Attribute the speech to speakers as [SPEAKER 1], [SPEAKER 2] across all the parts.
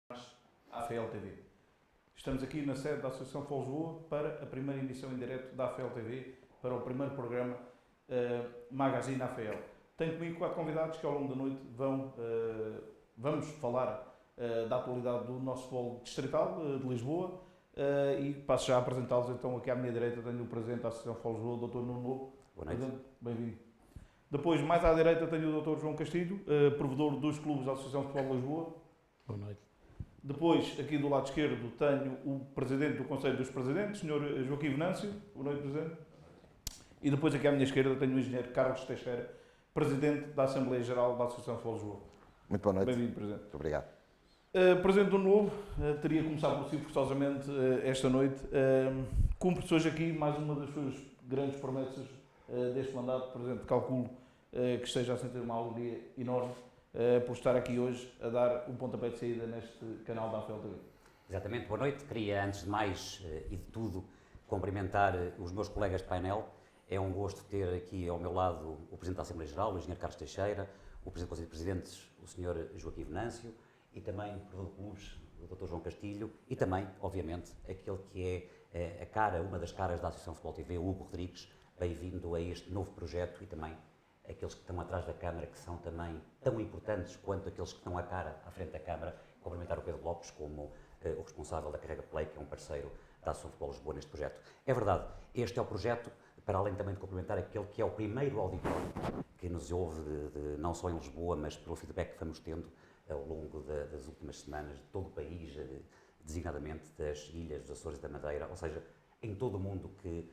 [SPEAKER 1] à AFL-TV. Estamos aqui na sede da Associação Futebol Lisboa para a primeira emissão em direto da AFL-TV, para o primeiro programa Magazine AFL. Tenho comigo 4 convidados que ao longo da noite vamos falar da atualidade do nosso futebol distrital de Lisboa e passo já a apresentá-los. Então aqui à minha direita tenho o Presidente da Associação Futebol Lisboa, o Dr. Nuno Lobo.
[SPEAKER 2] Boa noite.
[SPEAKER 1] Bem-vindo. Depois, mais à direita, tenho o Dr. João Castilho, provedor dos clubes da Associação Futebol de Lisboa.
[SPEAKER 3] Boa noite.
[SPEAKER 1] Depois, aqui do lado esquerdo, tenho o Presidente do Conselho dos Presidentes, o Sr. Joaquim Venâncio. Boa noite, Presidente. E depois, aqui à minha esquerda, tenho o Engenheiro Carlos Teixeira, Presidente da Assembleia Geral da Associação Futebol de Lisboa.
[SPEAKER 4] Muito boa noite.
[SPEAKER 1] Bem-vindo, Presidente.
[SPEAKER 4] Muito obrigado.
[SPEAKER 1] Presidente do Novo, teria começado por si forçosamente esta noite. Cumpre-se hoje aqui mais uma das suas grandes promessas deste mandato. Presidente, calculo que esteja a sentir uma alegria enorme por estar aqui hoje a dar um pontapé de saída neste canal da AFL TV.
[SPEAKER 2] Exatamente, boa noite. Queria, antes de mais e de tudo, cumprimentar os meus colegas de painel. É um gosto ter aqui ao meu lado o Presidente da Assembleia Geral, o Engenheiro Carlos Teixeira, o Presidente do Conselho de Presidentes, o Sr. Joaquim Venâncio, e também o Provedor de Clubes, o Dr. João Castilho, e também, obviamente, aquele que é a cara, uma das caras da Associação Futebol TV, o Hugo Rodrigues. Bem-vindo a este novo projeto, e também aqueles que estão atrás da Câmara, que são também tão importantes quanto aqueles que estão à frente da Câmara, cumprimentar o Pedro Lopes como o responsável da Carrega Play, que é um parceiro da Associação Futebol Lisboa neste projeto. É verdade, este é o projeto, para além também de cumprimentar aquele que é o primeiro auditório que nos ouve, não só em Lisboa, mas pelo feedback que vamos tendo ao longo das últimas semanas, de todo o país, designadamente das ilhas, dos Açores e da Madeira, ou seja, em todo o mundo que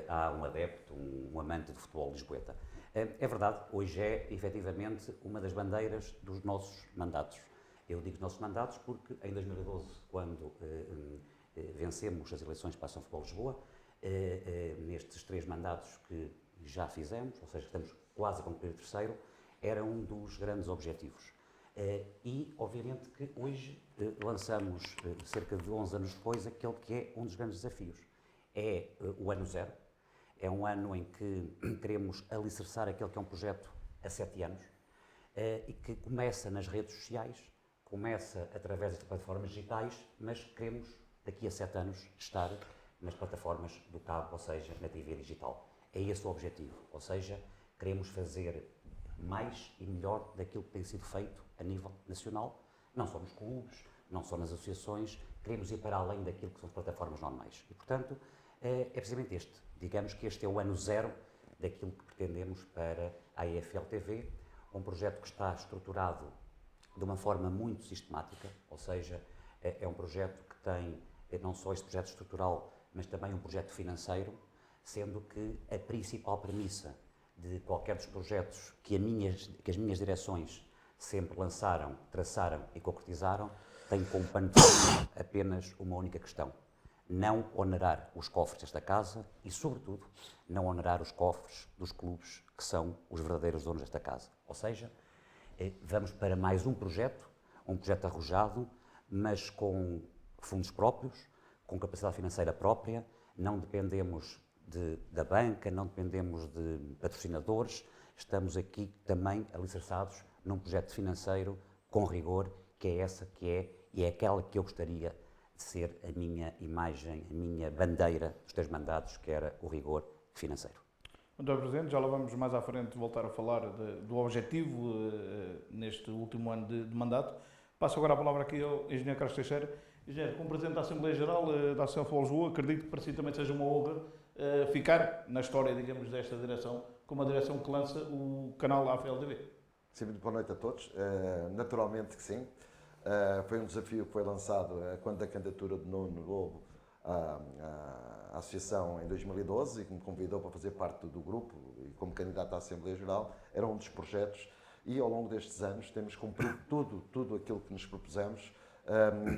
[SPEAKER 2] há um adepto, um amante de futebol lisboeta. É verdade, hoje é efetivamente uma das bandeiras dos nossos mandatos. Eu digo nossos mandatos porque em 2012, quando vencemos as eleições para a Associação Futebol Lisboa, nestes 3 mandatos que já fizemos, ou seja, estamos quase a concluir o terceiro, era um dos grandes objetivos. E, obviamente, que hoje lançamos, cerca de 11 anos depois, aquele que é um dos grandes desafios. É o ano zero. É um ano em que queremos alicerçar aquele que é um projeto há 7 anos e que começa nas redes sociais, começa através das plataformas digitais, mas queremos, daqui a 7 anos, estar nas plataformas do cabo, ou seja, na TV digital. É esse o objetivo, ou seja, queremos fazer mais e melhor daquilo que tem sido feito a nível nacional, não só nos clubes, não só nas associações, queremos ir para além daquilo que são as plataformas normais. E, portanto, é precisamente este. Digamos que este é o ano zero daquilo que pretendemos para a AFL TV, um projeto que está estruturado de uma forma muito sistemática, ou seja, é um projeto que tem não só este projeto estrutural, mas também um projeto financeiro, sendo que a principal premissa de qualquer dos projetos que as minhas direções sempre lançaram, traçaram e concretizaram, tem como pano de fundo apenas uma única questão: não onerar os cofres desta casa e, sobretudo, não onerar os cofres dos clubes que são os verdadeiros donos desta casa. Ou seja, vamos para mais um projeto arrojado, mas com fundos próprios, com capacidade financeira própria, não dependemos da banca, não dependemos de patrocinadores, estamos aqui também alicerçados num projeto financeiro com rigor, que é essa que é, e é aquela que eu gostaria de ser a minha imagem, a minha bandeira dos 3 mandatos, que era o rigor financeiro.
[SPEAKER 1] Muito bem, Presidente, já lá vamos mais à frente voltar a falar do objetivo neste último ano de mandato. Passo agora a palavra aqui ao Engenheiro Carlos Teixeira. Engenheiro, como Presidente da Assembleia Geral da Associação Futebol Lisboa, acredito que para si também seja uma honra ficar na história, digamos, desta direção, como a direção que lança o canal AFL TV.
[SPEAKER 4] Sim, muito boa noite a todos. Naturalmente que sim. Foi um desafio que foi lançado quando a candidatura de Nuno Lobo à Associação em 2012 e que me convidou para fazer parte do grupo e como candidato à Assembleia Geral. Era um dos projetos e ao longo destes anos temos cumprido tudo aquilo que nos propusemos.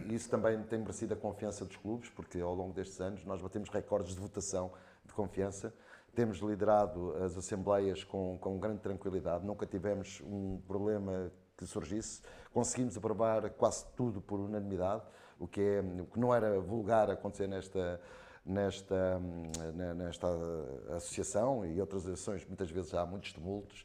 [SPEAKER 4] Isso também tem merecido a confiança dos clubes, porque ao longo destes anos nós batemos recordes de votação de confiança. Temos liderado as assembleias com grande tranquilidade, nunca tivemos um problema que surgisse. Conseguimos aprovar quase tudo por unanimidade, o que não era vulgar acontecer nesta associação e outras associações, muitas vezes há muitos tumultos.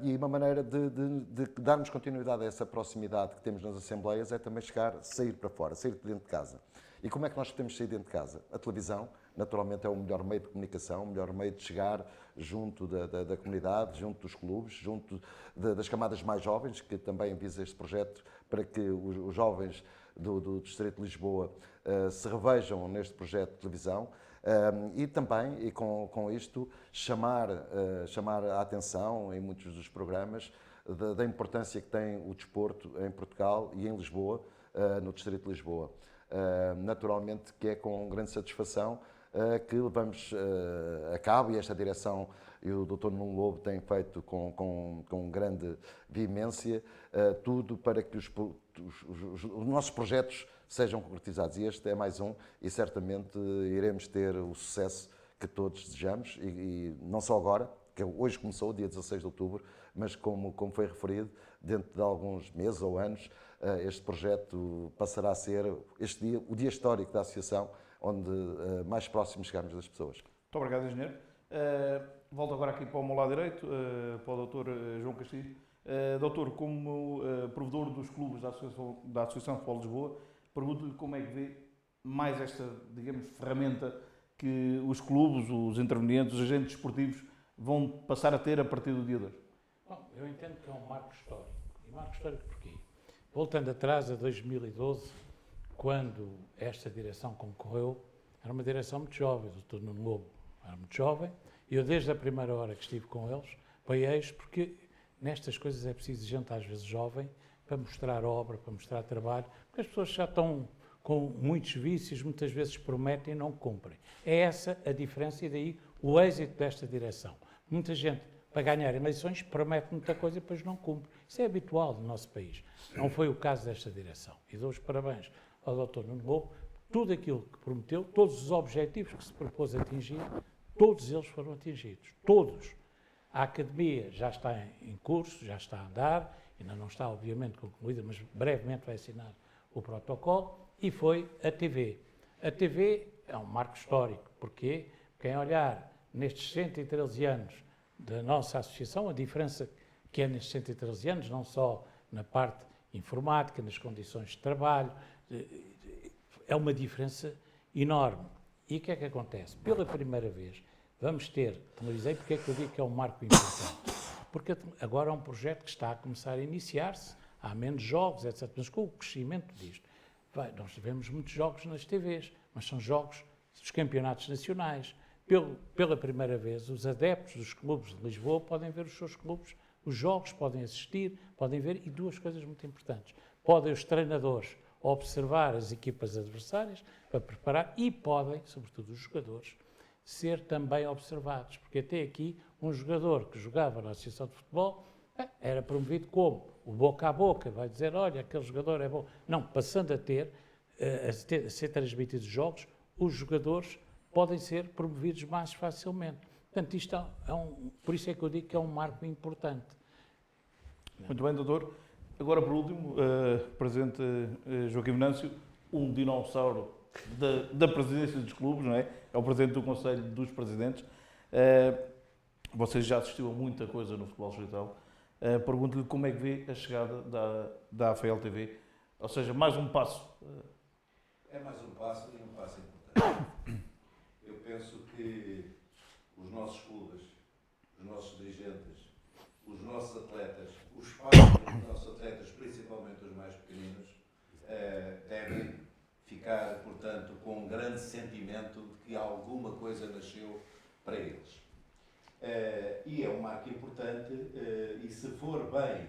[SPEAKER 4] E uma maneira de darmos continuidade a essa proximidade que temos nas assembleias é também sair para fora, sair de dentro de casa. E como é que nós podemos sair dentro de casa? A televisão, naturalmente, é o melhor meio de comunicação, o melhor meio de chegar junto da comunidade, junto dos clubes, junto das camadas mais jovens, que também visa este projeto para que os jovens do Distrito de Lisboa se revejam neste projeto de televisão. E também, e com isto, chamar a atenção em muitos dos programas da importância que tem o desporto em Portugal e em Lisboa, no Distrito de Lisboa. Naturalmente que é com grande satisfação que levamos a cabo, e esta direção e o Dr. Nuno Lobo têm feito com grande veemência tudo para que os nossos projetos sejam concretizados. E este é mais um, e certamente iremos ter o sucesso que todos desejamos, e não só agora, que hoje começou, dia 16 de outubro, mas como foi referido, dentro de alguns meses ou anos, este projeto passará a ser o dia histórico da Associação, onde mais próximos chegamos das pessoas.
[SPEAKER 1] Muito obrigado, engenheiro. Volto agora aqui para o meu lado direito, para o Dr. João Castilho. Doutor, como provedor dos clubes da Associação de Futebol de Lisboa, pergunto-lhe como é que vê mais esta, digamos, ferramenta que os clubes, os intervenientes, os agentes esportivos vão passar a ter a partir do dia 2.
[SPEAKER 3] Bom, eu entendo que é um marco histórico. E marco histórico porquê? Voltando atrás a 2012, quando esta direção concorreu, era uma direção muito jovem, o Dr. Nuno Lobo era muito jovem, e eu desde a primeira hora que estive com eles, apoiei-os, porque nestas coisas é preciso gente às vezes jovem, para mostrar obra, para mostrar trabalho, porque as pessoas já estão com muitos vícios, muitas vezes prometem e não cumprem. É essa a diferença e daí o êxito desta direção. Muita gente, para ganhar eleições, promete muita coisa e depois não cumpre. Isso é habitual no nosso país. Não foi o caso desta direção. E dou os parabéns ao Dr. Nuno Lobo. Tudo aquilo que prometeu, todos os objetivos que se propôs atingir, todos eles foram atingidos. Todos. A academia já está em curso, já está a andar, ainda não está, obviamente, concluída, mas brevemente vai assinar o protocolo, e foi a TV. A TV é um marco histórico. Porquê? Quem olhar nestes 113 anos da nossa associação, a diferença que é nestes 113 anos, não só na parte informática, nas condições de trabalho, é uma diferença enorme. E o que é que acontece? Pela primeira vez, vamos ter televisão, porque é que eu digo que é um marco importante? Porque agora é um projeto que está a começar a iniciar-se, há menos jogos, etc. Mas com o crescimento disto, nós tivemos muitos jogos nas TVs, mas são jogos dos campeonatos nacionais. Pela primeira vez, os adeptos dos clubes de Lisboa podem ver os seus clubes, os jogos podem assistir, podem ver, e duas coisas muito importantes. Podem os treinadores observar as equipas adversárias para preparar, e podem, sobretudo os jogadores, ser também observados. Porque até aqui, um jogador que jogava na Associação de Futebol era promovido como o boca a boca, vai dizer, olha, aquele jogador é bom. Não, passando a ser transmitidos jogos, os jogadores podem ser promovidos mais facilmente. Portanto, isto por isso é que eu digo que é um marco importante.
[SPEAKER 1] Muito bem, doutor. Agora, por último, Presidente Joaquim Venâncio, um dinossauro da presidência dos clubes, não é? É o Presidente do Conselho dos Presidentes. Você já assistiu a muita coisa no futebol distrital. Pergunto-lhe como é que vê a chegada da AFL-TV, ou seja, mais um passo.
[SPEAKER 5] É mais um passo e um passo importante. Eu penso que os nossos clubes, os nossos dirigentes, os nossos atletas, os pais dos nossos atletas, principalmente os mais pequeninos, devem ficar, portanto, com um grande sentimento de que alguma coisa nasceu para eles. E é um marco importante, e se for bem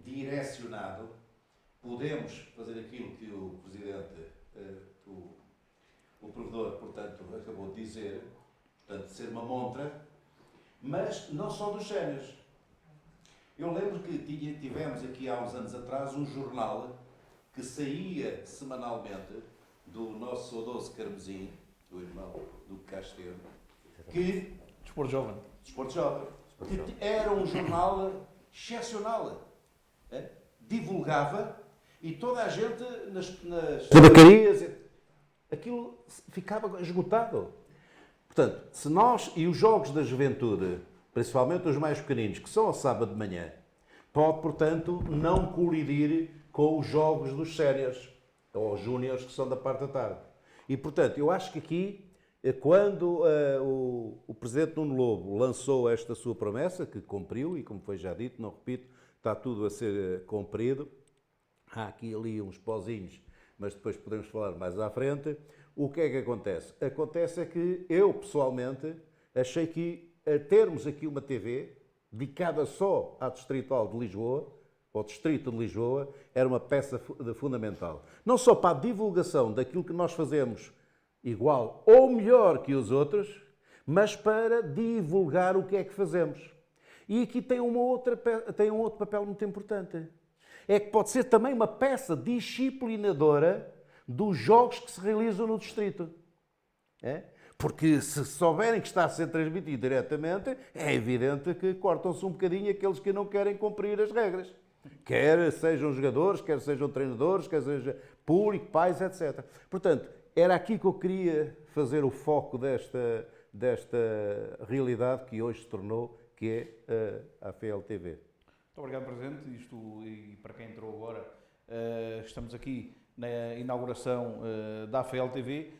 [SPEAKER 5] direcionado, podemos fazer aquilo que o Presidente, o provedor, portanto, acabou de dizer, portanto, ser uma montra, mas não só dos séniores. Eu lembro que tivemos aqui há uns anos atrás um jornal que saía semanalmente do nosso saudoso Carmesim, do irmão do Castelo, que...
[SPEAKER 1] Desporto Jovem.
[SPEAKER 5] Desporto Jovem. Que era um jornal excepcional. Divulgava e toda a gente nas tabacarias, aquilo ficava esgotado. Portanto, se nós, e os jogos da juventude,
[SPEAKER 6] principalmente os mais pequeninos, que são ao sábado de manhã, pode, portanto, não colidir com os jogos dos séniores ou júniores que são da parte da tarde. E, portanto, eu acho que aqui, quando o Presidente Nuno Lobo lançou esta sua promessa, que cumpriu, e como foi já dito, não repito, está tudo a ser cumprido, há aqui e ali uns pozinhos, mas depois podemos falar mais à frente. O que é que acontece? Acontece é que eu, pessoalmente, achei que termos aqui uma TV dedicada só à Distrital de Lisboa, ao Distrito de Lisboa, era uma peça fundamental. Não só para a divulgação daquilo que nós fazemos igual ou melhor que os outros, mas para divulgar o que é que fazemos. E aqui tem um outro papel muito importante. É que pode ser também uma peça disciplinadora dos jogos que se realizam no Distrito. É? Porque se souberem que está a ser transmitido diretamente, é evidente que cortam-se um bocadinho aqueles que não querem cumprir as regras. Quer sejam jogadores, quer sejam treinadores, quer seja público, pais, etc. Portanto, era aqui que eu queria fazer o foco desta realidade que hoje se tornou, que é a AFL-TV.
[SPEAKER 1] Muito obrigado, Presidente. Isto, e para quem entrou agora, estamos aqui na inauguração da AFL-TV,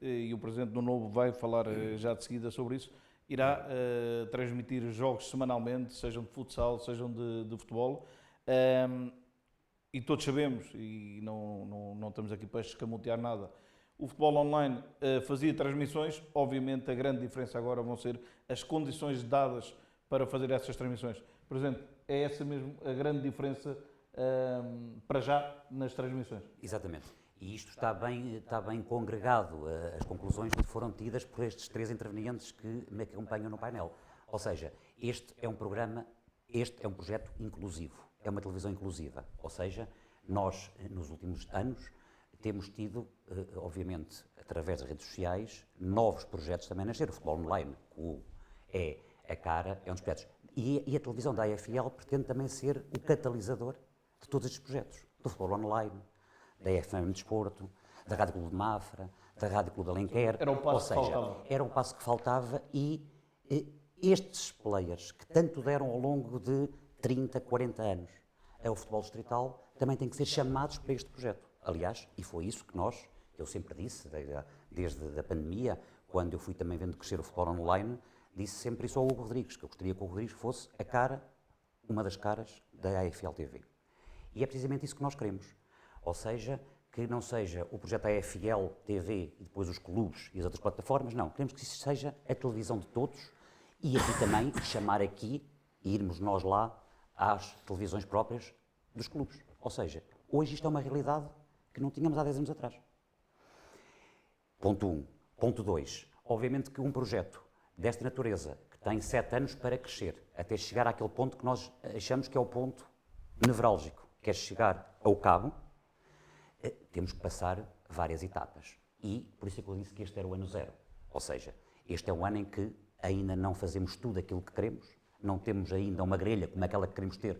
[SPEAKER 1] e o Presidente do Novo vai falar já de seguida sobre isso, irá transmitir jogos semanalmente, sejam de futsal, sejam de futebol. E todos sabemos, e não estamos aqui para escamotear nada, o futebol online fazia transmissões, obviamente a grande diferença agora vão ser as condições dadas para fazer essas transmissões. Presidente, é essa mesmo a grande diferença para já nas transmissões?
[SPEAKER 2] Exatamente. E isto está bem congregado, as conclusões que foram tidas por estes três intervenientes que me acompanham no painel. Ou seja, este é um projeto inclusivo, é uma televisão inclusiva. Ou seja, nós, nos últimos anos, temos tido, obviamente, através das redes sociais, novos projetos também a nascer. O futebol online, é a cara, é um dos projetos. E a televisão da AFL pretende também ser o catalisador de todos estes projetos. Do futebol online, da FM Desporto, da Rádio Clube de Mafra, da Rádio Clube de Alenquer.
[SPEAKER 1] Era o passo que faltava.
[SPEAKER 2] Era um passo que faltava e estes players que tanto deram ao longo de 30, 40 anos ao futebol distrital também têm que ser chamados para este projeto. Aliás, e foi isso que eu sempre disse, desde a pandemia, quando eu fui também vendo crescer o futebol online, disse sempre isso ao Hugo Rodrigues, que eu gostaria que o Hugo Rodrigues fosse uma das caras da AFL-TV. E é precisamente isso que nós queremos. Ou seja, que não seja o projeto AFL-TV e depois os clubes e as outras plataformas, não. Queremos que isso seja a televisão de todos e aqui também chamar e irmos nós lá às televisões próprias dos clubes. Ou seja, hoje isto é uma realidade que não tínhamos há 10 anos atrás. Ponto 1. Ponto 2. Obviamente que um projeto desta natureza, que tem 7 anos para crescer, até chegar àquele ponto que nós achamos que é o ponto nevrálgico, que é chegar ao cabo, temos que passar várias etapas. E por isso é que eu disse que este era o ano zero. Ou seja, este é um ano em que ainda não fazemos tudo aquilo que queremos, não temos ainda uma grelha como aquela que queremos ter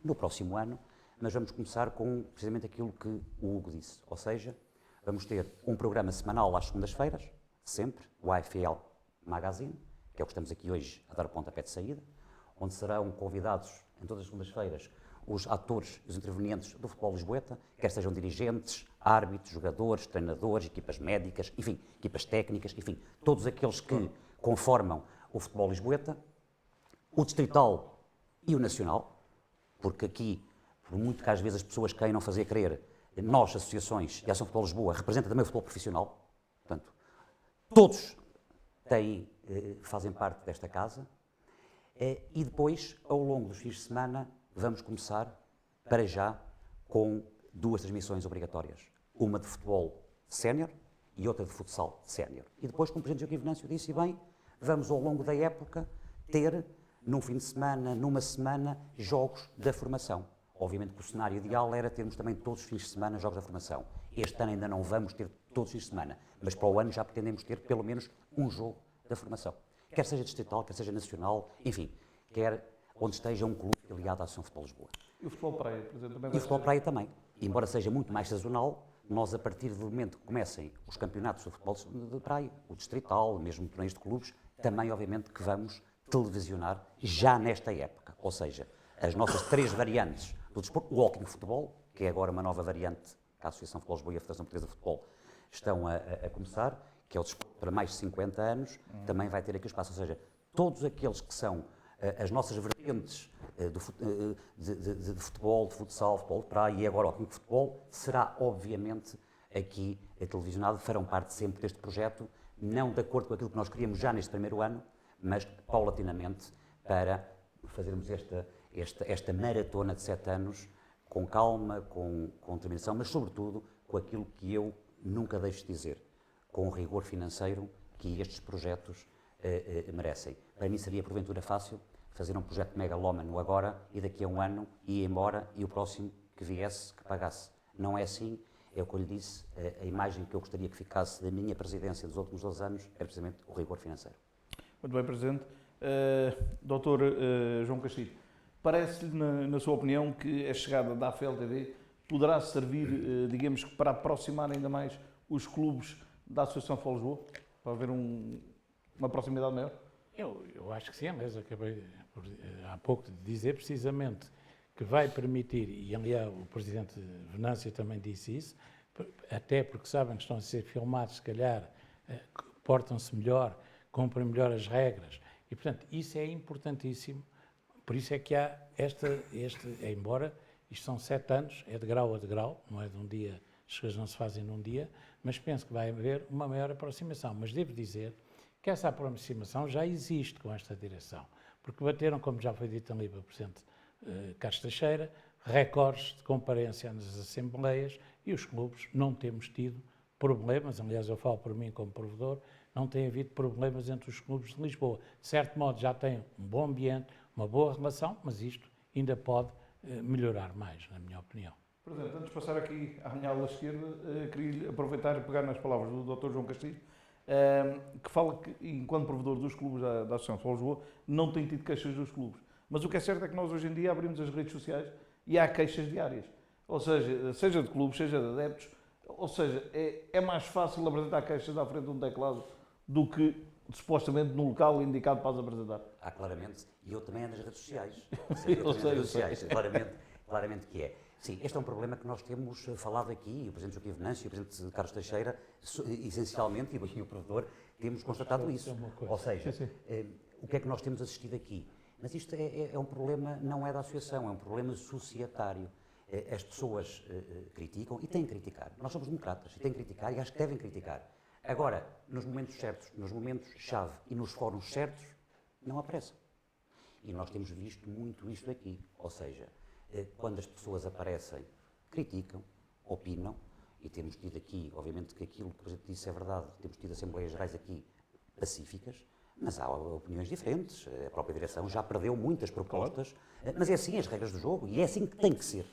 [SPEAKER 2] no próximo ano, mas vamos começar com precisamente aquilo que o Hugo disse. Ou seja, vamos ter um programa semanal às segundas-feiras, sempre, o AFL Magazine, que é o que estamos aqui hoje a dar o pontapé de saída, onde serão convidados em todas as segundas-feiras os atores e os intervenientes do futebol lisboeta, quer sejam dirigentes, árbitros, jogadores, treinadores, equipas médicas, enfim, equipas técnicas, enfim, todos aqueles que conformam o futebol lisboeta, o distrital e o nacional, porque aqui, por muito que às vezes as pessoas queiram fazer crer, nós, associações e a Ação Futebol Lisboa, representa também o futebol profissional, portanto, todos fazem parte desta casa, e depois, ao longo dos fins de semana, vamos começar, para já, com 2 transmissões obrigatórias. Uma de futebol sénior e outra de futsal sénior. E depois, como o Presidente Joaquim Venâncio disse bem, vamos ao longo da época ter, num fim de semana, numa semana, jogos da formação. Obviamente que o cenário ideal era termos também todos os fins de semana jogos da formação. Este ano ainda não vamos ter todos os fins de semana, mas para o ano já pretendemos ter pelo menos um jogo da formação. Quer seja distrital, quer seja nacional, enfim, quer onde esteja um clube ligado à Associação Futebol Lisboa.
[SPEAKER 1] E o futebol praia, por exemplo, também
[SPEAKER 2] E o futebol praia também. Embora seja muito mais sazonal, nós, a partir do momento que comecem os campeonatos de futebol de praia, o distrital, mesmo torneios de clubes, também, obviamente, que vamos televisionar já nesta época. Ou seja, as nossas 3 variantes do desporto, o walking futebol, que é agora uma nova variante que a Associação Futebol Lisboa e a Federação Portuguesa de Futebol estão a começar, que é o desporto para mais de 50 anos, também vai ter aqui o espaço. Ou seja, todos aqueles que são as nossas vertentes de futebol, de futsal, futebol de praia e agora o walking futebol, será obviamente aqui televisionado, farão parte sempre deste projeto, não de acordo com aquilo que nós queríamos já neste primeiro ano, mas paulatinamente para fazermos esta maratona de 7 anos com calma, com determinação, mas sobretudo com aquilo que eu nunca deixo de dizer, com o rigor financeiro que estes projetos merecem. Para mim seria porventura fácil fazer um projeto megalómano agora e daqui a um ano ir embora e o próximo que viesse que pagasse. Não é assim. É o que eu lhe disse, a imagem que eu gostaria que ficasse da minha presidência dos últimos 12 anos é precisamente o rigor financeiro.
[SPEAKER 1] Muito bem, Presidente. Doutor João Castilho, parece-lhe, na sua opinião, que a chegada da AFL-TV poderá servir, digamos que, para aproximar ainda mais os clubes da Associação Futebol Lisboa? Para haver uma proximidade maior?
[SPEAKER 3] Eu acho que sim, aliás, acabei há pouco de dizer precisamente que vai permitir, e aliás o Presidente Venâncio também disse isso, até porque sabem que estão a ser filmados, se calhar portam-se melhor, cumprem melhor as regras, e portanto isso é importantíssimo, por isso é que há embora isto são 7 anos, é de grau a degrau, não é de um dia, as coisas não se fazem num dia, mas penso que vai haver uma maior aproximação, mas devo dizer que essa aproximação já existe com esta direção, porque bateram, como já foi dito ali pelo Presidente Carlos Teixeira, recordes de comparência nas assembleias e os clubes não temos tido problemas, aliás eu falo por mim como provedor, não tem havido problemas entre os clubes de Lisboa. De certo modo já tem um bom ambiente, uma boa relação, mas isto ainda pode melhorar mais, na minha opinião.
[SPEAKER 1] Presidente, antes de passar aqui à minha ala esquerda, queria aproveitar e pegar nas palavras do Dr. João Castilho, que fala que, enquanto provedor dos clubes da Associação Futebol Lisboa, não tem tido queixas dos clubes. Mas o que é certo é que nós hoje em dia abrimos as redes sociais e há queixas diárias. Ou seja de clubes, seja de adeptos, ou seja, é mais fácil apresentar queixas à frente de um teclado do que supostamente no local indicado para as apresentar.
[SPEAKER 2] Claramente, e eu também ando nas redes sociais. Eu sei. Claramente que é. Sim, este é um problema que nós temos falado aqui, o Presidente Joaquim Venâncio e o Presidente Carlos Teixeira, essencialmente, e o Provedor, temos constatado isso. Ou seja, o que é que nós temos assistido aqui? Mas isto é um problema, não é da associação, é um problema societário. As pessoas criticam e têm que criticar. Nós somos democratas e têm que criticar e acho que devem criticar. Agora, nos momentos certos, nos momentos-chave e nos fóruns certos, não aparecem. E nós temos visto muito isto aqui. Ou seja, quando as pessoas aparecem, criticam, opinam, e temos tido aqui, obviamente que aquilo que o Presidente disse é verdade, temos tido Assembleias Gerais aqui pacíficas, mas há opiniões diferentes, a própria direção já perdeu muitas propostas, mas é assim as regras do jogo e é assim que tem que ser.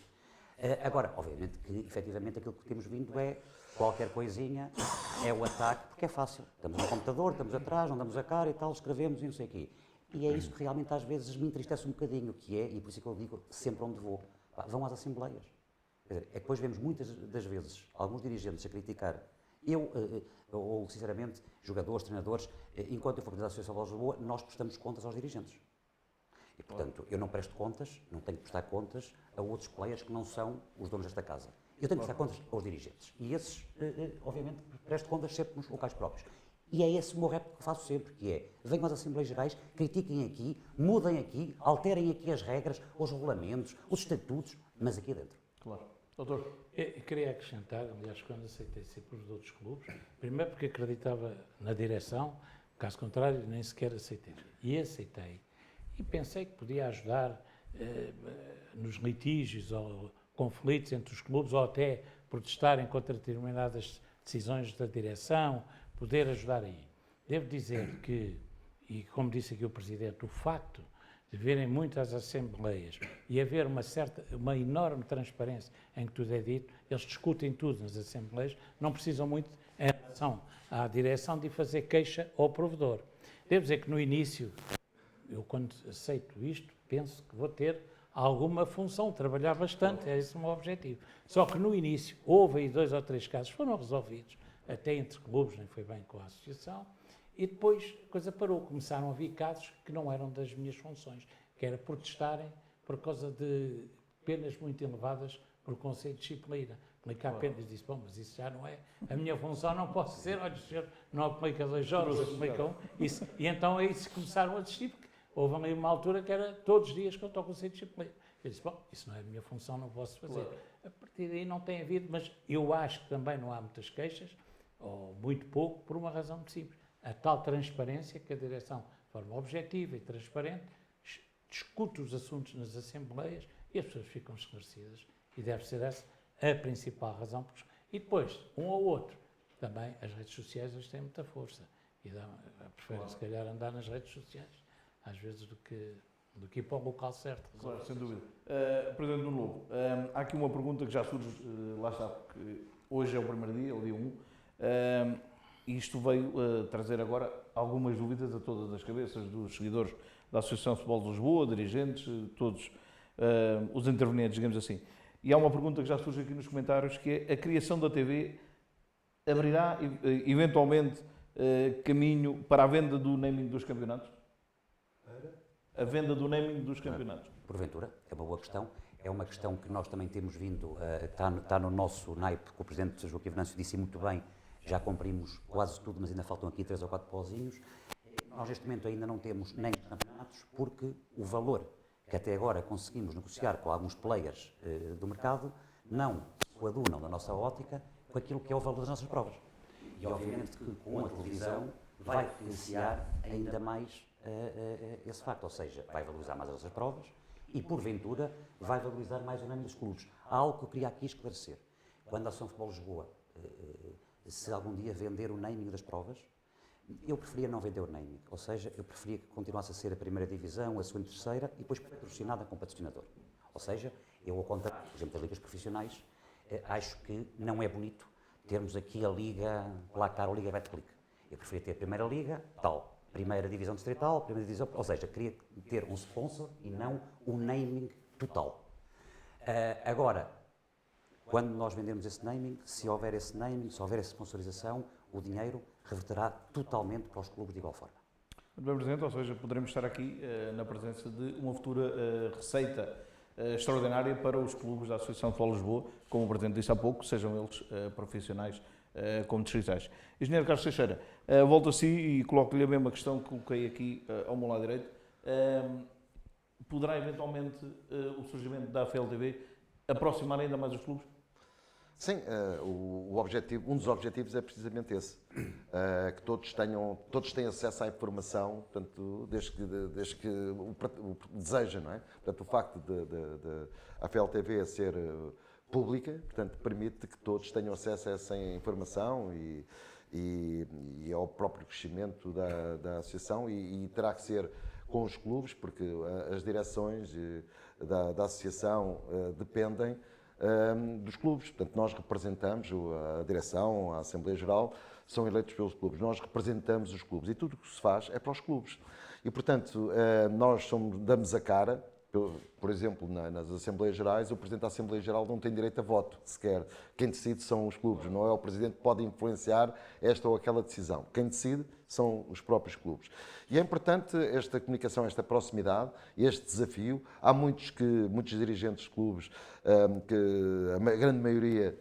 [SPEAKER 2] Agora, obviamente que, efetivamente, aquilo que temos vindo é qualquer coisinha, é o ataque, porque é fácil. Estamos no computador, estamos atrás, não damos a cara e tal, escrevemos e não sei o quê. E é isso que realmente às vezes me entristece um bocadinho, que é, e por isso que eu digo sempre onde vou, vão às assembleias. Quer dizer, é que depois vemos muitas das vezes alguns dirigentes a criticar. Ou sinceramente, jogadores, treinadores, enquanto eu for presidente da Associação de Lisboa, nós prestamos contas aos dirigentes. E, portanto, eu não presto contas, não tenho que prestar contas a outros players que não são os donos desta casa. Eu tenho que prestar contas aos dirigentes. E esses, obviamente, presto contas sempre nos locais próprios. E é esse o meu repto que faço sempre, que é, venham às Assembleias Gerais, critiquem aqui, mudem aqui, alterem aqui as regras, os regulamentos, os estatutos, mas aqui dentro.
[SPEAKER 1] Claro. Doutor?
[SPEAKER 3] Eu queria acrescentar, aliás, quando aceitei ser provedor dos clubes, primeiro porque acreditava na direção, caso contrário, nem sequer aceitei. E aceitei. E pensei que podia ajudar nos litígios ou conflitos entre os clubes, ou até protestarem contra determinadas decisões da direção, poder ajudar aí. Devo dizer que, e como disse aqui o Presidente, o facto de verem muitas assembleias e haver uma enorme transparência em que tudo é dito, eles discutem tudo nas assembleias, não precisam muito, em relação à direção, de fazer queixa ao provedor. Devo dizer que no início, eu quando aceito isto, penso que vou ter alguma função, trabalhar bastante, é esse o meu objetivo. Só que no início, houve aí 2 ou 3 casos, foram resolvidos, até entre clubes, nem foi bem com a associação, E depois a coisa parou, começaram a vir casos que não eram das minhas funções, que era protestarem por causa de penas muito elevadas por conceito de disciplina. Aplicar penas, disse, bom, mas isso já não é a minha função, não posso ser, olha, o senhor não aplica 2 horas, aplica 1. Isso. E então aí se começaram a desistir, porque houve ali uma altura que era todos os dias contra o conceito de disciplina. Eu disse, bom, isso não é a minha função, não posso fazer. Claro. A partir daí não tem havido, mas eu acho que também não há muitas queixas, ou muito pouco, por uma razão muito simples. A tal transparência que a direção, de forma objetiva e transparente, discute os assuntos nas assembleias e as pessoas ficam esclarecidas. E deve ser essa a principal razão. E depois, um ou outro, também as redes sociais hoje têm muita força. E preferem, se calhar, andar nas redes sociais, às vezes, do que ir para o local certo.
[SPEAKER 1] Claro, sem dúvida. Presidente Nuno Lobo, há aqui uma pergunta que já surge, lá está, porque hoje é o primeiro dia, é o dia 1, e isto veio trazer agora algumas dúvidas a todas as cabeças dos seguidores da Associação de Futebol de Lisboa, dirigentes, todos os intervenientes, digamos assim. E há uma pergunta que já surge aqui nos comentários, que é: a criação da TV abrirá eventualmente caminho para a venda do naming dos campeonatos? A venda do naming dos campeonatos?
[SPEAKER 2] Porventura, é uma boa questão. É uma questão que nós também temos vindo, está no nosso naipe, que o Presidente Joaquim Venâncio disse muito bem, já cumprimos quase tudo, mas ainda faltam aqui 3 ou 4 pauzinhos. Nós neste momento ainda não temos nem campeonatos, porque o valor que até agora conseguimos negociar com alguns players do mercado não se coadunam, na nossa ótica, com aquilo que é o valor das nossas provas. E obviamente que com a televisão vai potenciar ainda mais esse facto, ou seja, vai valorizar mais as nossas provas e, porventura, vai valorizar mais o nome dos clubes. Há algo que eu queria aqui esclarecer. Quando a Associação de Futebol de Lisboa, se algum dia vender o naming das provas, eu preferia não vender o naming, ou seja, eu preferia que continuasse a ser a primeira divisão, a segunda e terceira, e depois patrocinada com patrocinador. Ou seja, eu, ao contrário, por exemplo, das ligas profissionais, acho que não é bonito termos aqui a Liga Placar ou Liga Betclic. Eu preferia ter a primeira liga, tal, primeira divisão distrital, primeira divisão, ou seja, queria ter um sponsor e não um naming total. Agora, quando nós vendermos esse naming, se houver esse naming, se houver essa sponsorização, o dinheiro reverterá totalmente para os clubes de igual forma.
[SPEAKER 1] Muito bem, Presidente, ou seja, poderemos estar aqui na presença de uma futura receita extraordinária para os clubes da Associação de Futebol de Lisboa, como o Presidente disse há pouco, sejam eles profissionais como distritais. Engenheiro Carlos Teixeira, volto a si e coloco-lhe a mesma questão que coloquei aqui ao meu lado direito. Poderá eventualmente o surgimento da AFL-TV aproximar ainda mais os clubes?
[SPEAKER 4] Sim, um dos objetivos é precisamente esse, que todos têm acesso à informação, portanto, desde que o desejam, não é? Portanto, o facto de a AFL-TV ser pública, portanto, permite que todos tenham acesso a essa informação e ao próprio crescimento da associação e terá que ser com os clubes, porque as direções da associação dependem dos clubes. Portanto, nós representamos a direção, a Assembleia Geral, são eleitos pelos clubes. Nós representamos os clubes e tudo o que se faz é para os clubes. E, portanto, nós damos a cara. Por exemplo, nas Assembleias Gerais, o Presidente da Assembleia Geral não tem direito a voto, sequer. Quem decide são os clubes, não é o Presidente que pode influenciar esta ou aquela decisão. Quem decide são os próprios clubes. E é importante esta comunicação, esta proximidade, este desafio. Há muitos dirigentes de clubes, que a grande maioria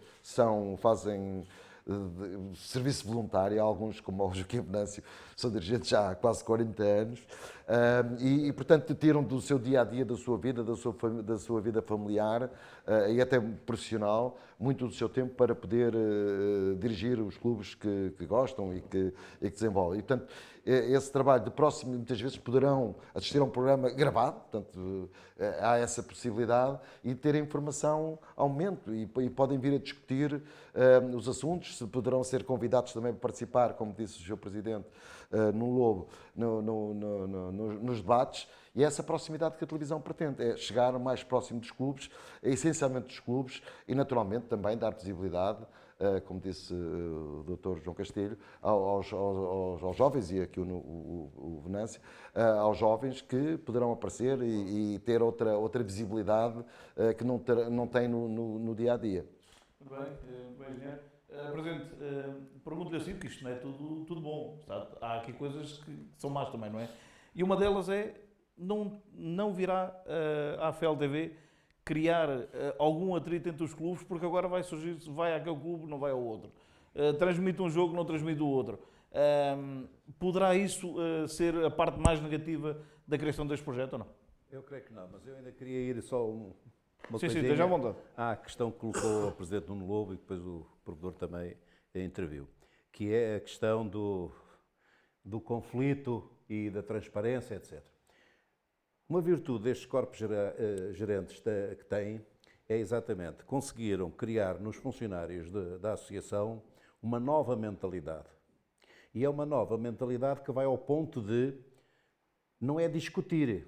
[SPEAKER 4] fazem serviço voluntário, alguns, como o Joaquim Venâncio, são dirigentes já há quase 40 anos, e portanto tiram do seu dia-a-dia, da sua vida, da sua vida familiar e até profissional, muito do seu tempo para poder dirigir os clubes que gostam e que desenvolvem. E, portanto, esse trabalho de próximo, muitas vezes poderão assistir a um programa gravado, portanto, há essa possibilidade, e ter a informação ao momento, e podem vir a discutir os assuntos, se poderão ser convidados também para participar, como disse o Sr. Presidente, no Lobo, nos debates, e é essa proximidade que a televisão pretende, é chegar mais próximo dos clubes, essencialmente dos clubes, e naturalmente também dar visibilidade, como disse o Dr. João Castilho, aos jovens, e aqui o Venâncio, aos jovens que poderão aparecer e ter outra visibilidade que não têm no dia-a-dia.
[SPEAKER 1] Muito bem, engenheiro. Presidente, pergunto-lhe assim, porque isto não é tudo bom. Há aqui coisas que são más também, não é? E uma delas é, não virá à FLTV criar algum atrito entre os clubes, porque agora vai surgir, se vai àquele clube, não vai ao outro. Transmite um jogo, não transmite o outro. Poderá isso ser a parte mais negativa da criação deste projeto ou não?
[SPEAKER 6] Eu creio que não, mas eu ainda queria ir só uma
[SPEAKER 1] Sim,
[SPEAKER 6] coisinha
[SPEAKER 1] esteja à vontade.
[SPEAKER 6] à questão que colocou o Presidente Nuno Lobo e depois o provedor também interviu, que é a questão do conflito e da transparência, etc. Uma virtude destes corpos gerentes que têm é exatamente conseguiram criar nos funcionários da associação uma nova mentalidade. E é uma nova mentalidade que vai ao ponto de não é discutir,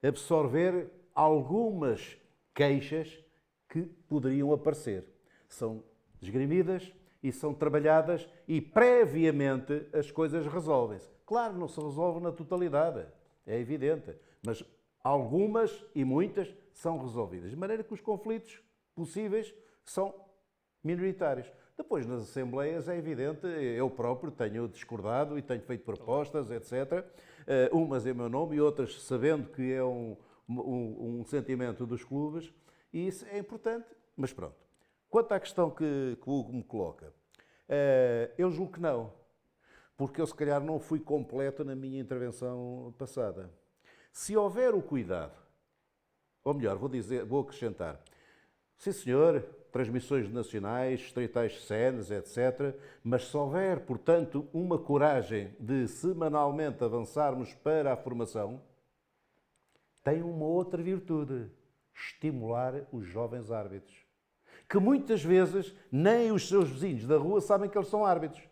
[SPEAKER 6] absorver algumas queixas que poderiam aparecer. São esgrimidas e são trabalhadas e previamente as coisas resolvem-se. Claro, não se resolve na totalidade, é evidente, mas algumas e muitas são resolvidas, de maneira que os conflitos possíveis são minoritários. Depois, nas assembleias, é evidente, eu próprio tenho discordado e tenho feito propostas, etc. Umas em meu nome e outras sabendo que é um sentimento dos clubes, e isso é importante, mas pronto. Quanto à questão que o Hugo me coloca, eu julgo que não, porque eu se calhar não fui completo na minha intervenção passada. Se houver o cuidado, ou melhor, vou acrescentar, sim senhor, transmissões nacionais, distritais cenas, etc. Mas se houver, portanto, uma coragem de semanalmente avançarmos para a formação, tem uma outra virtude: estimular os jovens árbitros. Que muitas vezes nem os seus vizinhos da rua sabem que eles são árbitros.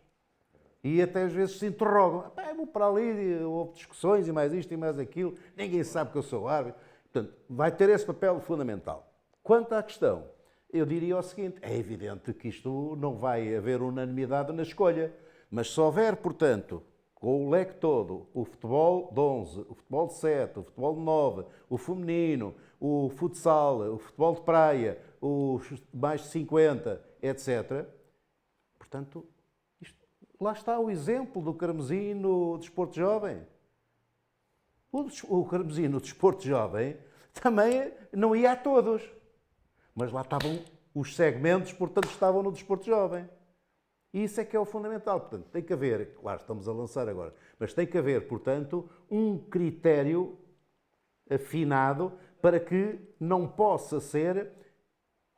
[SPEAKER 6] E até às vezes se interrogam. Vou para ali, houve discussões e mais isto e mais aquilo, ninguém sabe que eu sou árbitro. Portanto, vai ter esse papel fundamental. Quanto à questão, eu diria o seguinte: é evidente que isto não vai haver unanimidade na escolha, mas se houver, portanto, com o leque todo, o futebol de 11, o futebol de 7, o futebol de 9, o feminino, o futsal, o futebol de praia, os mais de 50, etc. Portanto, lá está o exemplo do Carmesim no desporto jovem. O Carmesim no desporto jovem também não ia a todos. Mas lá estavam os segmentos, portanto, estavam no desporto jovem. E isso é que é o fundamental. Portanto, tem que haver, claro, estamos a lançar agora, mas tem que haver, portanto, um critério afinado para que não possa ser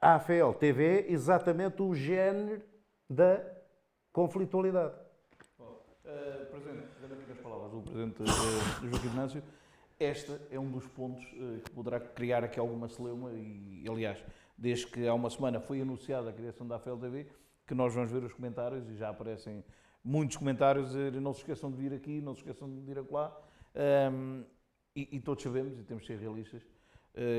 [SPEAKER 6] a AFL-TV exatamente o género da conflitualidade.
[SPEAKER 1] Presidente, dando aqui as palavras do Presidente Joaquim Venâncio, este é um dos pontos que poderá criar aqui alguma celeuma e, aliás, desde que há uma semana foi anunciada a criação da AFL-TV, que nós vamos ver os comentários e já aparecem muitos comentários, não se esqueçam de vir aqui, não se esqueçam de vir acolá, e todos sabemos, e temos de ser realistas,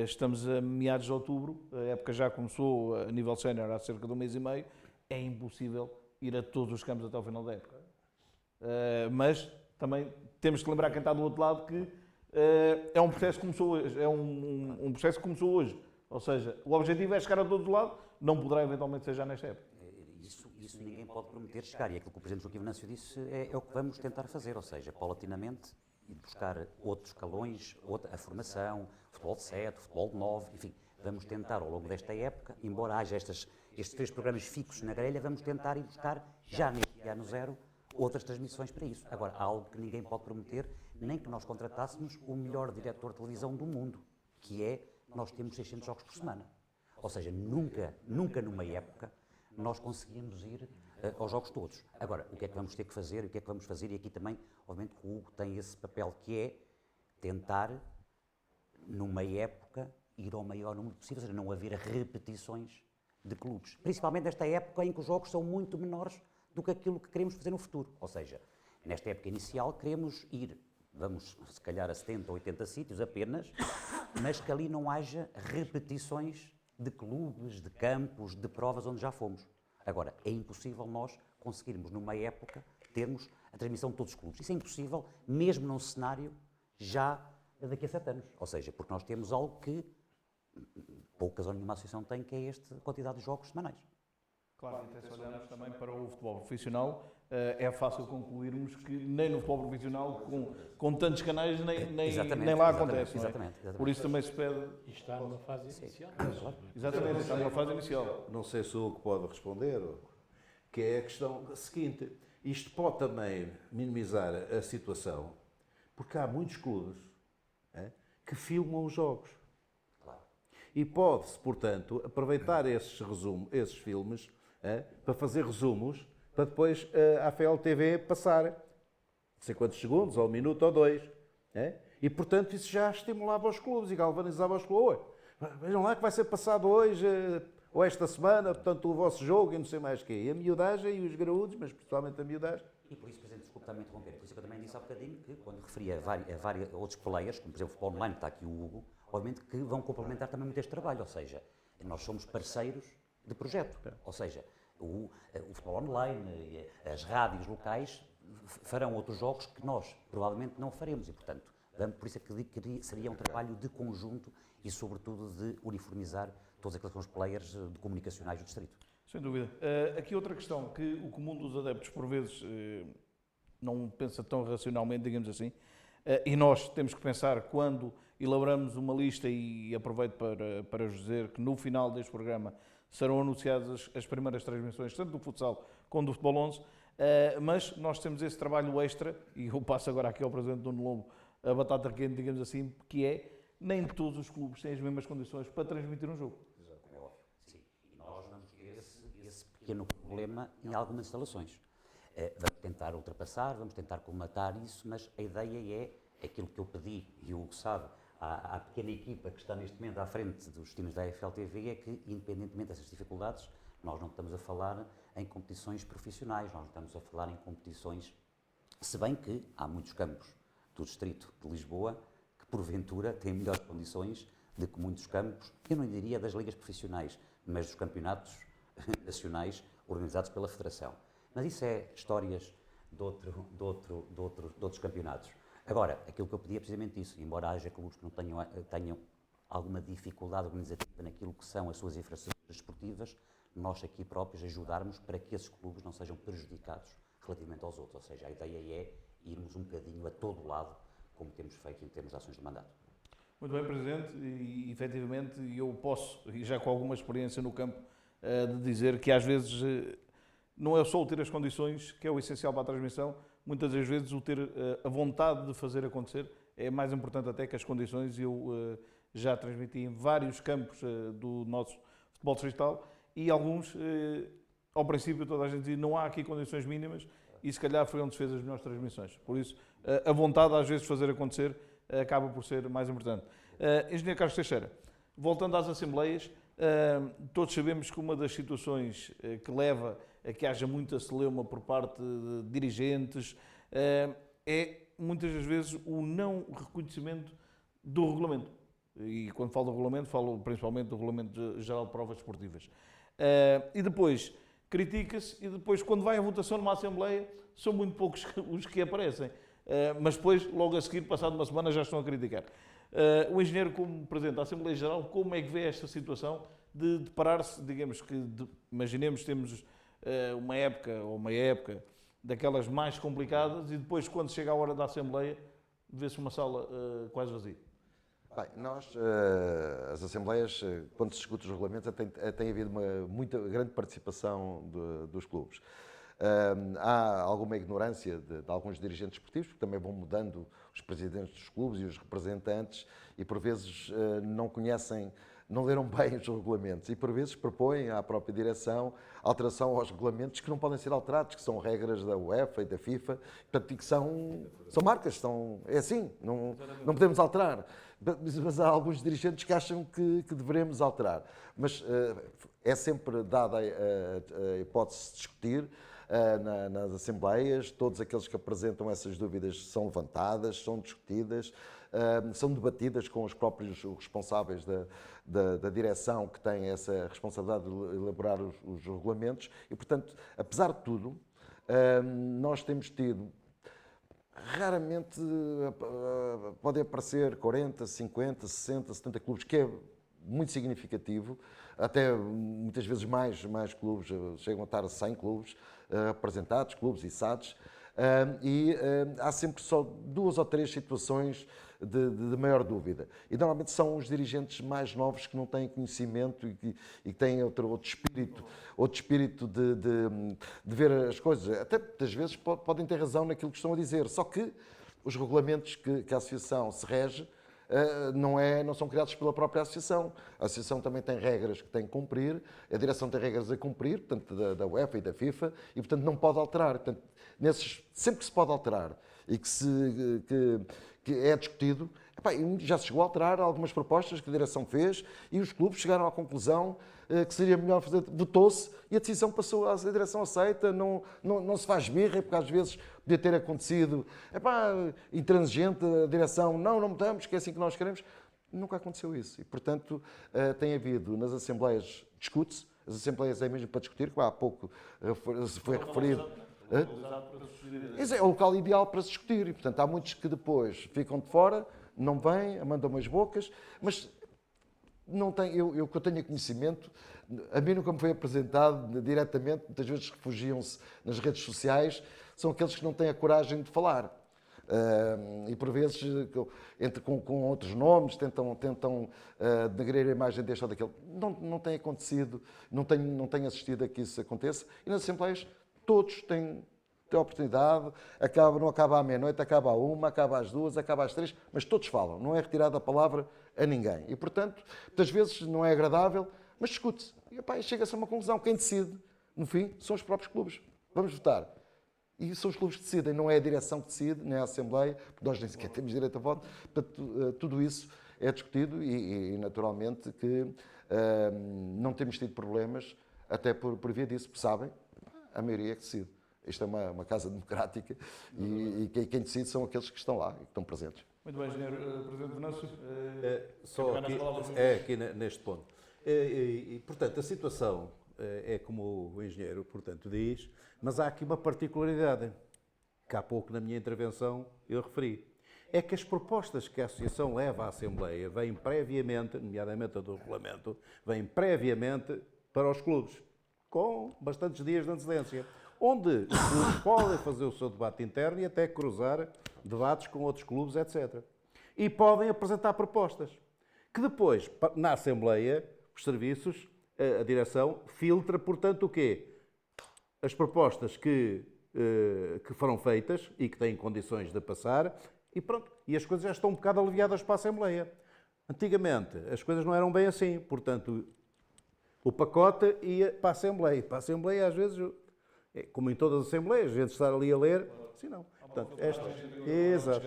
[SPEAKER 1] estamos a meados de outubro, a época já começou a nível sénior há cerca de um mês e meio, é impossível ir a todos os campos até ao final da época. Mas também temos que lembrar quem está do outro lado que é um processo que começou hoje, um processo que começou hoje. Ou seja, o objetivo é chegar a todo lado, não poderá eventualmente ser já nesta época.
[SPEAKER 2] Isso ninguém pode prometer chegar, e aquilo que o Presidente Joaquim Venâncio disse é o que vamos tentar fazer, ou seja, paulatinamente, ir buscar outros escalões, a formação, futebol de 7, futebol de 9, enfim, vamos tentar ao longo desta época, embora haja estes 3 programas fixos na grelha, vamos tentar ir buscar, já neste ano zero, outras transmissões para isso. Agora, há algo que ninguém pode prometer, nem que nós contratássemos o melhor diretor de televisão do mundo, que é, nós temos 600 jogos por semana. Ou seja, nunca numa época, nós conseguimos ir aos jogos todos. Agora, o que é que vamos ter que fazer, o que é que vamos fazer, e aqui também, obviamente, o Hugo tem esse papel que é tentar, numa época, ir ao maior número possível, ou seja, não haver repetições de clubes. Principalmente nesta época em que os jogos são muito menores do que aquilo que queremos fazer no futuro. Ou seja, nesta época inicial queremos ir, vamos se calhar a 70 ou 80 sítios apenas, mas que ali não haja repetições de clubes, de campos, de provas onde já fomos. Agora, é impossível nós conseguirmos, numa época, termos a transmissão de todos os clubes. Isso é impossível, mesmo num cenário já daqui a 7 anos. Ou seja, porque nós temos algo que poucas ou nenhuma associação tem, que é esta quantidade de jogos semanais.
[SPEAKER 1] Claro, e até se olharmos também para o futebol profissional, é fácil concluirmos que nem no futebol profissional, com tantos canais, nem lá acontece. Não é?
[SPEAKER 2] Exatamente.
[SPEAKER 1] Por isso também se pede.
[SPEAKER 3] E está numa fase inicial.
[SPEAKER 1] Exatamente, está numa fase inicial.
[SPEAKER 6] Não sei se o que pode responder, que é a questão seguinte. Isto pode também minimizar a situação, porque há muitos clubes que filmam os jogos.
[SPEAKER 2] Claro.
[SPEAKER 6] E pode-se, portanto, aproveitar esses filmes para fazer resumos, para depois a AFL-TV passar, não sei quantos segundos, ou um minuto ou dois. E, portanto, isso já estimulava os clubes e galvanizava os clubes. Vejam lá que vai ser passado hoje, ou esta semana, portanto, o vosso jogo e não sei mais o quê. E a miudagem e os graúdos, mas principalmente a miudagem.
[SPEAKER 2] E por isso, Presidente, desculpe também interromper, por isso que eu também disse há bocadinho que, quando referia a vários outros players, como por exemplo o futebol online, que está aqui o Hugo, obviamente que vão complementar também muito este trabalho, ou seja, nós somos parceiros de projeto, ou seja, o futebol online, as rádios locais farão outros jogos que nós provavelmente não faremos e, portanto, por isso é que seria um trabalho de conjunto e, sobretudo, de uniformizar todos aqueles que são os players comunicacionais do Distrito.
[SPEAKER 1] Sem dúvida. Aqui outra questão, que o comum dos adeptos, por vezes, não pensa tão racionalmente, digamos assim, e nós temos que pensar quando elaboramos uma lista, e aproveito para vos dizer que no final deste programa serão anunciadas as primeiras transmissões, tanto do futsal como do futebol 11, mas nós temos esse trabalho extra, e eu passo agora aqui ao Presidente Nuno Lobo a batata quente, digamos assim, que é, nem todos os clubes têm as mesmas condições para transmitir um jogo.
[SPEAKER 2] É óbvio, sim. E nós vamos ter esse pequeno problema em algumas instalações. Vamos tentar ultrapassar, vamos tentar colmatar isso, mas a ideia é aquilo que eu pedi, e o Hugo sabe, à pequena equipa que está neste momento à frente dos times da AFL-TV, é que, independentemente dessas dificuldades, nós não estamos a falar em competições profissionais, nós não estamos a falar em competições, se bem que há muitos campos do Distrito de Lisboa que, porventura, têm melhores condições do que muitos campos, eu não diria das ligas profissionais, mas dos campeonatos nacionais organizados pela Federação. Mas isso é histórias de outros campeonatos. Agora, aquilo que eu pedi é precisamente isso, embora haja clubes que não tenham alguma dificuldade organizativa naquilo que são as suas infraestruturas desportivas, nós aqui próprios ajudarmos para que esses clubes não sejam prejudicados relativamente aos outros. Ou seja, a ideia é irmos um bocadinho a todo lado, como temos feito em termos de ações de mandato.
[SPEAKER 1] Muito bem, Presidente, e efetivamente eu posso, e já com alguma experiência no campo, de dizer que às vezes não é só o ter as condições que é o essencial para a transmissão, muitas das vezes o ter a vontade de fazer acontecer é mais importante até que as condições. Eu já transmiti em vários campos do nosso futebol distrital e alguns, ao princípio toda a gente dizia, não há aqui condições mínimas, e se calhar foi onde se fez as melhores transmissões. Por isso, a vontade às vezes de fazer acontecer acaba por ser mais importante. Engenheiro Carlos Teixeira, voltando às assembleias, todos sabemos que uma das situações que leva a que haja muita celeuma por parte de dirigentes é muitas das vezes o não reconhecimento do regulamento. E quando falo do regulamento, falo principalmente do Regulamento Geral de Provas Desportivas. E depois critica-se, e depois, quando vai à votação numa Assembleia, são muito poucos os que aparecem. Mas depois, logo a seguir, passado uma semana, já estão a criticar. O engenheiro, como Presidente da Assembleia Geral, como é que vê esta situação de deparar-se, digamos que, imaginemos, temos uma época daquelas mais complicadas, e depois, quando chega a hora da Assembleia, vê-se uma sala quase vazia?
[SPEAKER 4] Bem, nós, as Assembleias, quando se discute os regulamentos, tem havido uma grande participação dos clubes. Há alguma ignorância de alguns dirigentes esportivos, porque também vão mudando os presidentes dos clubes e os representantes, e por vezes não conhecem, não leram bem os regulamentos, e por vezes propõem à própria direção alteração aos regulamentos que não podem ser alterados, que são regras da UEFA e da FIFA, portanto, que são marcas, é assim, não podemos alterar. Mas há alguns dirigentes que acham que devemos alterar. Mas é sempre dada a hipótese de discutir nas Assembleias, todos aqueles que apresentam essas dúvidas são levantadas, são discutidas, são debatidas com os próprios responsáveis da direção, que têm essa responsabilidade de elaborar os regulamentos, e, portanto, apesar de tudo, nós temos tido, raramente podem aparecer 40, 50, 60, 70 clubes, que é muito significativo, até muitas vezes mais clubes, chegam a estar 100 clubes representados, clubes e SADs, e há sempre só 2 ou 3 situações de maior dúvida. E normalmente são os dirigentes mais novos que não têm conhecimento e que têm outro espírito de ver as coisas. Até muitas vezes podem ter razão naquilo que estão a dizer, só que os regulamentos que a associação se rege não são criados pela própria associação. A associação também tem regras que tem que cumprir, a direção tem regras a cumprir, portanto, da UEFA e da FIFA, e portanto não pode alterar. Portanto, sempre que se pode alterar e que é discutido, já se chegou a alterar algumas propostas que a direção fez e os clubes chegaram à conclusão que seria melhor fazer, votou-se e a decisão passou, a direção aceita, não se faz birra, porque às vezes podia ter acontecido, intransigente, a direção, não mudamos, que é assim que nós queremos. Nunca aconteceu isso e, portanto, tem havido nas assembleias, discute-se, as assembleias é mesmo para discutir, que há pouco se foi referido. Esse é o local ideal para se discutir e, portanto, há muitos que depois ficam de fora, não vêm, mandam umas bocas, mas não tem, eu que eu tenho conhecimento, a mim nunca me foi apresentado diretamente, muitas vezes refugiam-se nas redes sociais, são aqueles que não têm a coragem de falar. E por vezes, com outros nomes, tentam denegrir a imagem deste ou daquele. Não tem acontecido, não tenho assistido a que isso aconteça. E nas assembleias, todos têm a oportunidade, não acaba à meia-noite, acaba à 1, acaba às 2, acaba às 3, mas todos falam, não é retirada a palavra a ninguém. E, portanto, muitas vezes não é agradável, mas discute-se. E chega-se a uma conclusão. Quem decide, no fim, são os próprios clubes. Vamos votar. E são os clubes que decidem, não é a direção que decide, nem a Assembleia, porque nós nem sequer temos direito a voto. Portanto, tudo isso é discutido e naturalmente, que não temos tido problemas, até por via disso, porque sabem, a maioria é que decide. Isto é uma casa democrática e quem decide são aqueles que estão lá e que estão presentes.
[SPEAKER 1] Muito bem, Engenheiro Presidente Venâncio.
[SPEAKER 6] Só aqui neste ponto. Portanto, a situação é como o engenheiro, portanto, diz, mas há aqui uma particularidade, que há pouco na minha intervenção eu referi. É que as propostas que a Associação leva à Assembleia vêm previamente, nomeadamente a do regulamento, vêm previamente para os clubes, com bastantes dias de antecedência, onde os clubes podem fazer o seu debate interno e até cruzar debates com outros clubes, etc. E podem apresentar propostas, que depois, na Assembleia, os serviços, a direção, filtra, portanto, o quê? As propostas que foram feitas e que têm condições de passar, e pronto. E as coisas já estão um bocado aliviadas para a Assembleia. Antigamente, as coisas não eram bem assim, portanto, o pacote ia para a Assembleia. Para a Assembleia, às vezes, como em todas as Assembleias, a gente estar ali a ler, assim não. Portanto, exato.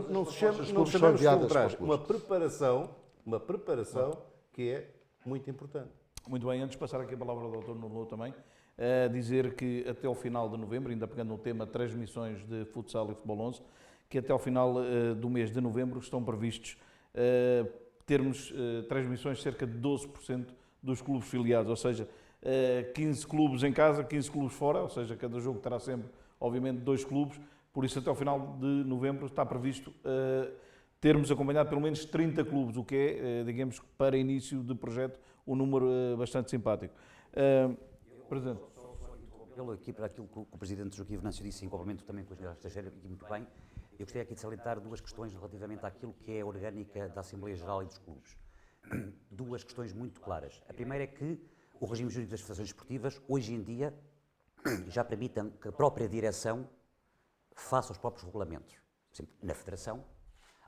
[SPEAKER 6] Não se chamamos filtragem, uma preparação que é muito importante.
[SPEAKER 1] Muito bem, antes de passar aqui a palavra ao Dr. Nuno também, dizer que até ao final de novembro, ainda pegando no tema transmissões de futsal e futebol 11, que até ao final do mês de novembro estão previstos termos transmissões de cerca de 12% dos clubes filiados, ou seja, 15 clubes em casa, 15 clubes fora, ou seja, cada jogo terá sempre, obviamente, 2 clubes, por isso até ao final de novembro está previsto termos acompanhado pelo menos 30 clubes, o que é, digamos, para início de projeto, um número bastante simpático. Presidente.
[SPEAKER 2] Aqui para aquilo que o Presidente Joaquim Venâncio disse, em complemento também com o Sr. Teixeira, e muito bem, eu gostaria aqui de salientar 2 questões relativamente àquilo que é a orgânica da Assembleia Geral e dos clubes. 2 questões muito claras. A primeira é que o regime jurídico das federações esportivas, hoje em dia, já permite que a própria direção faça os próprios regulamentos. Por exemplo, na Federação,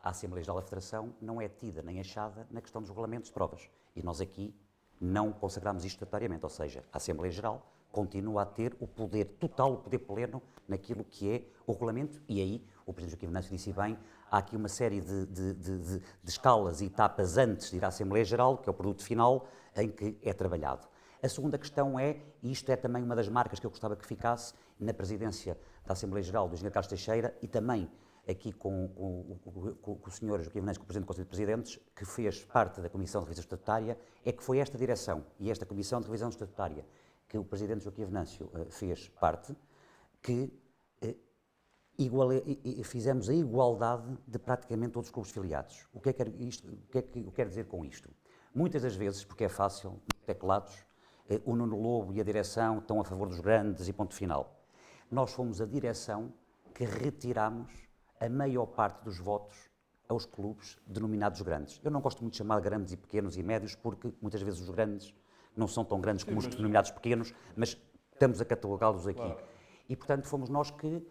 [SPEAKER 2] a Assembleia Geral da Federação não é tida nem achada na questão dos regulamentos de provas. E nós aqui não consagramos isto estatutariamente, ou seja, a Assembleia Geral continua a ter o poder total, o poder pleno naquilo que é o regulamento, e aí, o Presidente Joaquim Venâncio disse bem, há aqui uma série de escalas e etapas antes de ir à Assembleia Geral, que é o produto final, em que é trabalhado. A segunda questão é, e isto é também uma das marcas que eu gostava que ficasse na presidência da Assembleia Geral do Engenheiro Carlos Teixeira e também aqui com o Sr. Joaquim Venâncio, com o Presidente do Conselho de Presidentes, que fez parte da Comissão de Revisão Estatutária, é que foi esta direção e esta Comissão de Revisão Estatutária que o Presidente Joaquim Venâncio fez parte, que fizemos a igualdade de praticamente todos os clubes filiados. O que é que eu quero dizer com isto? Muitas das vezes, porque é fácil, nos teclados, o Nuno Lobo e a direção estão a favor dos grandes e ponto final. Nós fomos a direção que retiramos a maior parte dos votos aos clubes denominados grandes. Eu não gosto muito de chamar grandes e pequenos e médios, porque muitas vezes os grandes não são tão grandes como os denominados pequenos, mas estamos a catalogá-los aqui. Claro. E, portanto, fomos nós que,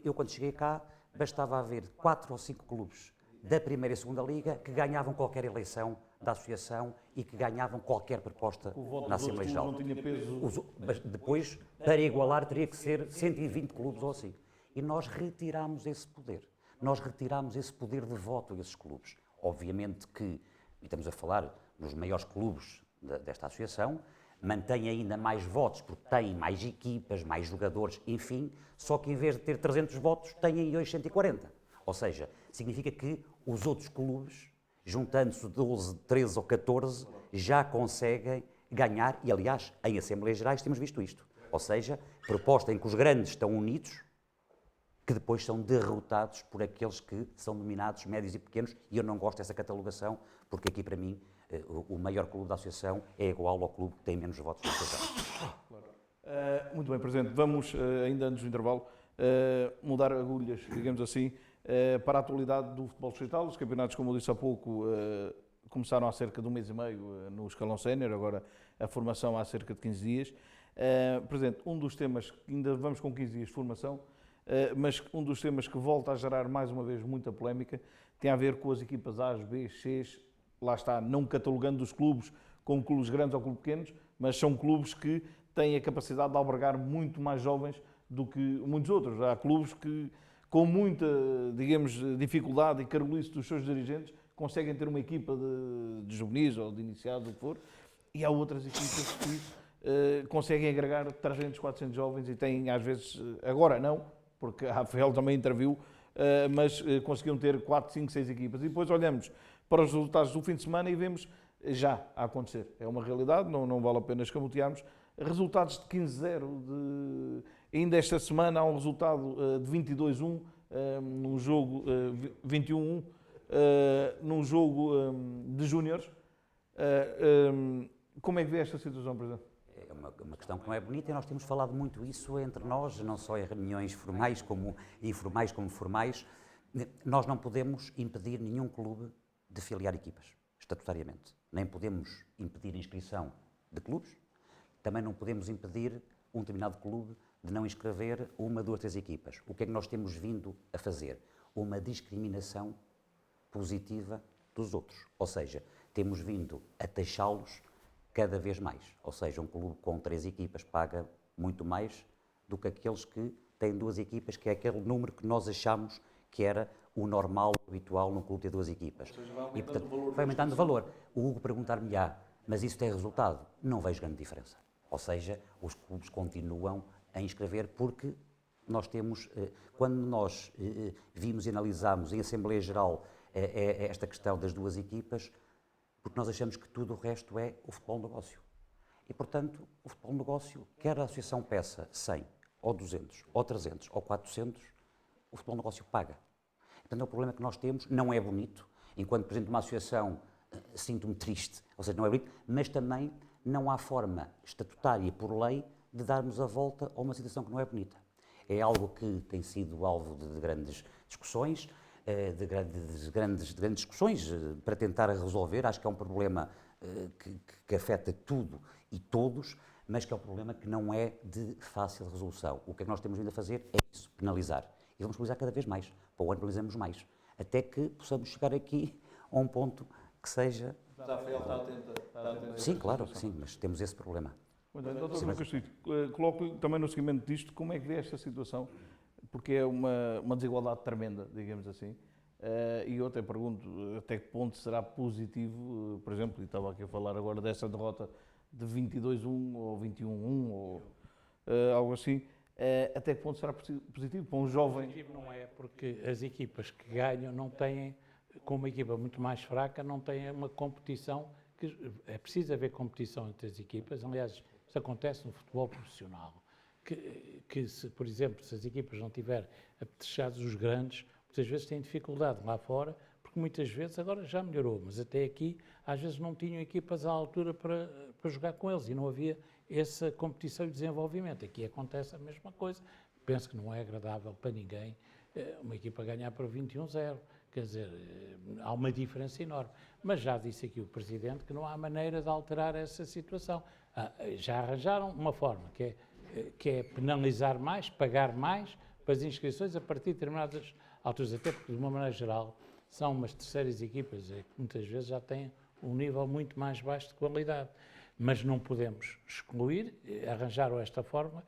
[SPEAKER 2] eu quando cheguei cá, bastava haver 4 ou 5 clubes da primeira e segunda liga que ganhavam qualquer eleição da associação e que ganhavam qualquer proposta na Assembleia Geral.
[SPEAKER 1] Não tinha peso.
[SPEAKER 2] Depois, para igualar, teria que ser 120 clubes ou assim. E nós retirámos esse poder. Nós retirámos esse poder de voto a esses clubes. Obviamente que, e estamos a falar nos maiores clubes desta associação, mantém ainda mais votos, porque têm mais equipas, mais jogadores, enfim, só que em vez de ter 300 votos, têm hoje 140. Ou seja, significa que os outros clubes, juntando-se 12, 13 ou 14, já conseguem ganhar, e aliás, em Assembleias Gerais temos visto isto. Ou seja, proposta em que os grandes estão unidos, que depois são derrotados por aqueles que são nominados médios e pequenos, e eu não gosto dessa catalogação, porque aqui para mim o maior clube da associação é igual ao clube que tem menos votos na associação.
[SPEAKER 1] Muito bem, Presidente. Vamos, ainda antes do intervalo, mudar agulhas, digamos assim, para a atualidade do futebol distrital. Os campeonatos, como eu disse há pouco, começaram há cerca de um mês e meio no escalão sénior, agora a formação há cerca de 15 dias. Presidente, um dos temas, ainda vamos com 15 dias de formação, mas um dos temas que volta a gerar mais uma vez muita polémica tem a ver com as equipas A, B, C, lá está, não catalogando os clubes como clubes grandes ou clubes pequenos, mas são clubes que têm a capacidade de albergar muito mais jovens do que muitos outros. Há clubes que, com muita, digamos, dificuldade e carolice dos seus dirigentes, conseguem ter uma equipa de juvenis ou de iniciados, o que for, e há outras equipas que conseguem agregar 300, 400 jovens e têm, às vezes, agora não, porque a AFL também interviu, mas conseguiam ter 4, 5, 6 equipas. E depois olhamos para os resultados do fim de semana e vemos já a acontecer. É uma realidade, não vale a pena escamotearmos. Resultados de 15-0, ainda esta semana há um resultado de 22-1, num jogo 21-1, num jogo de júniores. Como é que vê esta situação, Presidente?
[SPEAKER 2] É uma questão que não é bonita e nós temos falado muito isso entre nós, não só em reuniões formais, como informais como formais. Nós não podemos impedir nenhum clube de filiar equipas, estatutariamente. Nem podemos impedir a inscrição de clubes, também não podemos impedir um determinado clube de não inscrever 1, 2, 3 equipas. O que é que nós temos vindo a fazer? Uma discriminação positiva dos outros. Ou seja, temos vindo a taxá-los cada vez mais. Ou seja, um clube com 3 equipas paga muito mais do que aqueles que têm 2 equipas, que é aquele número que nós achamos que era o normal, o habitual num clube ter 2 equipas.
[SPEAKER 1] Ou seja, vai aumentando,
[SPEAKER 2] e, portanto,
[SPEAKER 1] o valor
[SPEAKER 2] vai aumentando o valor. O Hugo perguntar-me-á, mas isso tem resultado? Não vejo grande diferença. Ou seja, os clubes continuam a inscrever porque nós temos, quando nós vimos e analisámos em Assembleia Geral esta questão das 2 equipas, porque nós achamos que tudo o resto é o futebol negócio. E, portanto, o futebol negócio, quer a associação peça 100, ou 200, ou 300, ou 400, o futebol negócio paga. Portanto, o problema que nós temos não é bonito. Enquanto presidente de uma associação, sinto-me triste, ou seja, não é bonito, mas também não há forma estatutária por lei de darmos a volta a uma situação que não é bonita. É algo que tem sido alvo de grandes discussões, de grandes discussões para tentar resolver. Acho que é um problema que afeta tudo e todos, mas que é um problema que não é de fácil resolução. O que é que nós temos vindo a fazer é isso, penalizar. E vamos penalizar cada vez mais. Para o ano penalizamos mais. Até que possamos chegar aqui a um ponto que seja...
[SPEAKER 1] A AFL está atenta.
[SPEAKER 2] Sim, claro, sim, mas temos esse problema.
[SPEAKER 1] Muito bem, Dr. Castilho, coloco também no seguimento disto, como é que vê esta situação? Porque é uma desigualdade tremenda, digamos assim. E eu até pergunto até que ponto será positivo, por exemplo, e estava aqui a falar agora dessa derrota de 22-1 ou 21-1 ou algo assim, até que ponto será positivo para um jovem?
[SPEAKER 3] Positivo não é, porque as equipas que ganham não têm, com uma equipa muito mais fraca, não têm uma competição, que é preciso haver competição entre as equipas. Aliás, isso acontece no futebol profissional, se, por exemplo, se as equipas não tiverem apetrechados os grandes, muitas vezes têm dificuldade lá fora, porque muitas vezes, agora já melhorou, mas até aqui, às vezes não tinham equipas à altura para jogar com eles e não havia essa competição e desenvolvimento. Aqui acontece a mesma coisa. Penso que não é agradável para ninguém uma equipa ganhar por 21-0. Quer dizer, há uma diferença enorme. Mas já disse aqui o Presidente que não há maneira de alterar essa situação. Já arranjaram uma forma, que é penalizar mais, pagar mais para as inscrições a partir de determinadas alturas, até porque, de uma maneira geral, são umas terceiras equipas que muitas vezes já têm um nível muito mais baixo de qualidade. Mas não podemos excluir, arranjaram esta forma,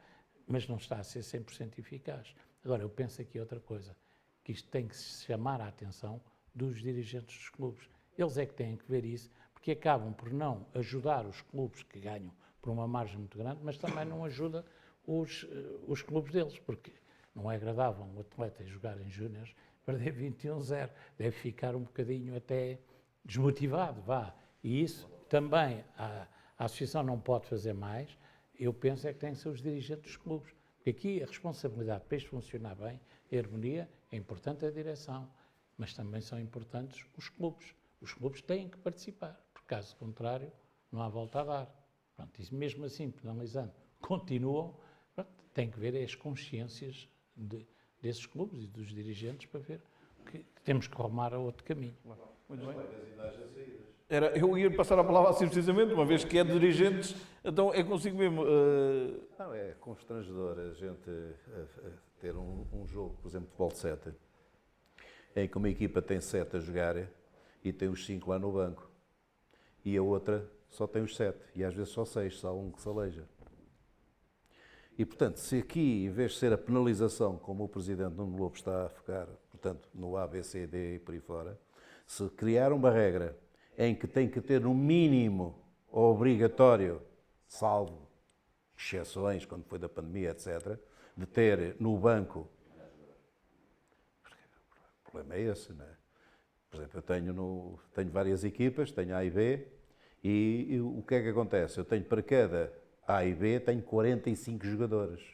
[SPEAKER 3] mas não está a ser 100% eficaz. Agora, eu penso aqui outra coisa, que isto tem que se chamar a atenção dos dirigentes dos clubes. Eles é que têm que ver isso, porque acabam por não ajudar os clubes que ganham por uma margem muito grande, mas também não ajuda os clubes deles, porque não é agradável um atleta jogar em júniores, perder 21-0, deve ficar um bocadinho até desmotivado, vá. E isso também a Associação não pode fazer mais, eu penso é que tem que ser os dirigentes dos clubes, porque aqui a responsabilidade para isto funcionar bem, a harmonia, é importante a direção, mas também são importantes os clubes. Os clubes têm que participar, porque caso contrário não há volta a dar. Pronto, e mesmo assim, penalizando, continuam, pronto, tem que ver as consciências desses clubes e dos dirigentes para ver que temos que rumar a outro caminho.
[SPEAKER 1] Muito bem. Eu ia passar a palavra assim precisamente, uma vez que é de dirigentes, então é consigo mesmo.
[SPEAKER 6] Não, é constrangedor a gente ter um jogo, por exemplo, de futebol de 7, em que uma equipa tem 7 a jogar e tem os 5 lá no banco, e a outra só tem os 7, e às vezes só 6, só um que se aleija. E, portanto, se aqui, em vez de ser a penalização, como o Presidente Nuno Lobo está a focar, portanto, no A, B, C, D e por aí fora, se criar uma regra em que tem que ter no mínimo obrigatório, salvo exceções, quando foi da pandemia, etc., de ter no banco. O problema é esse, não é? Por exemplo, eu tenho várias equipas, tenho A e B, e o que é que acontece? Eu tenho para cada A e B, tenho 45 jogadores.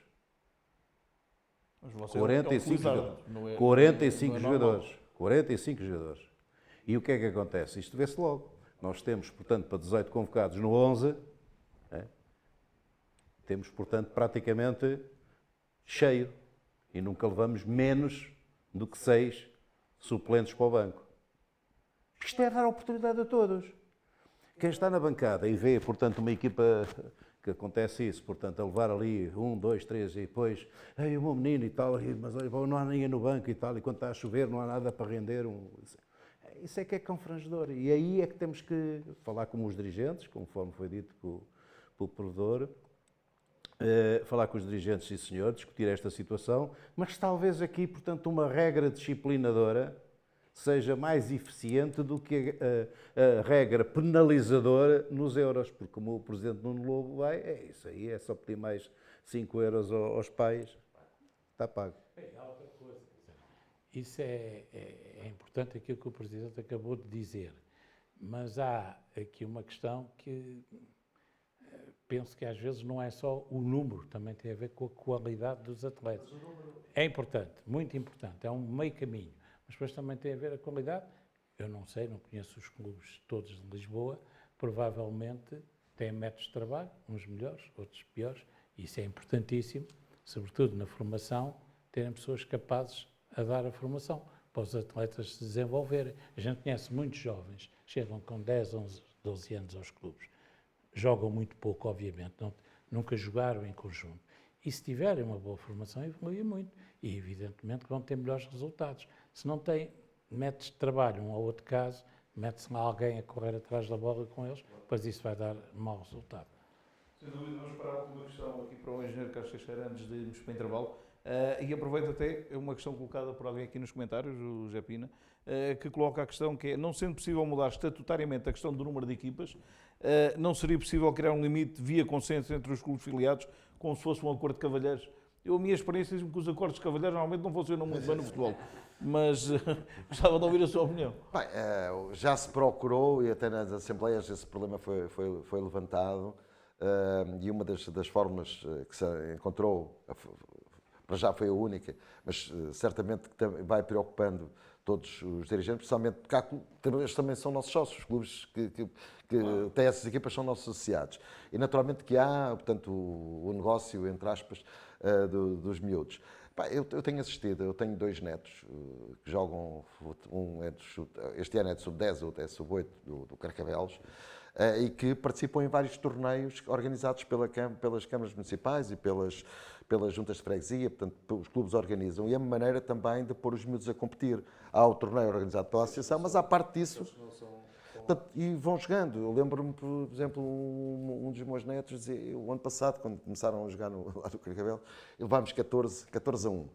[SPEAKER 1] Mas você
[SPEAKER 6] 45 jogadores. 45 jogadores. 45 jogadores. E o que é que acontece? Isto vê-se logo. Nós temos, portanto, para 18 convocados no 11, temos, portanto, praticamente cheio. E nunca levamos menos do que 6 suplentes para o banco. Isto é dar oportunidade a todos. Quem está na bancada e vê, portanto, uma equipa que acontece isso, portanto, a levar ali 1, 2, 3 e depois, o meu menino e tal, mas não há ninguém no banco e tal, e quando está a chover não há nada para render. Isso é que é confrangedor. E aí é que temos que falar com os dirigentes, conforme foi dito pelo provedor, falar com os dirigentes, sim senhor, discutir esta situação, mas talvez aqui, portanto, uma regra disciplinadora seja mais eficiente do que a regra penalizadora nos euros, porque como o Presidente Nuno Lobo vai, isso aí, é só pedir mais 5 euros aos pais, está pago.
[SPEAKER 3] Isso é importante aquilo que o Presidente acabou de dizer, mas há aqui uma questão que penso que às vezes não é só o número, também tem a ver com a qualidade dos atletas. É importante, muito importante, é um meio caminho, mas depois também tem a ver a qualidade. Eu não sei, não conheço os clubes todos de Lisboa, provavelmente têm métodos de trabalho, uns melhores, outros piores, e isso é importantíssimo, sobretudo na formação, terem pessoas capazes a dar a formação para os atletas se desenvolverem. A gente conhece muitos jovens, chegam com 10, 11, 12 anos aos clubes, jogam muito pouco, obviamente, nunca jogaram em conjunto. E se tiverem uma boa formação, evoluem muito. E, evidentemente, vão ter melhores resultados. Se não têm métodos de trabalho, um ou outro caso, mete-se lá alguém a correr atrás da bola com eles, pois isso vai dar mau resultado.
[SPEAKER 1] Sem dúvida, vamos parar com uma questão aqui para o engenheiro Carlos Teixeira, antes de irmos para o intervalo. E aproveito até uma questão colocada por alguém aqui nos comentários, o José Pina, que coloca a questão que é, não sendo possível mudar estatutariamente a questão do número de equipas, não seria possível criar um limite via consenso entre os clubes filiados, como se fosse um acordo de cavalheiros? A minha experiência diz-me que os acordos de cavalheiros normalmente não funcionam muito bem no futebol, mas gostava de ouvir a sua opinião.
[SPEAKER 4] Bem, já se procurou, e até nas assembleias esse problema foi levantado, e uma das fórmulas que se encontrou, para já foi a única, mas certamente que vai preocupando todos os dirigentes, principalmente porque eles também são nossos sócios, os clubes que têm essas equipas são nossos associados. E naturalmente que há, portanto, o negócio, entre aspas, dos miúdos. Eu tenho assistido, eu tenho 2 netos que jogam, este ano é de sub-10, outro é sub-8 do Carcavelos, e que participam em vários torneios organizados pelas câmaras municipais e pelas juntas de freguesia, portanto, os clubes organizam. E é uma maneira também de pôr os miúdos a competir. Há o torneio organizado pela associação, mas à parte disso, portanto, e vão jogando. Eu lembro-me, por exemplo, um dos meus netos dizia, o ano passado, quando começaram a jogar lá do Carcavelos, levámos 14-1.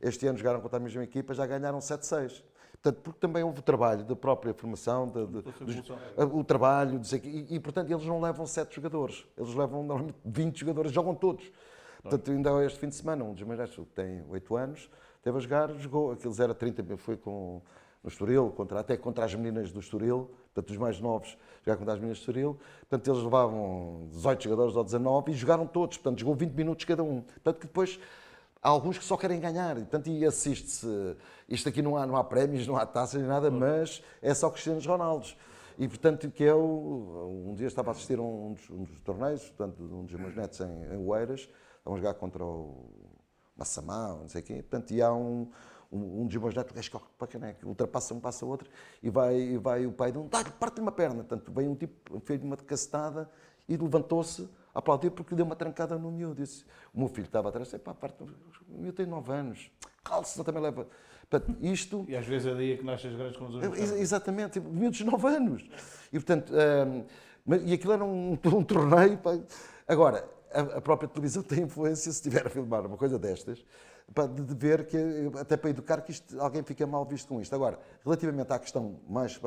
[SPEAKER 4] Este ano jogaram contra a mesma equipa, já ganharam 7-6. Portanto, porque também houve o trabalho da própria formação, o trabalho, e portanto eles não levam 7 jogadores, eles levam normalmente 20 jogadores, jogam todos. Portanto, ainda este fim de semana, um dos meus netos, que tem 8 anos, esteve a jogar, jogou, aqueles era 30, foi no Estoril, até contra as meninas do Estoril, portanto os mais novos jogaram contra as meninas do Estoril, portanto eles levavam 18 jogadores ou 19 e jogaram todos, portanto jogou 20 minutos cada um. Portanto que depois há alguns que só querem ganhar, portanto, e assiste-se, isto aqui não há prémios, não há taças nem nada, mas é só Cristianos Ronaldos. E portanto que um dia estava a assistir a um dos torneios, portanto, um dos meus netos em Oeiras, estavam a jogar contra o Massamá, não sei o quê, portanto, e há um dos meus netos, o gajo corre para a caneca, ultrapassa um, passa outro, e vai o pai de parte-lhe uma perna, portanto, vem um tipo, fez-lhe uma cacetada e levantou-se a aplaudir porque lhe deu uma trancada no miúdo. Disse, o meu filho estava atrás, pá, o miúdo tem 9 anos, calça, também leva. Portanto, isto...
[SPEAKER 1] E às vezes é daí que nascem as grandes confusões.
[SPEAKER 4] Exatamente, miúdos de 9 anos. E portanto, e aquilo era um torneio. Pá. Agora, a própria televisão tem influência, se estiver a filmar uma coisa destas, de ver que, até para educar, que alguém fica mal visto com isto. Agora, relativamente à questão mais...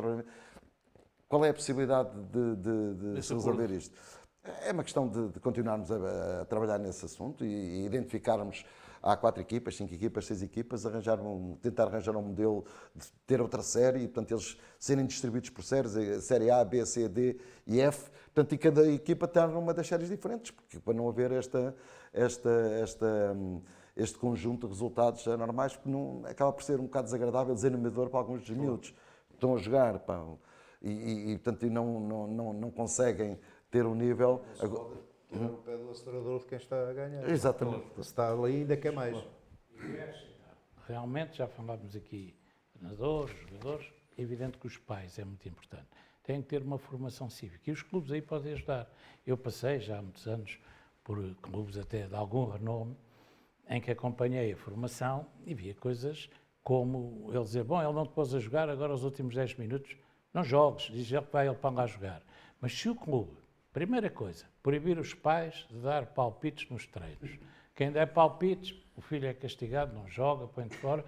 [SPEAKER 4] Qual é a possibilidade de se resolver isto? É uma questão de continuarmos a trabalhar nesse assunto e identificarmos, há 4 equipas, 5 equipas, 6 equipas, tentar arranjar um modelo de ter outra série e, portanto, eles serem distribuídos por séries, série A, B, C, D e F, portanto, e cada equipa estar numa das séries diferentes, porque para não haver este conjunto de resultados anormais, porque acaba por ser um bocado desagradável, desanimador para alguns dos miúdos. Estão a jogar, pá, portanto, não conseguem ter um nível...
[SPEAKER 6] Tirar o pé do acelerador de quem está a ganhar.
[SPEAKER 4] Exatamente.
[SPEAKER 6] Se está ali, ainda quer mais.
[SPEAKER 3] Realmente, já falámos aqui, treinadores, jogadores, é evidente que os pais é muito importante. Têm que ter uma formação cívica e os clubes aí podem ajudar. Eu passei já há muitos anos por clubes até de algum renome, em que acompanhei a formação e via coisas como ele dizer, bom, ele não te pôs a jogar, agora os últimos 10 minutos não jogues, diz ele que vai ele para lá jogar. Mas se o clube, primeira coisa, proibir os pais de dar palpites nos treinos. Quem der palpites, o filho é castigado, não joga, põe de fora,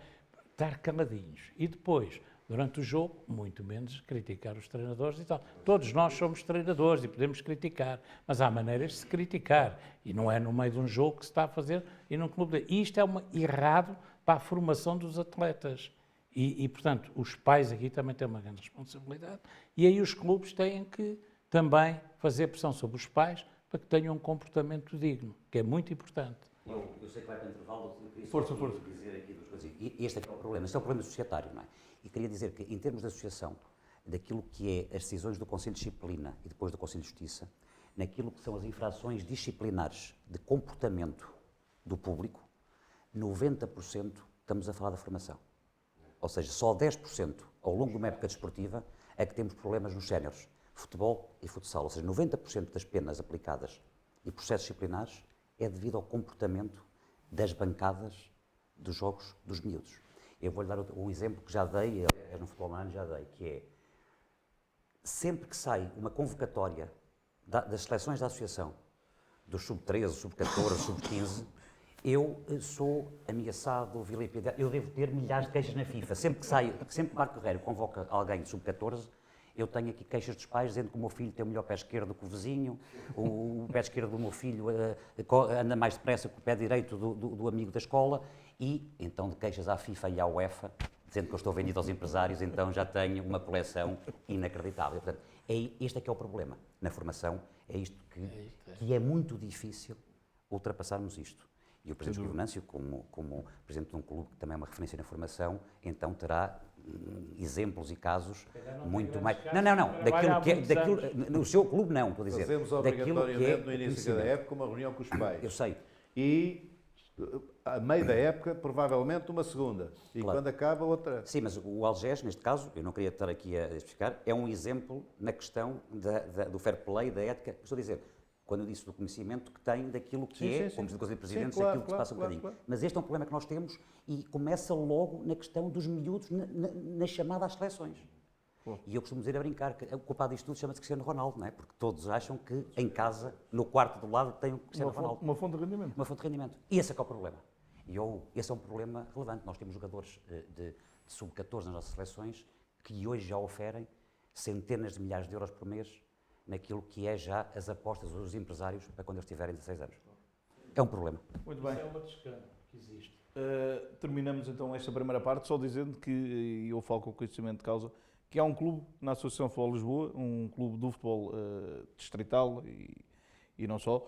[SPEAKER 3] estar caladinhos. E depois, durante o jogo, muito menos criticar os treinadores e tal. Todos nós somos treinadores e podemos criticar, mas há maneiras de se criticar. E não é no meio de um jogo que se está a fazer e num clube. E isto é errado para a formação dos atletas. E, portanto, os pais aqui também têm uma grande responsabilidade e aí os clubes têm que também fazer pressão sobre os pais para que tenham um comportamento digno, que é muito importante.
[SPEAKER 2] Eu sei que vai para o intervalo, eu queria
[SPEAKER 1] Força.
[SPEAKER 2] dizer aqui duas coisas. E este é que é o problema, este é o problema societário, não é? E queria dizer que, em termos de associação, daquilo que é as decisões do Conselho de Disciplina e depois do Conselho de Justiça, naquilo que são as infrações disciplinares de comportamento do público, 90% estamos a falar da formação. Ou seja, só 10% ao longo de uma época desportiva é que temos problemas nos séniores, futebol e futsal. Ou seja, 90% das penas aplicadas e processos disciplinares é devido ao comportamento das bancadas dos jogos dos miúdos. Eu vou-lhe dar um exemplo que já dei, no futebol humano já dei, que é, sempre que sai uma convocatória das seleções da associação, dos sub-13, sub-14, sub-15, eu sou ameaçado, vilipendiado, eu devo ter milhares de queixas na FIFA. Sempre que Marco Guerreiro convoca alguém de sub-14, eu tenho aqui queixas dos pais dizendo que o meu filho tem o melhor pé esquerdo que o vizinho, o pé esquerdo do meu filho anda mais depressa que o pé direito do amigo da escola, e então de queixas à FIFA e à UEFA dizendo que eu estou vendido aos empresários, então já tenho uma coleção inacreditável. Portanto, este é que é o problema. Na formação, é isto que é muito difícil ultrapassarmos isto. E o Presidente Esquivo Venâncio, como Presidente de um clube que também é uma referência na formação, então terá exemplos e casos muito mais... Não, daquilo que é... No seu clube não, estou a dizer.
[SPEAKER 6] Fazemos obrigatoriamente no início da época uma reunião com os pais.
[SPEAKER 2] Eu sei.
[SPEAKER 6] E a meio da época, provavelmente uma segunda. E
[SPEAKER 2] Claro.
[SPEAKER 6] quando acaba, outra.
[SPEAKER 2] Sim, mas o Algés, neste caso, eu não queria estar aqui a explicar, é um exemplo na questão do fair play, da ética. Estou a dizer, quando eu disse do conhecimento que tem daquilo que
[SPEAKER 6] Sim,
[SPEAKER 2] é,
[SPEAKER 6] sim,
[SPEAKER 2] como diz o Conselho de Presidentes,
[SPEAKER 6] Sim, claro,
[SPEAKER 2] aquilo que se passa um
[SPEAKER 6] claro,
[SPEAKER 2] bocadinho.
[SPEAKER 6] claro.
[SPEAKER 2] Mas este é um problema que nós temos e começa logo na questão dos miúdos, na chamada às seleções. E eu costumo dizer a brincar que o culpado disto tudo chama-se Cristiano Ronaldo, não é? Porque todos acham que em casa, no quarto do lado, tem o Cristiano Ronaldo.
[SPEAKER 1] Uma fonte de rendimento.
[SPEAKER 2] Uma fonte de rendimento. E esse é que é o problema. Esse é um problema relevante. Nós temos jogadores de sub-14 nas nossas seleções que hoje já oferem centenas de milhares de euros por mês naquilo que é já as apostas dos empresários para quando eles tiverem 16 anos. É um problema.
[SPEAKER 1] Muito bem.
[SPEAKER 3] Isso é uma descândalo que existe.
[SPEAKER 1] Terminamos então esta primeira parte só dizendo que, e eu falo com conhecimento de causa, que há um clube na Associação de Futebol Lisboa, um clube do futebol distrital e não só,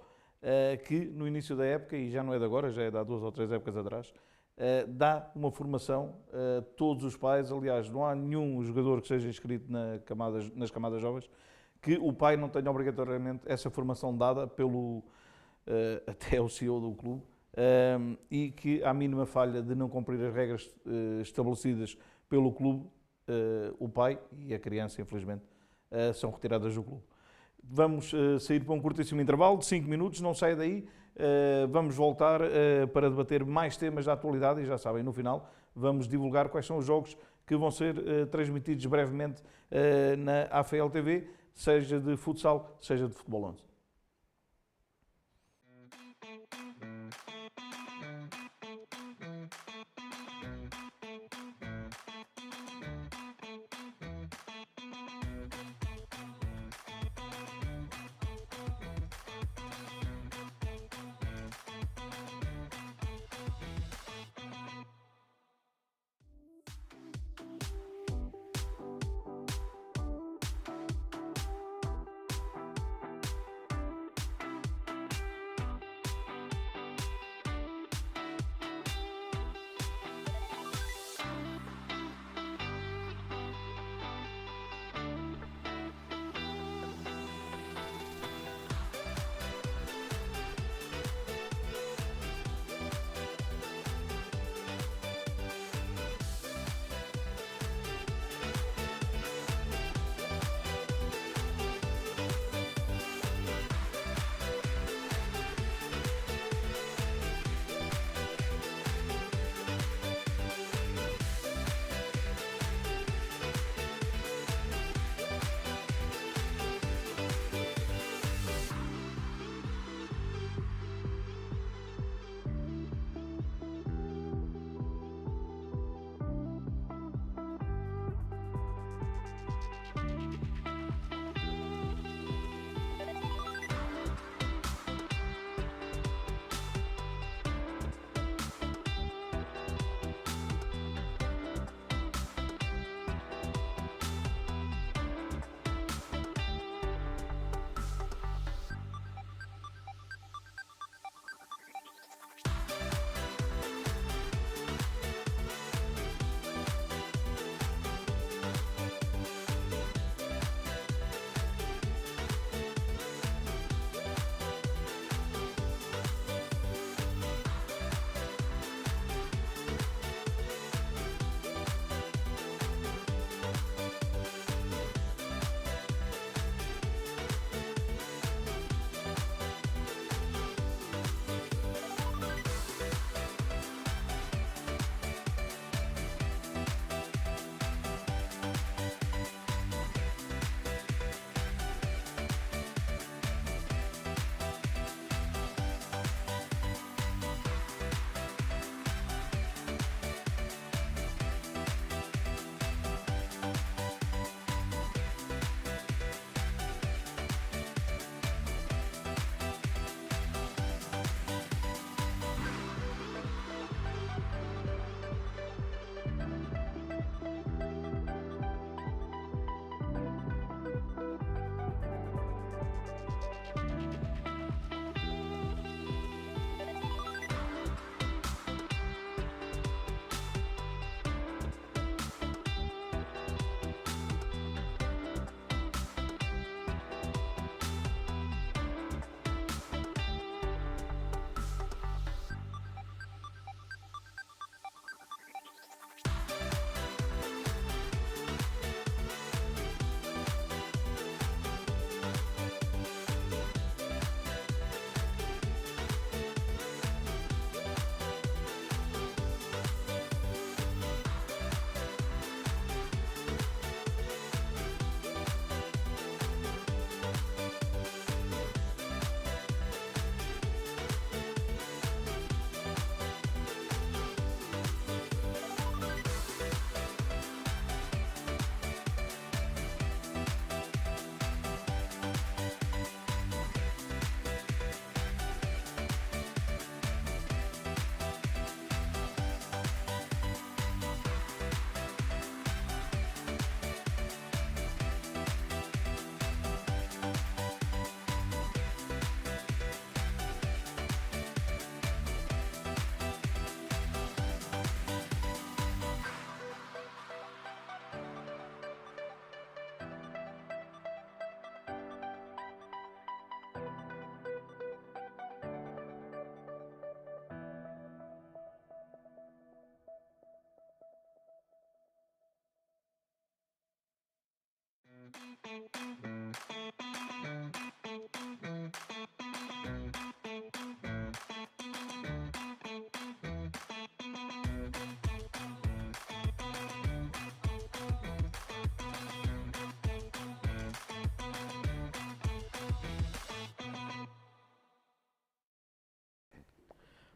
[SPEAKER 1] que no início da época, e já não é de agora, já é de há 2 ou 3 épocas atrás, dá uma formação a todos os pais. Aliás, não há nenhum jogador que seja inscrito nas camadas jovens que o pai não tenha obrigatoriamente essa formação dada pelo até o CEO do clube, e que à mínima falha de não cumprir as regras estabelecidas pelo clube, o pai e a criança, infelizmente, são retiradas do clube. Vamos sair para um curtíssimo intervalo de 5 minutos, não saia daí. Vamos voltar para debater mais temas da atualidade e já sabem, no final vamos divulgar quais são os jogos que vão ser transmitidos brevemente na AFL TV, seja de futsal, seja de futebol 11.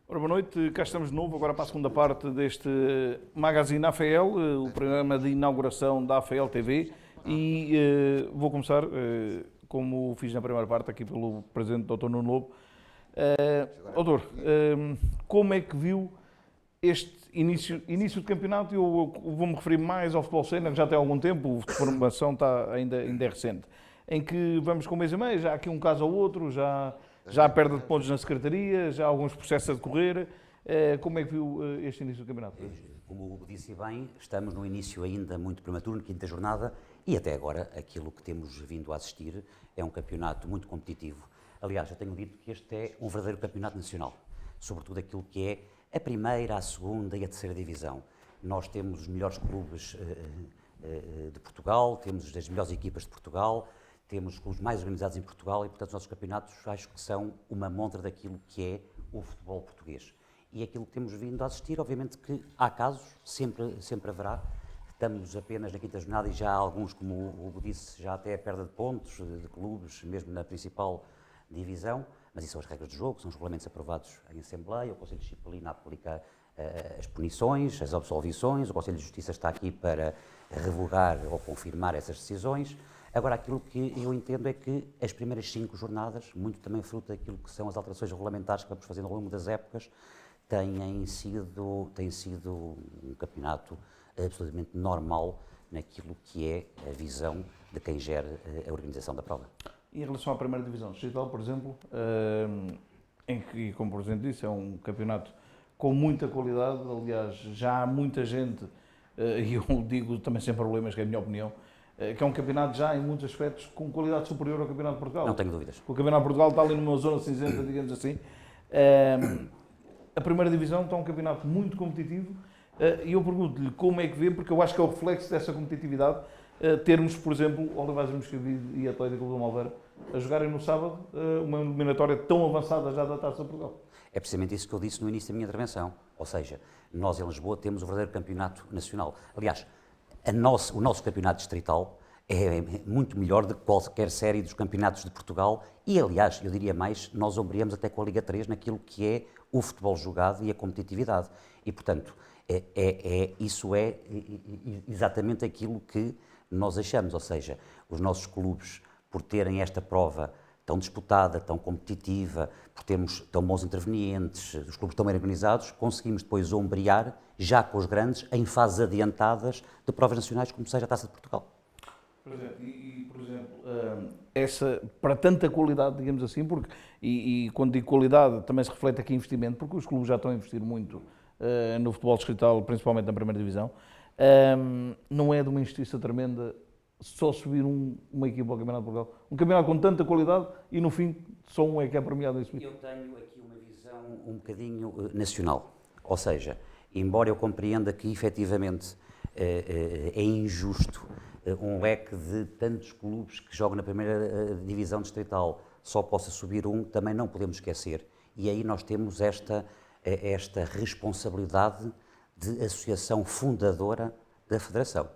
[SPEAKER 1] Ora, boa noite, cá estamos de novo, agora para a segunda parte deste Magazine AFL, o programa de inauguração da AFL TV, e vou começar, como fiz na primeira parte, aqui pelo Presidente Dr. Nuno Lobo. Doutor, como é que viu este início de campeonato? Eu vou-me referir mais ao futebol sénior, que já tem algum tempo, a formação ainda é recente, em que vamos com mês a mês, já há aqui um caso ou outro, já há perda de pontos na Secretaria, já há alguns processos a decorrer. Como é que viu este início do campeonato?
[SPEAKER 2] Como o Hugo disse bem, estamos no início ainda muito prematuro, na quinta jornada, e até agora aquilo que temos vindo a assistir é um campeonato muito competitivo. Aliás, eu tenho dito que este é um verdadeiro campeonato nacional, sobretudo aquilo que é a primeira, a segunda e a terceira divisão. Nós temos os melhores clubes de Portugal, temos as melhores equipas de Portugal, temos os clubes mais organizados em Portugal e, portanto, os nossos campeonatos acho que são uma montra daquilo que é o futebol português. E aquilo que temos vindo a assistir, obviamente que há casos, sempre haverá. Estamos apenas na quinta jornada e já há alguns, como o Hugo disse, já até a perda de pontos de clubes, mesmo na principal divisão, mas isso são as regras do jogo, são os regulamentos aprovados em Assembleia, o Conselho de Disciplina aplica as punições, as absolvições, o Conselho de Justiça está aqui para revogar ou confirmar essas decisões. Agora, aquilo que eu entendo é que as primeiras 5 jornadas, muito também fruto daquilo que são as alterações regulamentares que vamos fazendo ao longo das épocas, têm sido um campeonato absolutamente normal naquilo que é a visão de quem gera a organização da prova.
[SPEAKER 1] Em relação à primeira divisão distrital, por exemplo, em que, como o Presidente disse, é um campeonato com muita qualidade, aliás, já há muita gente, e eu digo também sem problemas, que é a minha opinião, que é um campeonato já, em muitos aspectos, com qualidade superior ao Campeonato de Portugal.
[SPEAKER 2] Não tenho dúvidas.
[SPEAKER 1] O Campeonato de Portugal está ali numa zona cinzenta, digamos assim. A primeira divisão está um campeonato muito competitivo, e eu pergunto-lhe como é que vê, porque eu acho que é o reflexo dessa competitividade, termos, por exemplo, Olivais de Moscavide e Atlético Clube de Malveira a jogarem no sábado uma eliminatória tão avançada já da Taça de Portugal.
[SPEAKER 2] É precisamente isso que eu disse no início da minha intervenção. Ou seja, nós em Lisboa temos o verdadeiro campeonato nacional. Aliás, o nosso campeonato distrital é muito melhor do que qualquer série dos campeonatos de Portugal e, aliás, eu diria mais, nós ombreamos até com a Liga 3 naquilo que é o futebol jogado e a competitividade. E, portanto, isso é exatamente aquilo que nós achamos. Ou seja, os nossos clubes, por terem esta prova tão disputada, tão competitiva, por termos tão bons intervenientes, os clubes tão bem organizados, conseguimos depois ombrear, já com os grandes, em fases adiantadas de provas nacionais, como seja a Taça de Portugal.
[SPEAKER 1] Por exemplo, para tanta qualidade, digamos assim, porque, e quando digo qualidade, também se reflete aqui investimento, porque os clubes já estão a investir muito no futebol distrital, principalmente na primeira divisão, não é de uma injustiça tremenda só subir uma equipa ao Campeonato de Portugal. Um campeonato com tanta qualidade e, no fim, só um é que é premiado em subir.
[SPEAKER 2] Eu tenho aqui uma visão um bocadinho nacional. Ou seja, embora eu compreenda que, efetivamente, é injusto um leque de tantos clubes que jogam na primeira divisão distrital só possa subir um, também não podemos esquecer. E aí nós temos esta responsabilidade de associação fundadora da Federação.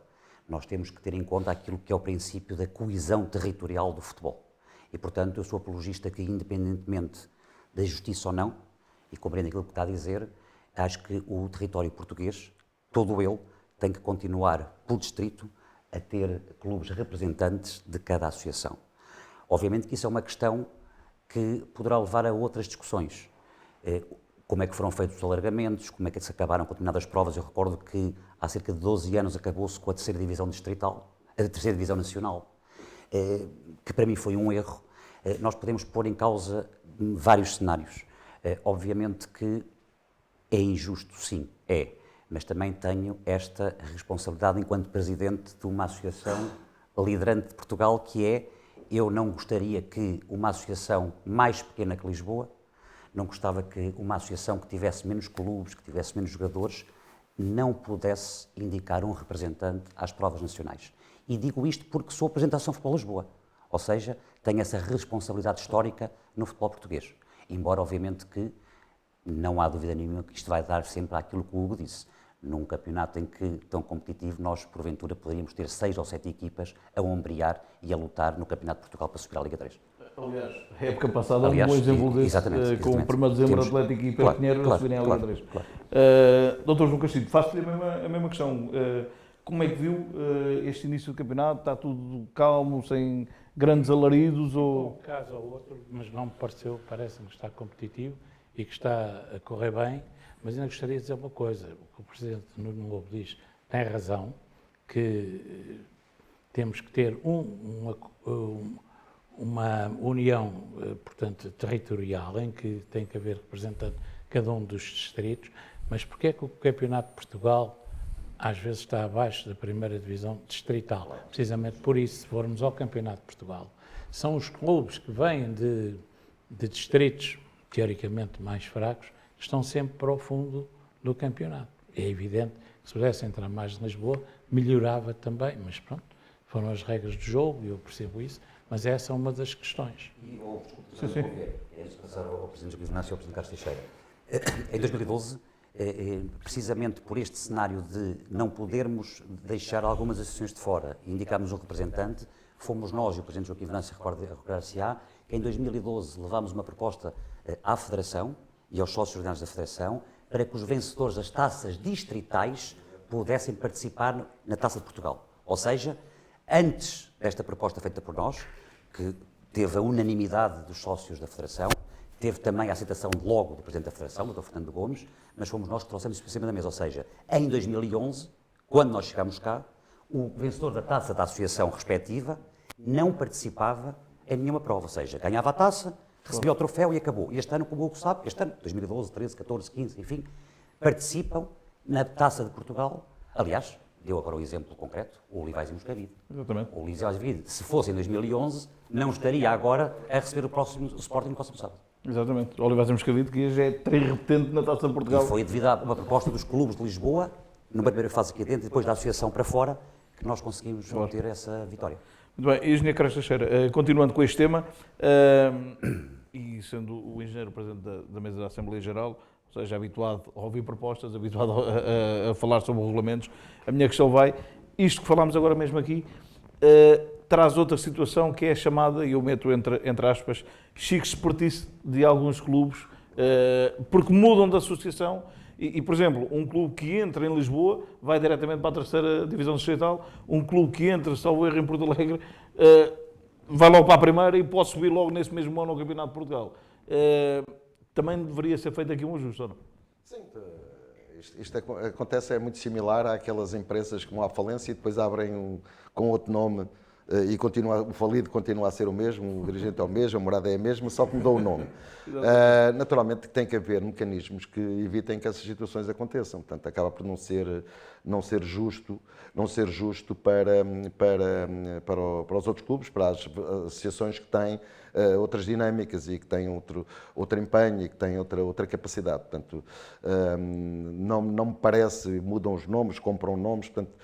[SPEAKER 2] Nós temos que ter em conta aquilo que é o princípio da coesão territorial do futebol. E, portanto, eu sou apologista que, independentemente da justiça ou não, e compreendo aquilo que está a dizer, acho que o território português, todo ele, tem que continuar, por distrito, a ter clubes representantes de cada associação. Obviamente que isso é uma questão que poderá levar a outras discussões. Como é que foram feitos os alargamentos, como é que se acabaram com determinadas provas. Eu recordo que há cerca de 12 anos acabou-se com a terceira divisão distrital, a terceira divisão nacional, que para mim foi um erro. Nós podemos pôr em causa vários cenários. Obviamente que é injusto, sim, mas também tenho esta responsabilidade enquanto presidente de uma associação liderante de Portugal, que é, eu não gostaria que uma associação mais pequena que Lisboa, não gostava que uma associação que tivesse menos clubes, que tivesse menos jogadores, não pudesse indicar um representante às provas nacionais. E digo isto porque sou presidente da Associação Futebol Lisboa, ou seja, tenho essa responsabilidade histórica no futebol português. Embora, obviamente, que não há dúvida nenhuma que isto vai dar sempre àquilo que o Hugo disse. Num campeonato em que, tão competitivo, nós, porventura, poderíamos ter 6 ou 7 equipas a ombrear e a lutar no Campeonato de Portugal para subir à Liga 3.
[SPEAKER 1] Aliás, a época passada,
[SPEAKER 2] Aliás,
[SPEAKER 1] um bom exemplo desse,
[SPEAKER 2] exatamente,
[SPEAKER 1] com o
[SPEAKER 2] exatamente.
[SPEAKER 1] 1º de dezembro
[SPEAKER 2] Temos-
[SPEAKER 1] Atlético e Pedro
[SPEAKER 2] claro,
[SPEAKER 1] Pinheiro
[SPEAKER 2] claro,
[SPEAKER 1] a subirem à Liga
[SPEAKER 2] claro,
[SPEAKER 1] 3.
[SPEAKER 2] claro.
[SPEAKER 1] Dr. João Castilho, faço-lhe a mesma questão. Como é que viu este início do campeonato? Está tudo calmo, sem grandes alaridos? Ou...
[SPEAKER 3] Um caso ou outro, mas não me pareceu, parece-me que está competitivo e que está a correr bem, mas ainda gostaria de dizer uma coisa, o que o Presidente Nuno Lobo diz tem razão, que temos que ter uma união, portanto, territorial, em que tem que haver representante de cada um dos distritos, mas porquê é que o Campeonato de Portugal às vezes está abaixo da primeira divisão distrital? Precisamente por isso, se formos ao Campeonato de Portugal, são os clubes que vêm de distritos teoricamente mais fracos, que estão sempre para o fundo do campeonato. É evidente que se pudesse entrar mais de Lisboa, melhorava também, mas pronto, foram as regras do jogo e eu percebo isso, mas essa é uma das questões.
[SPEAKER 2] E, antes de passar ao Presidente Joaquim Venâncio e ao Presidente Carlos Teixeira, em 2012, precisamente por este cenário de não podermos deixar algumas associações de fora e indicarmos um representante, fomos nós e o Presidente Joaquim Venâncio, recordar-se-á, que em 2012 levámos uma proposta à Federação e aos sócios ordinários da Federação para que os vencedores das taças distritais pudessem participar na Taça de Portugal. Ou seja, antes desta proposta feita por nós, que teve a unanimidade dos sócios da Federação, teve também a aceitação logo do Presidente da Federação, o Dr. Fernando Gomes, mas fomos nós que trouxemos isso por cima da mesa. Ou seja, em 2011, quando nós chegámos cá, o vencedor da taça da associação respectiva não participava em nenhuma prova. Ou seja, ganhava a taça, recebia o troféu e acabou. E este ano, como o Hugo sabe, este ano, 2012, 13, 14, 15, enfim, participam na Taça de Portugal. Aliás, deu agora o exemplo concreto, o Olivais e Moscavide.
[SPEAKER 1] Exatamente.
[SPEAKER 2] O Olivais e Moscavide, se fosse em 2011, não estaria agora a receber o Sporting no próximo sábado.
[SPEAKER 1] Exatamente. O Olivais e Moscavide, que já é repetente na Taça de Portugal.
[SPEAKER 2] E foi devido a uma proposta dos clubes de Lisboa, numa primeira fase aqui dentro, e depois da associação para fora, que nós conseguimos obter essa vitória.
[SPEAKER 1] Muito bem, Engenheiro Carlos Teixeira, continuando com este tema, e sendo o Engenheiro Presidente da Mesa da Assembleia Geral, ou seja, habituado a ouvir propostas, habituado a falar sobre regulamentos, a minha questão vai, isto que falámos agora mesmo aqui, traz outra situação que é chamada, e eu meto entre aspas, chique espertice de alguns clubes, porque mudam da associação e, por exemplo, um clube que entra em Lisboa vai diretamente para a 3ª Divisão Distrital, um clube que entra, salvo erro, em Porto Alegre, vai logo para a primeira e pode subir logo nesse mesmo ano ao Campeonato de Portugal. Também deveria ser feito aqui um ajuste, ou não?
[SPEAKER 4] Sim, isto acontece, é muito similar àquelas empresas que vão à falência e depois abrem com outro nome e o falido continua a ser o mesmo, o dirigente é o mesmo, a morada é a mesma, só que mudou o nome. Naturalmente tem que haver mecanismos que evitem que essas situações aconteçam, portanto acaba por não ser justo para os outros clubes, para as associações que têm outras dinâmicas e que têm outro empenho e que têm outra capacidade. Portanto, não me parece, mudam os nomes, compram nomes, portanto,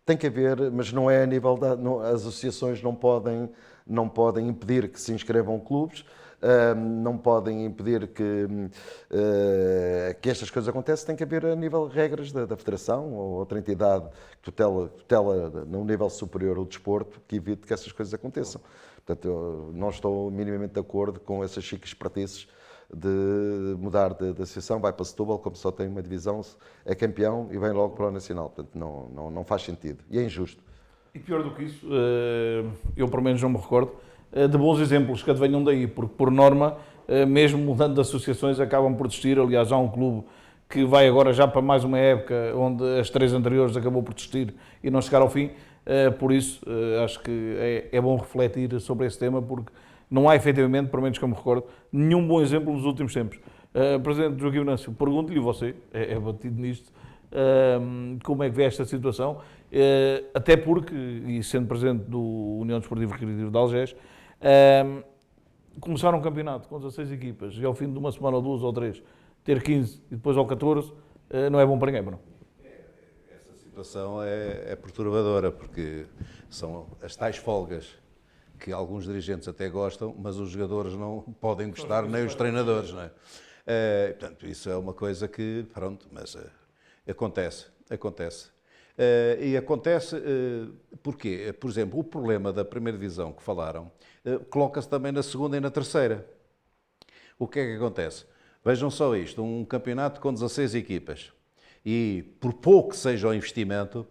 [SPEAKER 4] tem que haver, mas não é a nível as associações não podem impedir que se inscrevam clubes, não podem impedir que estas coisas aconteçam, tem que haver a nível de regras da Federação ou outra entidade que tutela no nível superior o desporto, que evite que essas coisas aconteçam. Portanto, eu não estou minimamente de acordo com essas chiques espertices de mudar de associação, vai para Setúbal, como só tem uma divisão, é campeão e vem logo para o Nacional. Portanto, não faz sentido e é injusto.
[SPEAKER 1] E pior do que isso, eu pelo menos não me recordo, de bons exemplos que advenham daí, porque por norma, mesmo mudando de associações, acabam por desistir. Aliás, há um clube que vai agora já para mais uma época, onde as 3 anteriores acabou por desistir e não chegar ao fim. Por isso, acho que é bom refletir sobre esse tema, porque não há efetivamente, pelo menos que eu me recordo, nenhum bom exemplo nos últimos tempos. Presidente Joaquim Venâncio, pergunto-lhe você, é batido nisto, como é que vê esta situação, até porque, e sendo presidente do União Desportiva Recreativa de Algés, começaram um campeonato com 16 equipas e ao fim de uma semana ou 2 ou 3 ter 15 e depois ao 14, não é bom para ninguém, não?
[SPEAKER 6] Essa situação é perturbadora, porque são as tais folgas que alguns dirigentes até gostam, mas os jogadores não podem gostar, nem os treinadores, não é? Portanto, isso é uma coisa que, pronto, mas acontece. E acontece, porquê? Por exemplo, o problema da primeira divisão que falaram, coloca-se também na segunda e na terceira. O que é que acontece? Vejam só isto, um campeonato com 16 equipas. E por pouco que seja o investimento,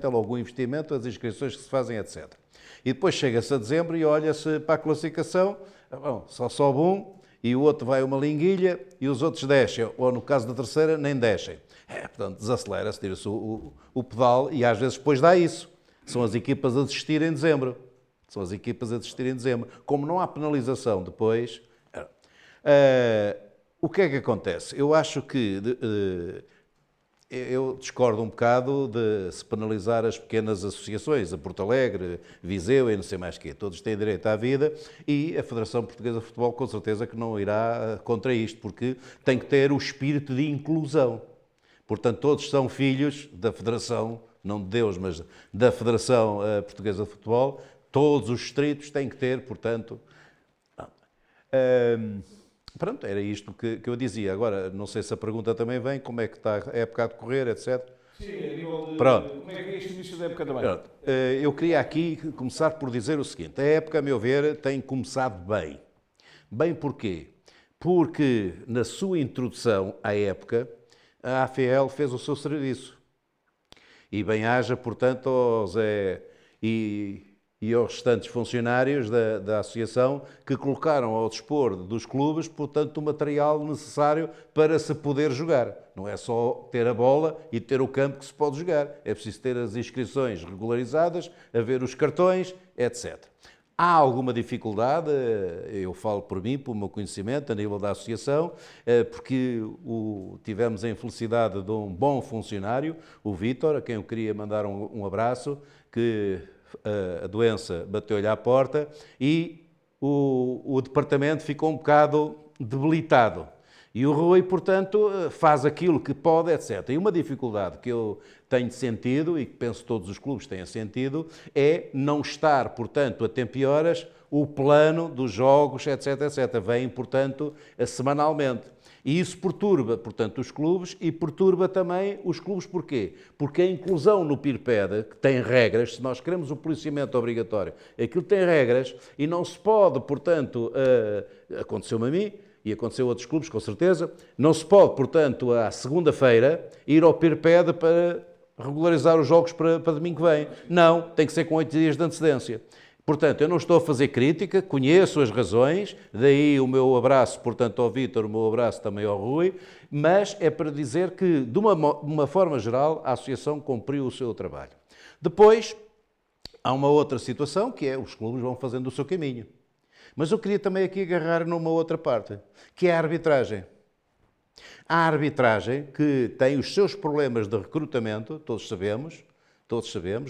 [SPEAKER 6] é logo um investimento, as inscrições que se fazem, etc. E depois chega-se a dezembro e olha-se para a classificação, bom, só sobe um, e o outro vai uma linguilha, e os outros descem, ou no caso da terceira, nem descem. Portanto, desacelera-se, tira-se o pedal, e às vezes depois dá isso. São as equipas a desistir em dezembro. Como não há penalização depois... o que é que acontece? Eu acho que... eu discordo um bocado de se penalizar as pequenas associações, a Porto Alegre, Viseu e não sei mais o quê. Todos têm direito à vida e a Federação Portuguesa de Futebol com certeza que não irá contra isto, porque tem que ter o espírito de inclusão. Portanto, todos são filhos da Federação, não de Deus, mas da Federação Portuguesa de Futebol. Todos os distritos têm que ter, portanto... Pronto, era isto que eu dizia. Agora, não sei se a pergunta também vem, como é que está a época a decorrer, etc.
[SPEAKER 1] Sim, a nível de...
[SPEAKER 6] Pronto.
[SPEAKER 1] Como é que é este início da época também?
[SPEAKER 6] Pronto. Eu queria aqui começar por dizer o seguinte. A época, a meu ver, tem começado bem. Bem porquê? Porque na sua introdução à época, a AFL fez o seu serviço. E bem-haja, portanto, ao Zé e aos restantes funcionários da associação que colocaram ao dispor dos clubes, portanto, o material necessário para se poder jogar. Não é só ter a bola e ter o campo que se pode jogar. É preciso ter as inscrições regularizadas, haver os cartões, etc. Há alguma dificuldade, eu falo por mim, pelo meu conhecimento, a nível da associação, porque tivemos a infelicidade de um bom funcionário, o Vítor, a quem eu queria mandar um abraço, que a doença bateu-lhe à porta e o departamento ficou um bocado debilitado. E o Rui, portanto, faz aquilo que pode, etc. E uma dificuldade que eu tenho sentido, e que penso que todos os clubes têm sentido, é não estar, portanto, a tempo e horas, o plano dos jogos, etc, etc. Vem, portanto, semanalmente. E isso perturba, portanto, os clubes e perturba também os clubes porquê? Porque a inclusão no PIRPED, que tem regras, se nós queremos o policiamento obrigatório, aquilo tem regras e não se pode, portanto, aconteceu-me a mim, e aconteceu a outros clubes, com certeza, não se pode, portanto, à segunda-feira, ir ao PIRPED para regularizar os jogos para domingo que vem. Não, tem que ser com 8 dias de antecedência. Portanto, eu não estou a fazer crítica, conheço as razões, daí o meu abraço, portanto, ao Vítor, o meu abraço também ao Rui, mas é para dizer que, de uma forma geral, a Associação cumpriu o seu trabalho. Depois, há uma outra situação, que é os clubes vão fazendo o seu caminho. Mas eu queria também aqui agarrar numa outra parte, que é a arbitragem. A arbitragem, que tem os seus problemas de recrutamento, todos sabemos,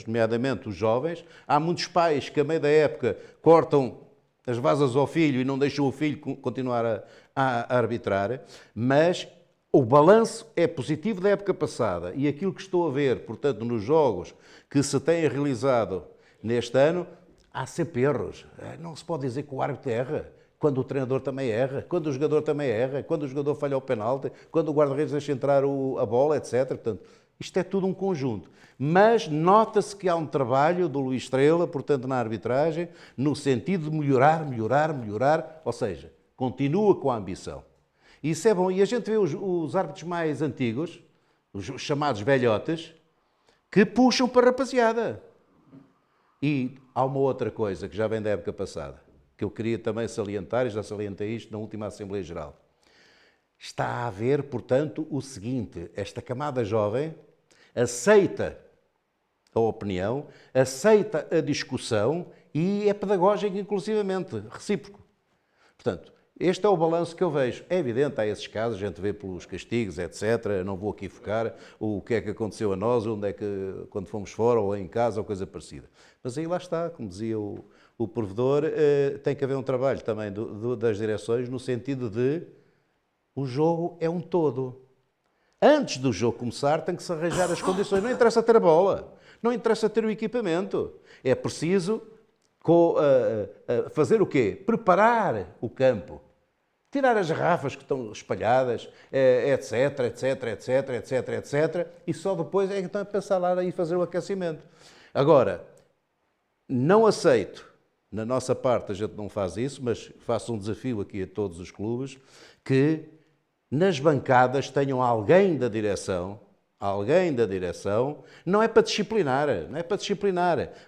[SPEAKER 6] nomeadamente os jovens. Há muitos pais que, a meio da época, cortam as vasas ao filho e não deixam o filho continuar a arbitrar, mas o balanço é positivo da época passada e aquilo que estou a ver, portanto, nos jogos que se têm realizado neste ano, há sempre erros. Não se pode dizer que o árbitro erra, quando o treinador também erra, quando o jogador também erra, quando o jogador falha o penalti, quando o guarda-redes deixa entrar a bola, etc. Portanto, isto é tudo um conjunto. Mas nota-se que há um trabalho do Luís Estrela, portanto, na arbitragem, no sentido de melhorar, ou seja, continua com a ambição. Isso é bom. E a gente vê os árbitros mais antigos, os chamados velhotes, que puxam para a rapaziada. E há uma outra coisa que já vem da época passada, que eu queria também salientar, e já salientei isto na última Assembleia Geral. Está a haver, portanto, o seguinte: esta camada jovem aceita a opinião, aceita a discussão e é pedagógica, inclusivamente, recíproco. Portanto, este é o balanço que eu vejo. É evidente, há esses casos, a gente vê pelos castigos, etc. Não vou aqui focar o que é que aconteceu a nós, onde é que, quando fomos fora, ou em casa, ou coisa parecida. Mas aí lá está, como dizia o provedor, tem que haver um trabalho também das direções, no sentido de o jogo é um todo. Antes do jogo começar, tem que se arranjar as condições. Não interessa ter a bola, não interessa ter o equipamento. É preciso fazer o quê? Preparar o campo. Tirar as garrafas que estão espalhadas, etc, etc, etc, etc, etc, e só depois é então pensar lá e fazer o aquecimento. Agora, não aceito, na nossa parte a gente não faz isso, mas faço um desafio aqui a todos os clubes, que nas bancadas tenham alguém da direção, não é para disciplinar,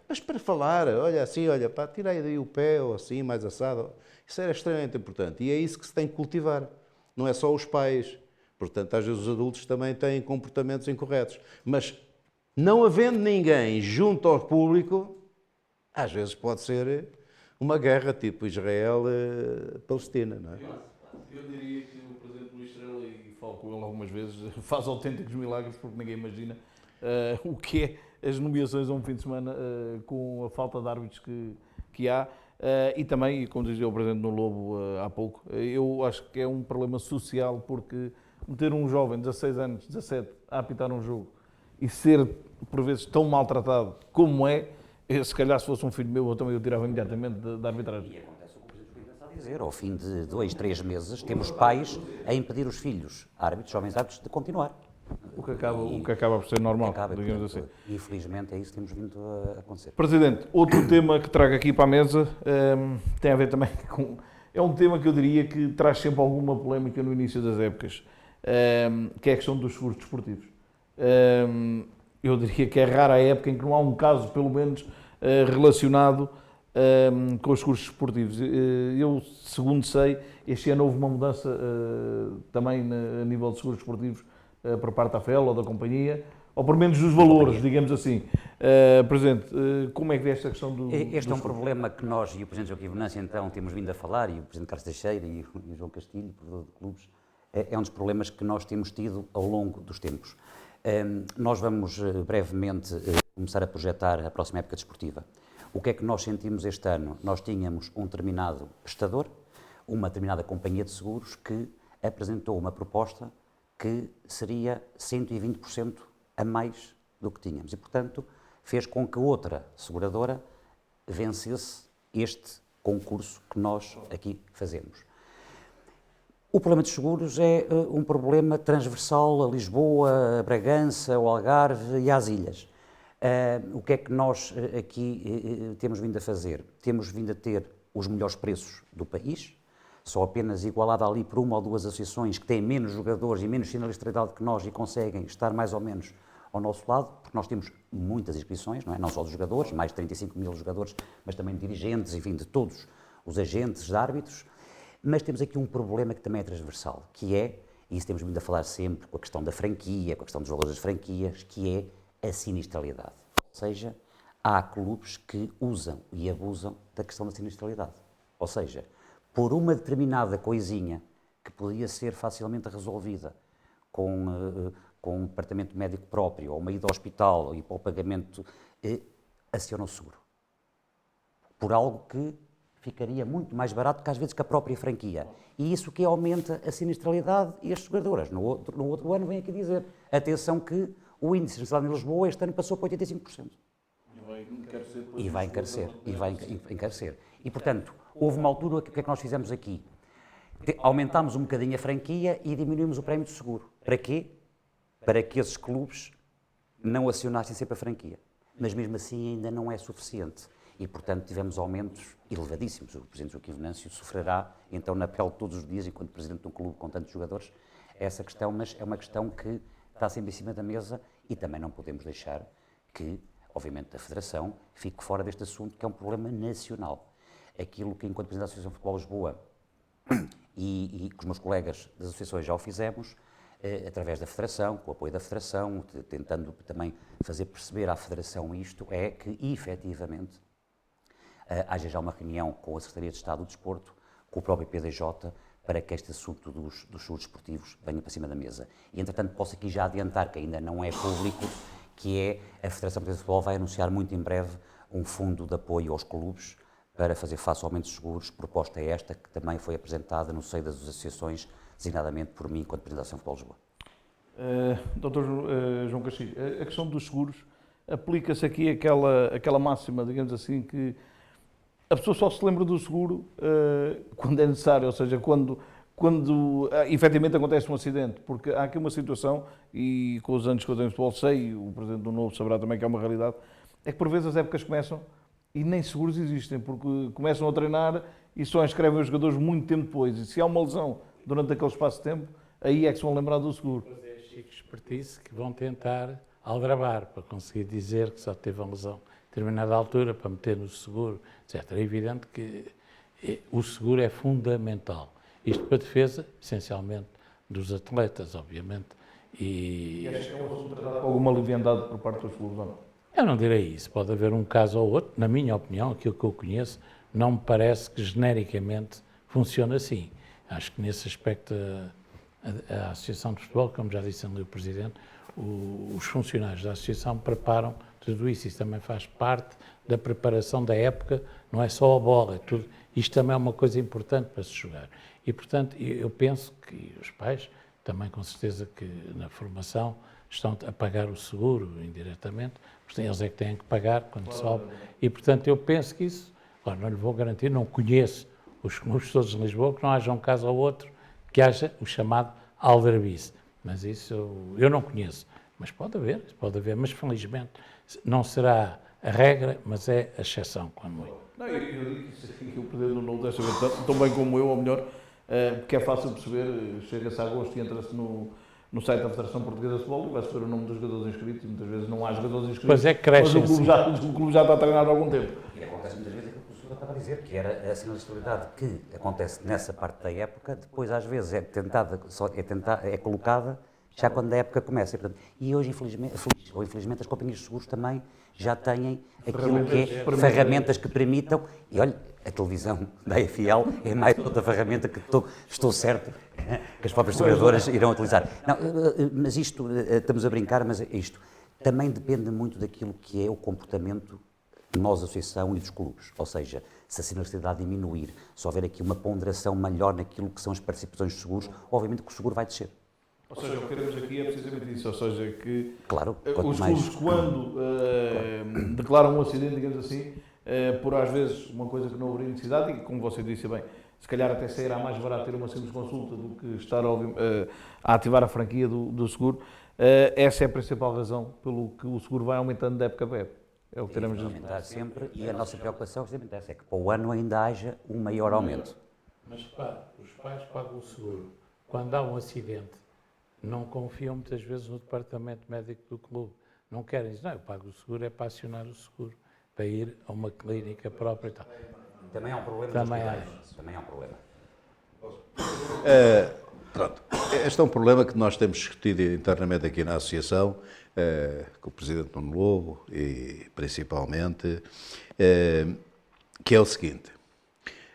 [SPEAKER 6] mas para falar, olha assim, olha, pá, tira aí daí o pé, ou assim, mais assado. Isso era extremamente importante e é isso que se tem que cultivar, não é só os pais. Portanto, às vezes os adultos também têm comportamentos incorretos, mas não havendo ninguém junto ao público, às vezes pode ser uma guerra tipo Israel-Palestina, não é?
[SPEAKER 1] Eu diria que o Presidente Luís Estrela, e falo com ele algumas vezes, faz autênticos milagres porque ninguém imagina o que é as nomeações a um fim de semana com a falta de árbitros que há. E também, como dizia o Presidente no Lobo há pouco, eu acho que é um problema social porque meter um jovem de 16 anos, 17, a apitar um jogo e ser, por vezes, tão maltratado como é, se calhar se fosse um filho meu eu também o tirava imediatamente da arbitragem.
[SPEAKER 2] E acontece o que o Presidente está a dizer, ao fim de 2, 3 meses, temos pais a impedir os filhos, árbitros, jovens árbitros, de continuar.
[SPEAKER 1] O que acaba por ser normal, digamos assim.
[SPEAKER 2] Infelizmente é isso que temos vindo a acontecer.
[SPEAKER 1] Presidente, outro tema que trago aqui para a mesa tem a ver também com... É um tema que eu diria que traz sempre alguma polémica no início das épocas, que é a questão dos seguros desportivos. Eu diria que é rara a época em que não há um caso, pelo menos, relacionado com os seguros desportivos. Eu, segundo sei, este ano houve uma mudança também a nível de seguros desportivos por parte da FEL ou da companhia, ou pelo menos dos valores, digamos assim. Presidente, como é que vê esta questão do...
[SPEAKER 2] Este é um problema que nós e o Presidente Joaquim Venâncio, então, temos vindo a falar, e o Presidente Carlos Teixeira e o João Castilho, provedor de clubes, é um dos problemas que nós temos tido ao longo dos tempos. Nós vamos brevemente começar a projetar a próxima época desportiva. O que é que nós sentimos este ano? Nós tínhamos um determinado prestador, uma determinada companhia de seguros que apresentou uma proposta que seria 120% a mais do que tínhamos e, portanto, fez com que outra seguradora vencesse este concurso que nós aqui fazemos. O problema dos seguros é um problema transversal a Lisboa, a Bragança, ao Algarve e às ilhas. O que é que nós aqui temos vindo a fazer? Temos vindo a ter os melhores preços do país, só apenas igualada ali por uma ou duas associações que têm menos jogadores e menos sinistralidade que nós e conseguem estar mais ou menos ao nosso lado, porque nós temos muitas inscrições, não é? Não só dos jogadores, mais de 35 mil jogadores, mas também de dirigentes, enfim, de todos os agentes, de árbitros. Mas temos aqui um problema que também é transversal, que é, e isso temos vindo a falar sempre, com a questão da franquia, com a questão dos valores das franquias, que é a sinistralidade. Ou seja, há clubes que usam e abusam da questão da sinistralidade. Ou seja, por uma determinada coisinha que podia ser facilmente resolvida com um departamento médico próprio, ou uma ida ao hospital, e para o pagamento, aciona o seguro. Por algo que ficaria muito mais barato que às vezes que a própria franquia. E isso que aumenta a sinistralidade e as seguradoras. No outro ano vem aqui dizer, atenção que o índice de sinistralidade em Lisboa este ano passou para 85%. E vai encarecer. E, portanto, houve uma altura, o que é que nós fizemos aqui? Aumentámos um bocadinho a franquia e diminuímos o prémio de seguro. Para quê? Para que esses clubes não acionassem sempre a franquia. Mas mesmo assim ainda não é suficiente. E, portanto, tivemos aumentos elevadíssimos. O Presidente Joaquim Venâncio sofrerá, então, na pele todos os dias, enquanto Presidente de um clube com tantos jogadores, essa questão, mas é uma questão que está sempre em cima da mesa e também não podemos deixar que, obviamente, a Federação fique fora deste assunto, que é um problema nacional. Aquilo que, enquanto Presidente da Associação de Futebol de Lisboa e com os meus colegas das associações já o fizemos, através da Federação, com o apoio da Federação, tentando também fazer perceber à Federação isto, é que, efetivamente, haja já uma reunião com a Secretaria de Estado do Desporto, com o próprio PDJ, para que este assunto dos seguros desportivos venha para cima da mesa. E, entretanto, posso aqui já adiantar, que ainda não é público, que é a Federação Portuguesa de Futebol vai anunciar muito em breve um fundo de apoio aos clubes para fazer face ao aumento de seguros, proposta esta que também foi apresentada no seio das associações, designadamente por mim, enquanto Presidente da Associação de Futebol de Lisboa.
[SPEAKER 1] Dr. João Castilho, a questão dos seguros, aplica-se aqui aquela máxima, digamos assim, que a pessoa só se lembra do seguro quando é necessário, ou seja, quando quando efetivamente acontece um acidente, porque há aqui uma situação, e com os anos que eu tenho no futebol sei, o Presidente do Novo saberá também que é uma realidade, é que por vezes as épocas começam e nem seguros existem, porque começam a treinar e só inscrevem os jogadores muito tempo depois, e se há uma lesão durante aquele espaço de tempo, aí é que se vão lembrar do seguro.
[SPEAKER 3] Mas é chique espertice que vão tentar aldrabar para conseguir dizer que só teve uma lesão a determinada altura para meter no seguro, etc. É evidente que o seguro é fundamental. Isto para a defesa, essencialmente, dos atletas, obviamente. E
[SPEAKER 1] acho que é um assunto tratado com alguma leviandade por parte dos clubes, ou não?
[SPEAKER 3] eu não direi isso. Pode haver um caso ou outro. Na minha opinião, aquilo que eu conheço, não me parece que genericamente funcione assim. Acho que nesse aspecto a Associação de Futebol, como já disse ali o Presidente, os funcionários da Associação preparam tudo isso. Isso também faz parte da preparação da época, não é só a bola, é tudo. Isto também é uma coisa importante para se jogar. E, portanto, eu penso que os pais, também com certeza que na formação, estão a pagar o seguro indiretamente, porque eles é que têm que pagar quando sobe. E, portanto, eu penso que isso, agora não lhe vou garantir, não conheço os clubes todos de Lisboa, que não haja um caso ou outro que haja o chamado aldrabice. Mas isso eu não conheço. Mas pode haver, mas felizmente não será a regra, mas é a exceção, quando muito.
[SPEAKER 1] Não, eu digo isso aqui, que o Presidente do Novo desta vez, tão bem como eu, ou melhor, porque é fácil perceber, chega-se a agosto e entra-se no site da Federação Portuguesa de Futebol e vai-se ver o nome dos jogadores inscritos e muitas vezes não há jogadores inscritos.
[SPEAKER 3] Pois é que crescem.
[SPEAKER 1] Mas o clube já está a treinar há algum tempo.
[SPEAKER 2] E acontece muitas vezes aquilo que o senhor estava a dizer, que era a sinalização que acontece nessa parte da época, depois às vezes é colocada já quando a época começa. E, portanto, e hoje, infelizmente, as companhias de seguros também já têm aquilo que é ferramentas que permitam, e olha, a televisão da AFL é mais outra ferramenta que estou certo que as próprias seguradoras irão utilizar. Não, mas isto, estamos a brincar, mas isto também depende muito daquilo que é o comportamento de nós, associação e dos clubes. Ou seja, se a sinistralidade diminuir, se houver aqui uma ponderação maior naquilo que são as participações de seguros, obviamente que o seguro vai descer.
[SPEAKER 1] Ou seja, o que queremos aqui é precisamente isso, ou seja, que
[SPEAKER 2] claro,
[SPEAKER 1] os clubes quando declaram um acidente, digamos assim, por às vezes uma coisa que não haveria necessidade, e como você disse bem, se calhar até sairá mais barato ter uma simples consulta do que estar a ativar a franquia do seguro, essa é a principal razão pelo que o seguro vai aumentando de época para época. É o que teremos de
[SPEAKER 2] aumentar sempre, e a nossa preocupação é que para o ano ainda haja um maior aumento.
[SPEAKER 3] Mas repare, os pais pagam o seguro. Quando há um acidente, não confiam muitas vezes no departamento médico do clube. Não querem dizer, não, eu pago o seguro, é para acionar o seguro, para ir a uma clínica própria e tal.
[SPEAKER 2] Também há um problema.
[SPEAKER 3] Também
[SPEAKER 2] há um problema.
[SPEAKER 6] Pronto. Este é um problema que nós temos discutido internamente aqui na Associação, com o Presidente Nuno Lobo e principalmente, que é o seguinte.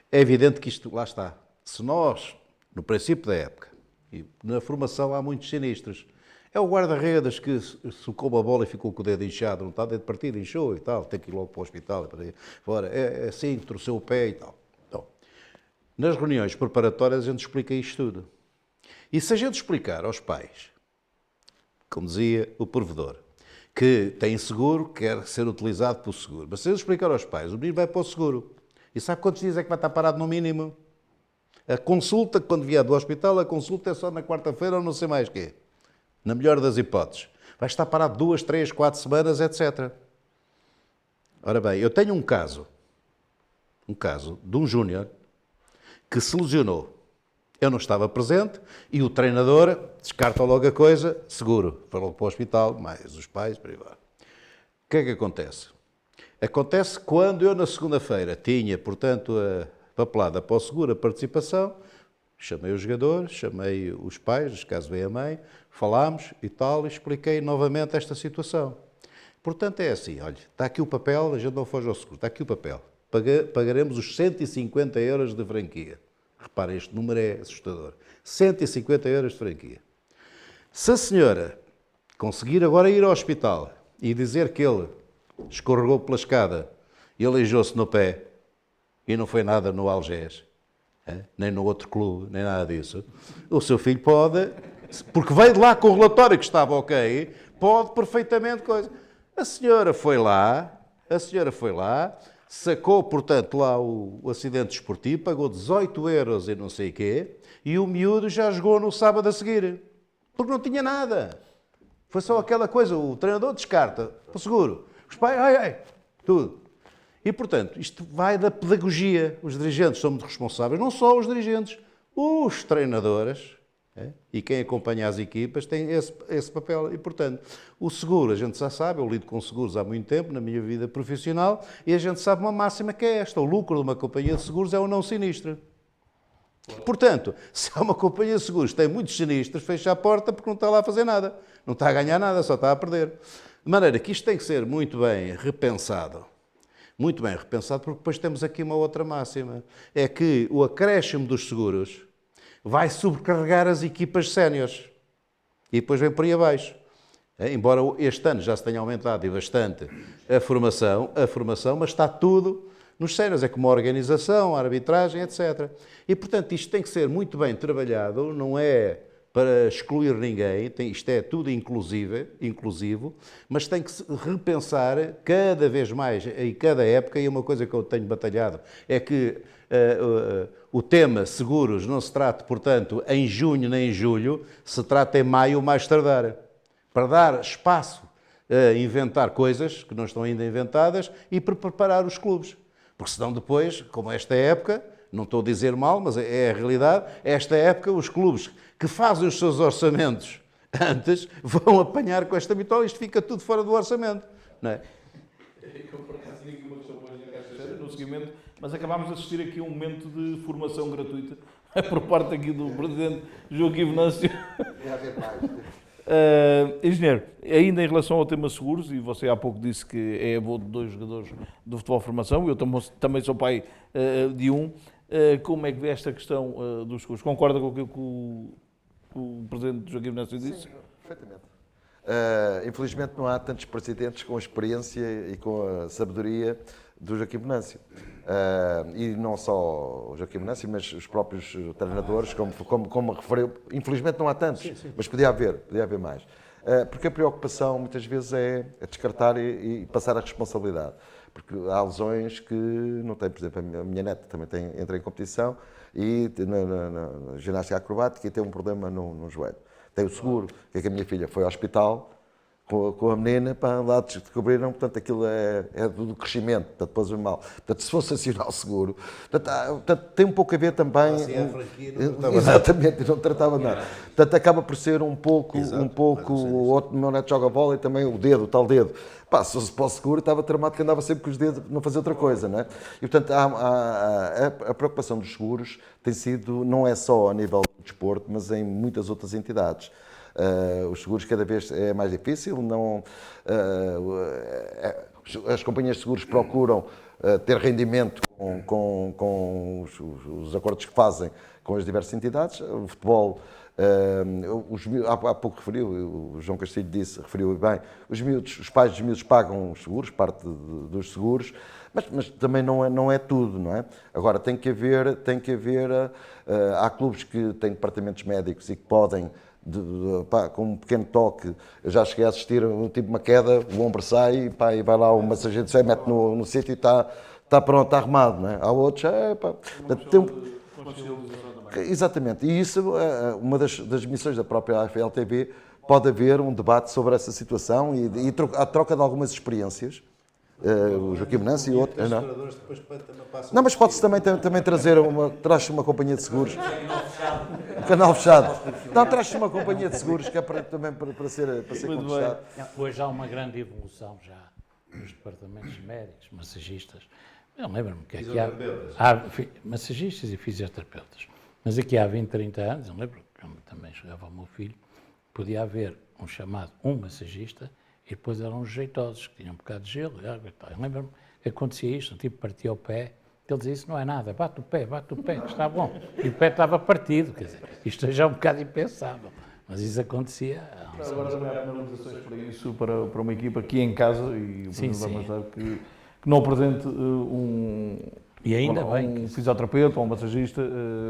[SPEAKER 6] É evidente que isto, lá está, se nós, no princípio da época, e na formação há muitos sinistros. É o guarda-redes que socou uma bola e ficou com o dedo inchado, não está dentro de partida, inchou e tal, tem que ir logo para o hospital e para aí fora. É assim, torceu o pé e tal. Então, nas reuniões preparatórias a gente explica isto tudo. E se a gente explicar aos pais, como dizia o provedor, que tem seguro, quer ser utilizado pelo seguro, mas se a gente explicar aos pais, o menino vai para o seguro. E sabe quantos dias é que vai estar parado no mínimo? A consulta, quando vier do hospital, a consulta é só na quarta-feira ou não sei mais quê. Na melhor das hipóteses. Vai estar parado 2, 3, 4 semanas, etc. Ora bem, eu tenho um caso de um júnior que se lesionou. Eu não estava presente e o treinador descarta logo a coisa, seguro. Foi logo para o hospital, mais os pais, para aí vai. O que é que acontece? Acontece quando eu, na segunda-feira, tinha, portanto, a papelada para o seguro, a participação, chamei os jogadores, chamei os pais, neste caso veio a mãe, falámos e tal, e expliquei novamente esta situação. Portanto, é assim, olha, está aqui o papel, a gente não foge ao seguro, está aqui o papel. Pagaremos os 150 euros de franquia. Reparem, este número é assustador. 150 euros de franquia. Se a senhora conseguir agora ir ao hospital e dizer que ele escorregou pela escada e aleijou-se no pé, e não foi nada no Algés, nem no outro clube, nem nada disso, o seu filho pode, porque veio de lá com o relatório que estava ok, pode perfeitamente coisa. A senhora foi lá, sacou, portanto, lá o acidente desportivo, pagou 18 euros e não sei o quê, e o miúdo já jogou no sábado a seguir. Porque não tinha nada. Foi só aquela coisa, o treinador descarta, para seguro. Os pais, tudo. E, portanto, isto vai da pedagogia. Os dirigentes são muito responsáveis, não só os dirigentes, os treinadores, e quem acompanha as equipas tem esse papel. E, portanto, o seguro, a gente já sabe, eu lido com seguros há muito tempo na minha vida profissional, e a gente sabe uma máxima que é esta: o lucro de uma companhia de seguros é o não sinistro. Portanto, se há uma companhia de seguros que tem muitos sinistros, fecha a porta porque não está lá a fazer nada. Não está a ganhar nada, só está a perder. De maneira que isto tem que ser muito bem repensado. Muito bem repensado, porque depois temos aqui uma outra máxima. É que o acréscimo dos seguros vai sobrecarregar as equipas séniores. E depois vem por aí abaixo. Embora este ano já se tenha aumentado e bastante a formação, mas está tudo nos séniores. É como a organização, a arbitragem, etc. E, portanto, isto tem que ser muito bem trabalhado, não é para excluir ninguém, isto é tudo inclusivo, mas tem que se repensar cada vez mais, em cada época, e uma coisa que eu tenho batalhado é que o tema seguros não se trata, portanto, em junho nem em julho, se trata em maio ou mais tardar, para dar espaço a inventar coisas que não estão ainda inventadas e para preparar os clubes. Porque senão depois, como esta época, não estou a dizer mal, mas é a realidade, esta época os clubes que fazem os seus orçamentos antes vão apanhar com esta vitória, isto fica tudo fora do orçamento. Não é?
[SPEAKER 1] No seguimento, mas acabámos de assistir aqui a um momento de formação gratuita por parte aqui do Presidente Joaquim Venâncio. Engenheiro, ainda em relação ao tema seguros, e você há pouco disse que é avô de 2 jogadores do futebol de formação, eu também sou pai de um, como é que vê esta questão dos seguros? Concorda com aquilo que o Presidente Joaquim Venâncio disse?
[SPEAKER 4] Sim, perfeitamente. Infelizmente não há tantos presidentes com a experiência e com a sabedoria do Joaquim Venâncio. E não só o Joaquim Venâncio, mas os próprios treinadores, como referiu. Infelizmente não há tantos, mas podia haver mais. Porque a preocupação muitas vezes é descartar e passar a responsabilidade. Porque há lesões que não têm, por exemplo, a minha neta também entra em competição e na ginástica acrobática e tem um problema no joelho. Tem o seguro, que é que a minha filha foi ao hospital com a menina, para lá descobriram, portanto, aquilo é do crescimento, portanto, depois o mal. Portanto, se fosse acionar o seguro, portanto, tem um pouco a ver também... Exatamente, não tratava nada. Portanto, acaba por ser um pouco, o outro meu neto joga bola e também o tal dedo. Pá, se fosse para o seguro, estava tramado que andava sempre com os dedos, não fazia outra coisa, não é? E, portanto, a preocupação dos seguros tem sido, não é só a nível do desporto, mas em muitas outras entidades. Os seguros cada vez é mais difícil, as companhias de seguros procuram ter rendimento com os acordos que fazem com as diversas entidades. O futebol, há pouco referiu, o João Castilho referiu bem, os pais dos miúdos pagam os seguros, parte dos seguros, mas também não é tudo, não é? Agora, tem que haver há clubes que têm departamentos médicos e que podem, com um pequeno toque, eu já cheguei a assistir uma queda, o ombro sai e vai lá o massageiro, sai, mete no sítio e está pronto, está arrumado, não é? Há outros, exatamente, e isso, uma das missões da própria AFL-TV, pode haver um debate sobre essa situação e a troca de algumas experiências. O Joaquim Venâncio e outros. Não, mas pode-se também trazer traz-se uma companhia de seguros. Um canal fechado. Não, traz-se uma companhia de seguros que é também para ser conquistado.
[SPEAKER 3] Hoje há uma grande evolução já nos departamentos médicos, massagistas. Eu lembro-me que aqui há massagistas e fisioterapeutas. Mas aqui há 20, 30 anos, eu lembro que também chegava ao meu filho, podia haver um massagista e depois eram os jeitosos, que tinham um bocado de gelo e água e tal. Eu lembro-me que acontecia isto, um tipo partia o pé, ele dizia, isso não é nada, bate o pé, que está bom. E o pé estava partido, quer dizer, isto já é um bocado impensável, mas isso acontecia.
[SPEAKER 1] Agora também há penalizações para isso, para uma equipa aqui em casa, e o Presidente vai mostrar que não apresente um fisioterapeuta ou um massagista,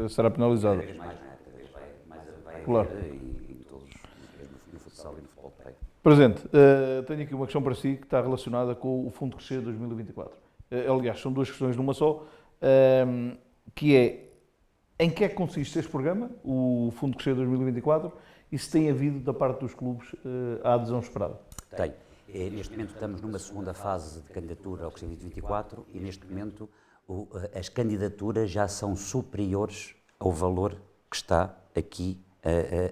[SPEAKER 1] será penalizado.
[SPEAKER 2] Cada vez mais, vai
[SPEAKER 1] claro.
[SPEAKER 2] E todos no futsal e no futebol de praia.
[SPEAKER 1] Presidente, tenho aqui uma questão para si que está relacionada com o Fundo Crescer 2024. aliás, são duas questões numa só, que é, em que é que consiste este programa, o Fundo Crescer 2024, e se tem havido, da parte dos clubes, a adesão esperada?
[SPEAKER 2] Tem. Neste momento estamos numa segunda fase de candidatura ao Crescer 2024 e neste momento as candidaturas já são superiores ao valor que está aqui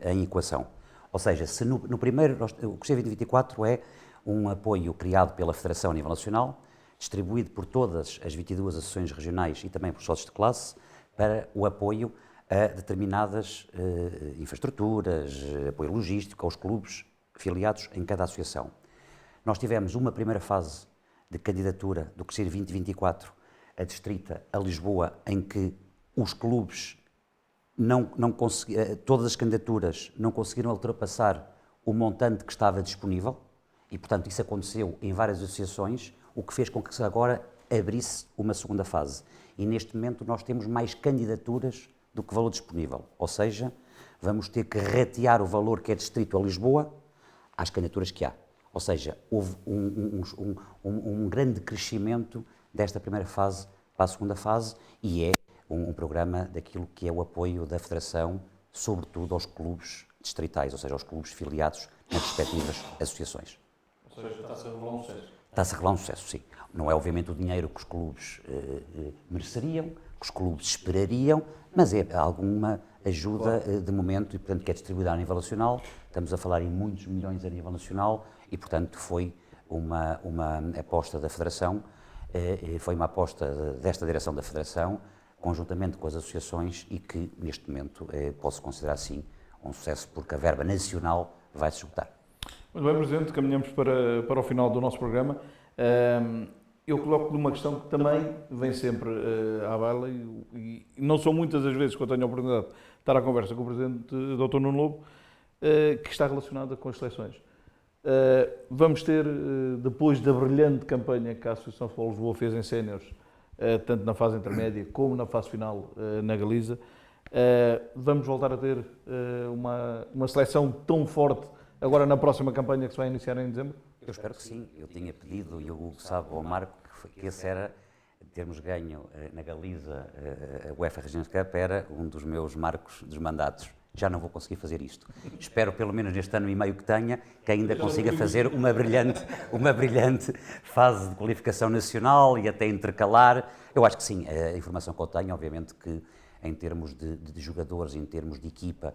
[SPEAKER 2] em equação. Ou seja, se no primeiro, o Crescer 2024 é um apoio criado pela Federação a nível nacional, distribuído por todas as 22 associações regionais e também por sócios de classe, para o apoio a determinadas infraestruturas, apoio logístico aos clubes filiados em cada associação. Nós tivemos uma primeira fase de candidatura do Crescer 2024, adstrita a Lisboa, em que os clubes todas as candidaturas não conseguiram ultrapassar o montante que estava disponível e, portanto, isso aconteceu em várias associações, o que fez com que agora abrisse uma segunda fase. E neste momento nós temos mais candidaturas do que valor disponível, ou seja, vamos ter que ratear o valor que é distrito a Lisboa às candidaturas que há. Ou seja, houve um grande crescimento desta primeira fase para a segunda fase e é um programa daquilo que é o apoio da Federação, sobretudo aos clubes distritais, ou seja, aos clubes filiados nas respectivas associações.
[SPEAKER 1] Ou seja, está-se a revelar um sucesso.
[SPEAKER 2] Está-se a revelar um sucesso, sim. Não é obviamente o dinheiro que os clubes mereceriam, que os clubes esperariam, mas é alguma ajuda de momento e, portanto, que é distribuída a nível nacional. Estamos a falar em muitos milhões a nível nacional e, portanto, foi uma aposta da Federação, foi uma aposta desta direção da Federação, conjuntamente com as associações e que, neste momento, posso considerar, sim, um sucesso, porque a verba nacional vai se esgotar.
[SPEAKER 1] Muito bem, Presidente, caminhamos para o final do nosso programa. Eu coloco-lhe uma questão que também vem sempre à baila e não são muitas as vezes que eu tenho a oportunidade de estar à conversa com o Presidente Dr. Nuno Lobo, que está relacionada com as seleções. Vamos ter, depois da brilhante campanha que a Associação Futebol Lisboa fez em séniores, tanto na fase intermédia como na fase final na Galiza, vamos voltar a ter uma seleção tão forte agora na próxima campanha que se vai iniciar em dezembro?
[SPEAKER 2] Eu espero que sim. Eu tinha pedido, e o Hugo sabe ao Marco, que esse era, termos ganho na Galiza a UEFA Regions Cup, era um dos meus marcos dos mandatos. Já não vou conseguir fazer isto. Espero, pelo menos neste ano e meio que tenha, que ainda consiga fazer uma brilhante fase de qualificação nacional e até intercalar. Eu acho que sim, a informação que eu tenho, obviamente que em termos de jogadores, em termos de equipa,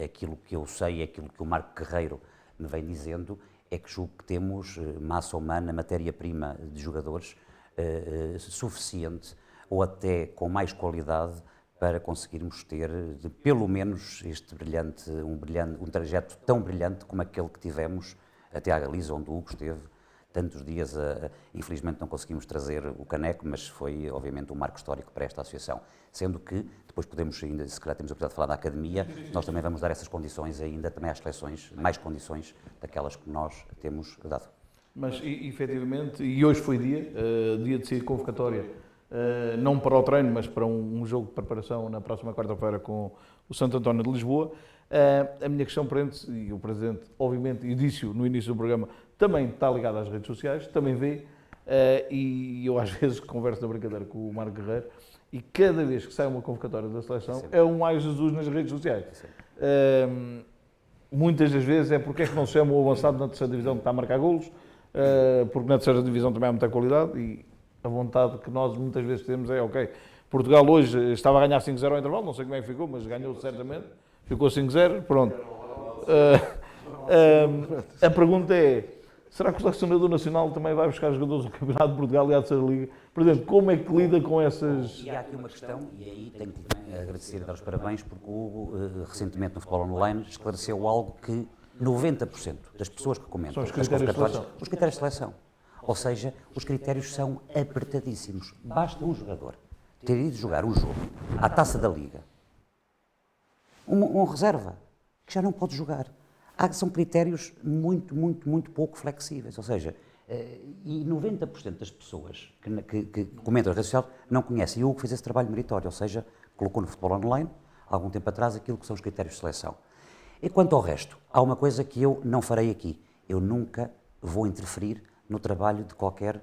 [SPEAKER 2] aquilo que eu sei, aquilo que o Marco Guerreiro me vem dizendo, é que julgo que temos massa humana, matéria-prima de jogadores suficiente ou até com mais qualidade para conseguirmos ter, pelo menos, um trajeto tão brilhante como aquele que tivemos até à Galiza, onde o Hugo esteve tantos dias. Infelizmente não conseguimos trazer o caneco, mas foi, obviamente, um marco histórico para esta associação. Sendo que, depois podemos ainda, se calhar temos a oportunidade de falar da academia, nós também vamos dar essas condições ainda também às seleções, mais condições daquelas que nós temos dado.
[SPEAKER 1] Mas, efetivamente, e hoje foi dia de sair convocatória, não para o treino, mas para um jogo de preparação na próxima quarta-feira com o Santo António de Lisboa. A minha questão prende-se, e o Presidente, obviamente, e disse-o no início do programa, também está ligado às redes sociais, também vê, e eu às vezes converso na brincadeira com o Marco Guerreiro, e cada vez que sai uma convocatória da seleção é um ai Jesus nas redes sociais. Muitas das vezes é porque é que não se chama o avançado na terceira divisão que está a marcar golos, porque na terceira divisão também há muita qualidade e a vontade que nós muitas vezes temos é, ok, Portugal hoje estava a ganhar 5-0 ao intervalo, não sei como é que ficou, mas ganhou certamente, ficou 5-0, pronto. A pergunta é, será que o selecionador nacional também vai buscar jogadores do Campeonato de Portugal e à terceira Liga? Por exemplo, como é que lida com essas...
[SPEAKER 2] E há aqui uma questão, e aí tenho que também agradecer e dar os parabéns, porque o Hugo, recentemente no Futebol Online, esclareceu algo que 90% das pessoas que comentam
[SPEAKER 1] São os critérios de seleção.
[SPEAKER 2] Os critérios de seleção. Ou seja, os critérios são apertadíssimos. Basta um jogador ter ido jogar um jogo à Taça da Liga, um reserva, que já não pode jogar. São critérios muito pouco flexíveis. Ou seja, e 90% das pessoas que comentam as redes sociais não conhecem. E o Hugo fez esse trabalho meritório, ou seja, colocou no Futebol Online, há algum tempo atrás, aquilo que são os critérios de seleção. E quanto ao resto, há uma coisa que eu não farei aqui. Eu nunca vou interferir no trabalho de qualquer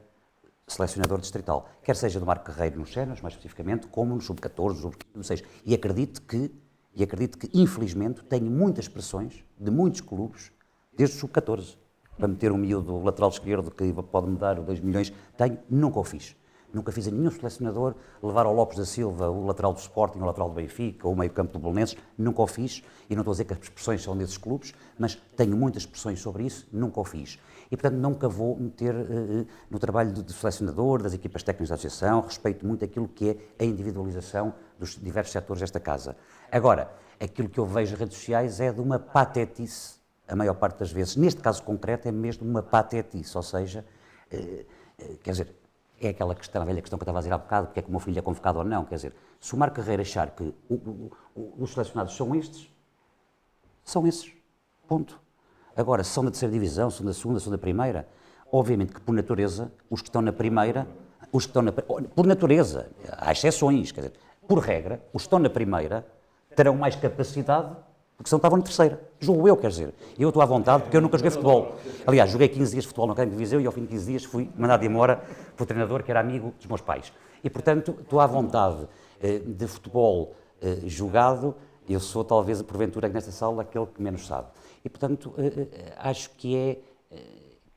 [SPEAKER 2] selecionador distrital, quer seja do Marco Carreiro nos séniores, mais especificamente, como no sub-14, sub-15, sub-16. E acredito que, infelizmente, tenho muitas pressões de muitos clubes, desde o sub-14, para meter um miúdo lateral esquerdo que pode-me dar 2 milhões. Nunca o fiz. Nunca fiz a nenhum selecionador levar ao Lopes da Silva o lateral do Sporting, o lateral do Benfica, ou o meio-campo do Belenenses. Nunca o fiz. E não estou a dizer que as pressões são desses clubes, mas tenho muitas pressões sobre isso, nunca o fiz. E, portanto, nunca vou meter no trabalho de selecionador, das equipas técnicas da associação, respeito muito aquilo que é a individualização dos diversos setores desta casa. Agora, aquilo que eu vejo nas redes sociais é de uma patetice, a maior parte das vezes. Neste caso concreto é mesmo uma patetice, ou seja, quer dizer, é aquela questão, a velha questão que eu estava a dizer há bocado, porque é que o meu filho é convocado ou não, quer dizer, se o Marco Carreira achar que os selecionados são estes, são esses, ponto. Agora, se são da terceira divisão, são da segunda, são da primeira, obviamente que por natureza, os que estão na primeira, por natureza, há exceções, quer dizer, por regra, os que estão na primeira terão mais capacidade do que se não estavam na terceira. Julgo eu, quer dizer. Eu estou à vontade porque eu nunca joguei futebol. Aliás, joguei 15 dias de futebol no Académico de Viseu e ao fim de 15 dias fui mandado embora para o treinador que era amigo dos meus pais. E, portanto, estou à vontade de futebol jogado. Eu sou, talvez, porventura, nesta sala, aquele que menos sabe. E, portanto, acho que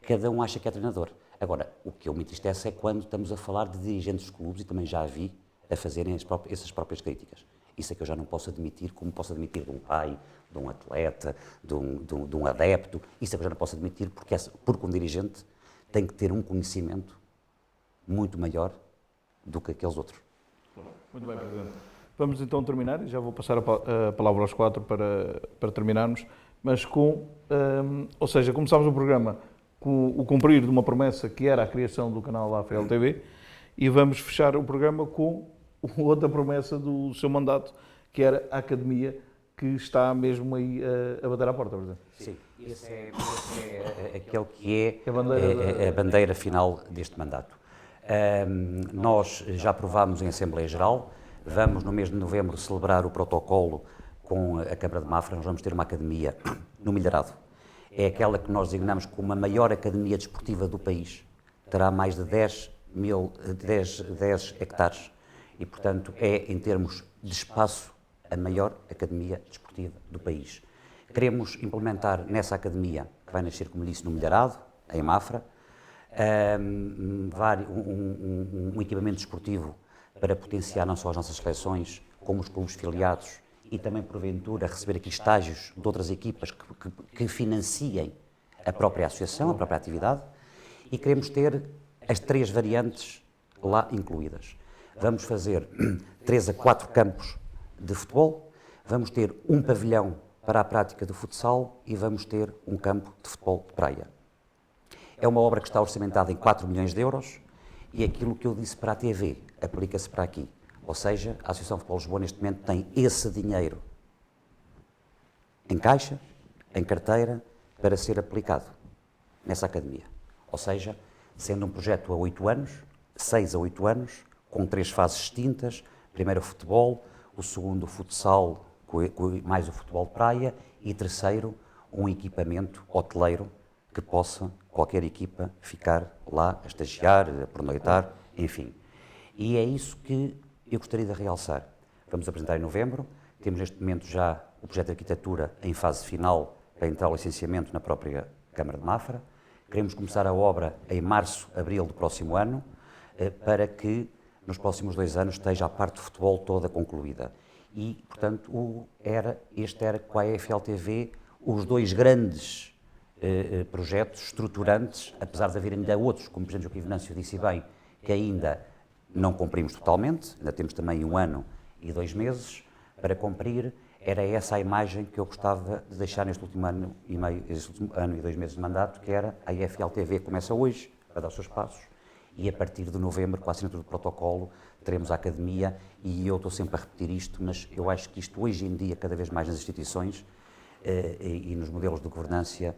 [SPEAKER 2] cada um acha que é treinador. Agora, o que eu me entristece é quando estamos a falar de dirigentes dos clubes, e também já vi a fazerem essas próprias críticas. Isso é que eu já não posso admitir, como posso admitir de um pai, de um atleta, de um adepto. Isso é que eu já não posso admitir, porque um dirigente tem que ter um conhecimento muito maior do que aqueles outros.
[SPEAKER 1] Muito bem, Presidente. Vamos então terminar, e já vou passar a palavra aos 4 para terminarmos, mas ou seja, começámos o programa com o cumprir de uma promessa que era a criação do canal AFL TV, e vamos fechar o programa com outra promessa do seu mandato, que era a academia, que está mesmo aí a bater à porta, Presidente.
[SPEAKER 2] Sim, esse é aquele que é a bandeira final deste mandato. Nós já aprovámos em Assembleia Geral, vamos no mês de novembro celebrar o protocolo com a Câmara de Mafra, nós vamos ter uma academia no Milharado. É aquela que nós designamos como a maior academia desportiva do país, terá mais de 10 hectares. E, portanto, é, em termos de espaço, a maior academia desportiva do país. Queremos implementar nessa academia, que vai nascer, como disse, no Milharado, em Mafra, um equipamento desportivo para potenciar não só as nossas seleções, como os clubes filiados, e também, porventura, receber aqui estágios de outras equipas que financiem a própria associação, a própria atividade, e queremos ter as 3 variantes lá incluídas. Vamos fazer 3 a 4 campos de futebol, vamos ter um pavilhão para a prática do futsal e vamos ter um campo de futebol de praia. É uma obra que está orçamentada em 4 milhões de euros e aquilo que eu disse para a TV aplica-se para aqui. Ou seja, a Associação de Futebol de Lisboa neste momento tem esse dinheiro em caixa, em carteira, para ser aplicado nessa academia. Ou seja, sendo um projeto a 8 anos, 6 a 8 anos, com 3 fases distintas, primeiro o futebol, o segundo o futsal, mais o futebol de praia, e terceiro, um equipamento hoteleiro que possa qualquer equipa ficar lá a estagiar, a pernoitar, enfim. E é isso que eu gostaria de realçar. Vamos apresentar em novembro, temos neste momento já o projeto de arquitetura em fase final para entrar o licenciamento na própria Câmara de Mafra. Queremos começar a obra em março, abril do próximo ano, para que nos próximos 2 anos esteja a parte de futebol toda concluída. E, portanto, este era com a AFL TV os 2 grandes projetos estruturantes, apesar de haver ainda outros, como o Presidente Joaquim Venâncio disse bem, que ainda não cumprimos totalmente, ainda temos também 1 ano e 2 meses para cumprir. Era essa a imagem que eu gostava de deixar neste último ano e meio, este último ano e 2 meses de mandato, que era a AFL TV começa hoje, a dar os seus passos, e a partir de novembro, com a assinatura do protocolo, teremos a academia, e eu estou sempre a repetir isto, mas eu acho que isto hoje em dia, cada vez mais nas instituições e nos modelos de governança,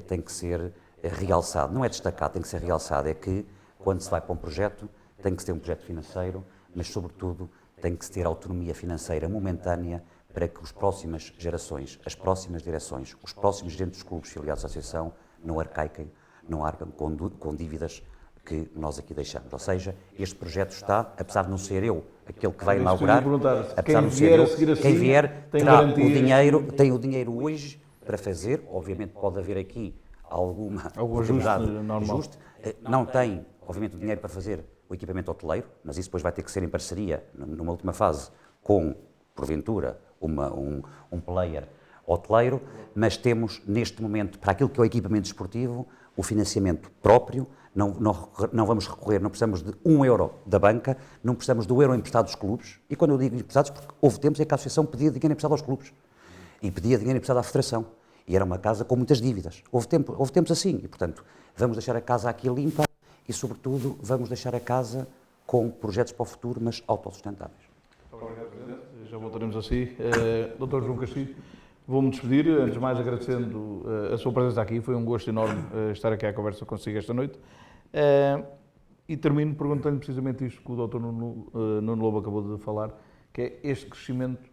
[SPEAKER 2] tem que ser realçado. Não é destacado, tem que ser realçado. É que, quando se vai para um projeto, tem que se ter um projeto financeiro, mas, sobretudo, tem que se ter autonomia financeira momentânea para que as próximas gerações, as próximas direções, os próximos gerentes dos clubes filiados à associação não arquem com dívidas que nós aqui deixamos. Ou seja, este projeto está, apesar de não ser eu aquele que vai
[SPEAKER 1] Era isso que eu
[SPEAKER 2] inaugurar,
[SPEAKER 1] ia perguntar.
[SPEAKER 2] apesar
[SPEAKER 1] Quem
[SPEAKER 2] de não ser
[SPEAKER 1] vier
[SPEAKER 2] eu,
[SPEAKER 1] a seguir assim,
[SPEAKER 2] quem vier
[SPEAKER 1] tem
[SPEAKER 2] terá o
[SPEAKER 1] garantias.
[SPEAKER 2] dinheiro, tem o dinheiro hoje para fazer. Obviamente pode haver aqui algum
[SPEAKER 1] ajuste normal.
[SPEAKER 2] ajuste. Não tem, obviamente, o dinheiro para fazer o equipamento hoteleiro, mas isso depois vai ter que ser em parceria, numa última fase, com, porventura, um player hoteleiro, mas temos, neste momento, para aquilo que é o equipamento desportivo, o financiamento próprio. Não vamos recorrer, não precisamos de €1 da banca, não precisamos do euro emprestado dos clubes. E quando eu digo emprestados, porque houve tempos em que a Associação pedia dinheiro emprestado aos clubes e pedia dinheiro emprestado à Federação. E era uma casa com muitas dívidas. Houve tempos assim. E, portanto, vamos deixar a casa aqui limpa e, sobretudo, vamos deixar a casa com projetos para o futuro, mas autossustentáveis.
[SPEAKER 1] Obrigado, Presidente. Já voltaremos a si. Dr. João Castilho, vou-me despedir, antes de mais agradecendo a sua presença aqui. Foi um gosto enorme estar aqui à conversa consigo esta noite. E termino perguntando precisamente isto que o Dr. Nuno Lobo acabou de falar, que é este crescimento,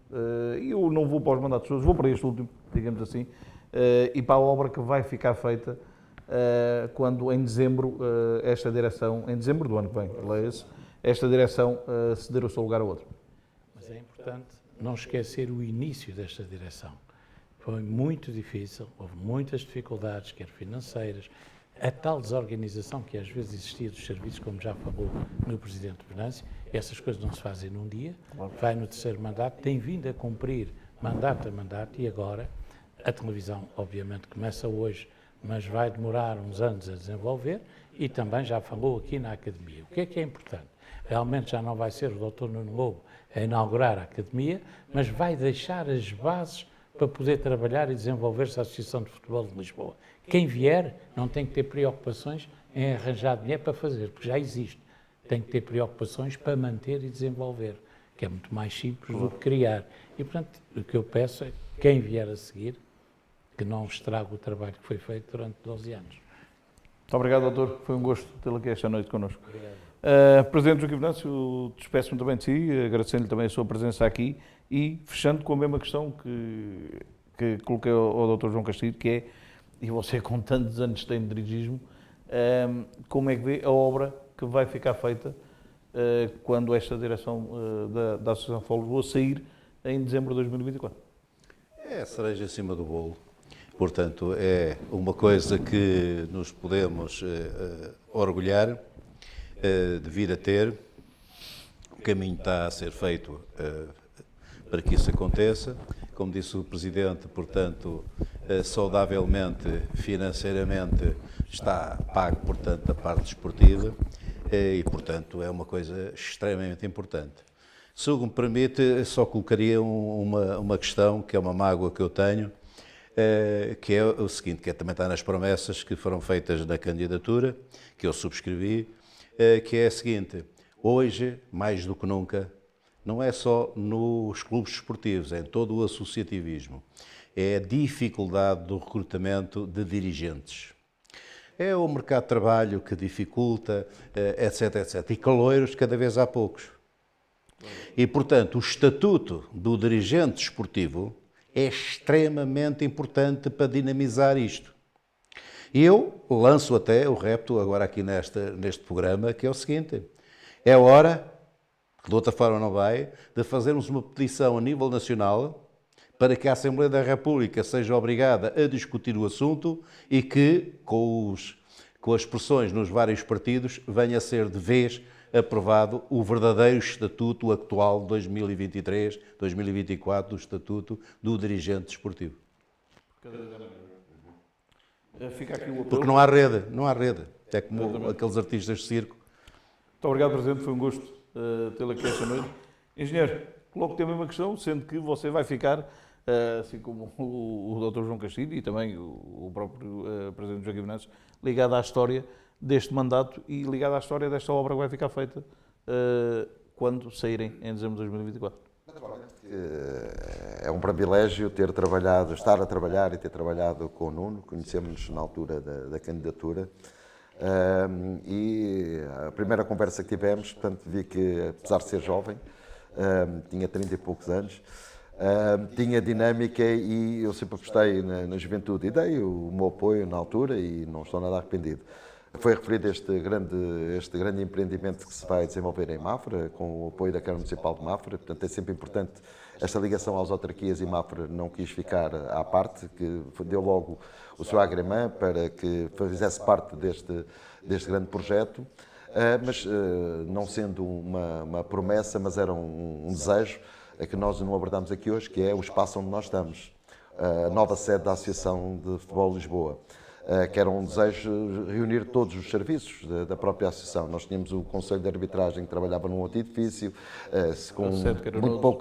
[SPEAKER 1] e eu não vou para os mandatos todos, vou para este último, digamos assim, e para a obra que vai ficar feita quando em dezembro esta direção, em dezembro do ano que vem, esta direção ceder o seu lugar a outra.
[SPEAKER 3] Mas é importante não esquecer o início desta direção. Foi muito difícil, houve muitas dificuldades, quer financeiras, a tal desorganização que às vezes existia dos serviços, como já falou no Presidente Venâncio. Essas coisas não se fazem num dia, vai no terceiro mandato, tem vindo a cumprir mandato a mandato e agora a televisão, obviamente, começa hoje, mas vai demorar uns anos a desenvolver e também já falou aqui na Academia. O que é importante? Realmente já não vai ser o Dr. Nuno Lobo a inaugurar a Academia, mas vai deixar as bases para poder trabalhar e desenvolver-se a Associação de Futebol de Lisboa. Quem vier não tem que ter preocupações em arranjar dinheiro para fazer, porque já existe. Tem que ter preocupações para manter e desenvolver, que é muito mais simples do que criar. E, portanto, o que eu peço é que quem vier a seguir, que não estrague o trabalho que foi feito durante 12 anos.
[SPEAKER 1] Muito obrigado, doutor. Foi um gosto tê-lo aqui esta noite connosco. Presidente Joaquim Venâncio, despeço-me também de si, agradecendo-lhe também a sua presença aqui e fechando com a mesma questão que coloquei ao Dr. João Castilho, que é, e você com tantos anos tem de dirigismo, como é que vê a obra que vai ficar feita quando esta direção da Associação Futebol de Lisboa sair em dezembro de 2024?
[SPEAKER 5] É a cereja em cima do bolo. Portanto, é uma coisa que nos podemos orgulhar de vir a ter. O caminho está a ser feito para que isso aconteça. Como disse o Presidente, portanto, saudavelmente, financeiramente, está pago, portanto, a parte desportiva e, portanto, é uma coisa extremamente importante. Se o me permite, só colocaria uma questão, que é uma mágoa que eu tenho, que é o seguinte, que também está nas promessas que foram feitas na candidatura, que eu subscrevi, que é a seguinte: hoje, mais do que nunca, não é só nos clubes esportivos, é em todo o associativismo, é a dificuldade do recrutamento de dirigentes. É o mercado de trabalho que dificulta, etc, etc. E caloiros cada vez há poucos. E, portanto, o estatuto do dirigente desportivo é extremamente importante para dinamizar isto. E eu lanço até o repto agora aqui neste programa, que é o seguinte: é hora, que de outra forma não vai, de fazermos uma petição a nível nacional para que a Assembleia da República seja obrigada a discutir o assunto e que, com as pressões nos vários partidos, venha a ser de vez aprovado o verdadeiro estatuto atual de 2023-2024 do estatuto do dirigente desportivo.
[SPEAKER 1] Fica aqui o apelo.
[SPEAKER 5] Porque não há rede. É como aqueles artistas de circo.
[SPEAKER 1] Muito obrigado, Presidente. Foi um gosto tê-lo aqui esta noite. Engenheiro, coloco-te a mesma questão, sendo que você vai ficar, assim como o Dr. João Castilho e também o próprio Presidente Joaquim Venâncio, ligado à história deste mandato e ligado à história desta obra que vai ficar feita quando saírem em dezembro de 2024.
[SPEAKER 4] É um privilégio estar a trabalhar e ter trabalhado com o Nuno. Conhecemos-nos na altura da candidatura e a primeira conversa que tivemos, portanto, vi que, apesar de ser jovem, tinha 30 e poucos anos, tinha dinâmica e eu sempre apostei na juventude e dei o meu apoio na altura e não estou nada arrependido. Foi referido este grande empreendimento que se vai desenvolver em Mafra, com o apoio da Câmara Municipal de Mafra. Portanto, é sempre importante esta ligação às autarquias, e Mafra não quis ficar à parte, que deu logo o seu agrément para que fizesse parte deste grande projeto. Mas não sendo uma promessa, mas era um desejo que nós não abordamos aqui hoje, que é o espaço onde nós estamos, a nova sede da Associação de Futebol de Lisboa, que era um desejo reunir todos os serviços da própria associação. Nós tínhamos o Conselho de Arbitragem, que trabalhava num outro edifício, com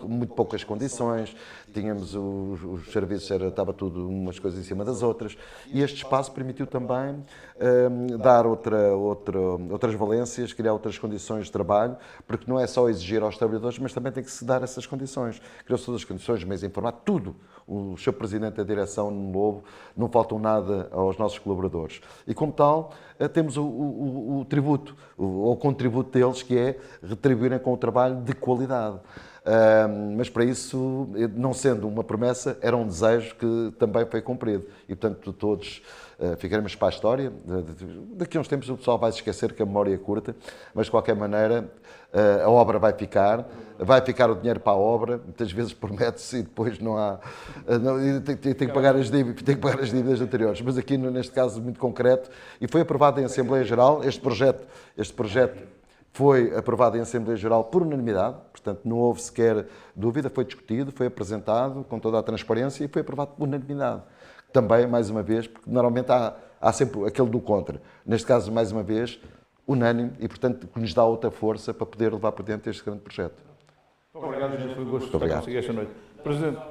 [SPEAKER 4] muito poucas condições, tínhamos os serviços, estava tudo umas coisas em cima das outras, e este espaço permitiu também dar outras valências, criar outras condições de trabalho, porque não é só exigir aos trabalhadores, mas também tem que se dar essas condições. Criou-se todas as condições, meios de informar, tudo. O Sr. Presidente da Direção, no Lobo, não faltam nada aos nossos colaboradores. E, como tal, temos o tributo, o contributo deles, que é retribuírem com o trabalho de qualidade. Mas para isso, não sendo uma promessa, era um desejo que também foi cumprido. E, portanto, todos ficaremos para a história. Daqui a uns tempos o pessoal vai se esquecer que a memória é curta, mas de qualquer maneira a obra vai ficar o dinheiro para a obra, muitas vezes promete-se e depois não há, tem que pagar as dívidas anteriores, mas aqui neste caso muito concreto, e foi aprovado em Assembleia Geral, este projeto foi aprovado em Assembleia Geral por unanimidade, portanto não houve sequer dúvida, foi discutido, foi apresentado com toda a transparência e foi aprovado por unanimidade. Também, mais uma vez, porque normalmente há sempre aquele do contra. Neste caso, mais uma vez, unânime e, portanto, que nos dá outra força para poder levar por dentro este grande projeto.
[SPEAKER 1] Obrigado, gente. Foi um gosto estar consigo esta noite. Presidente,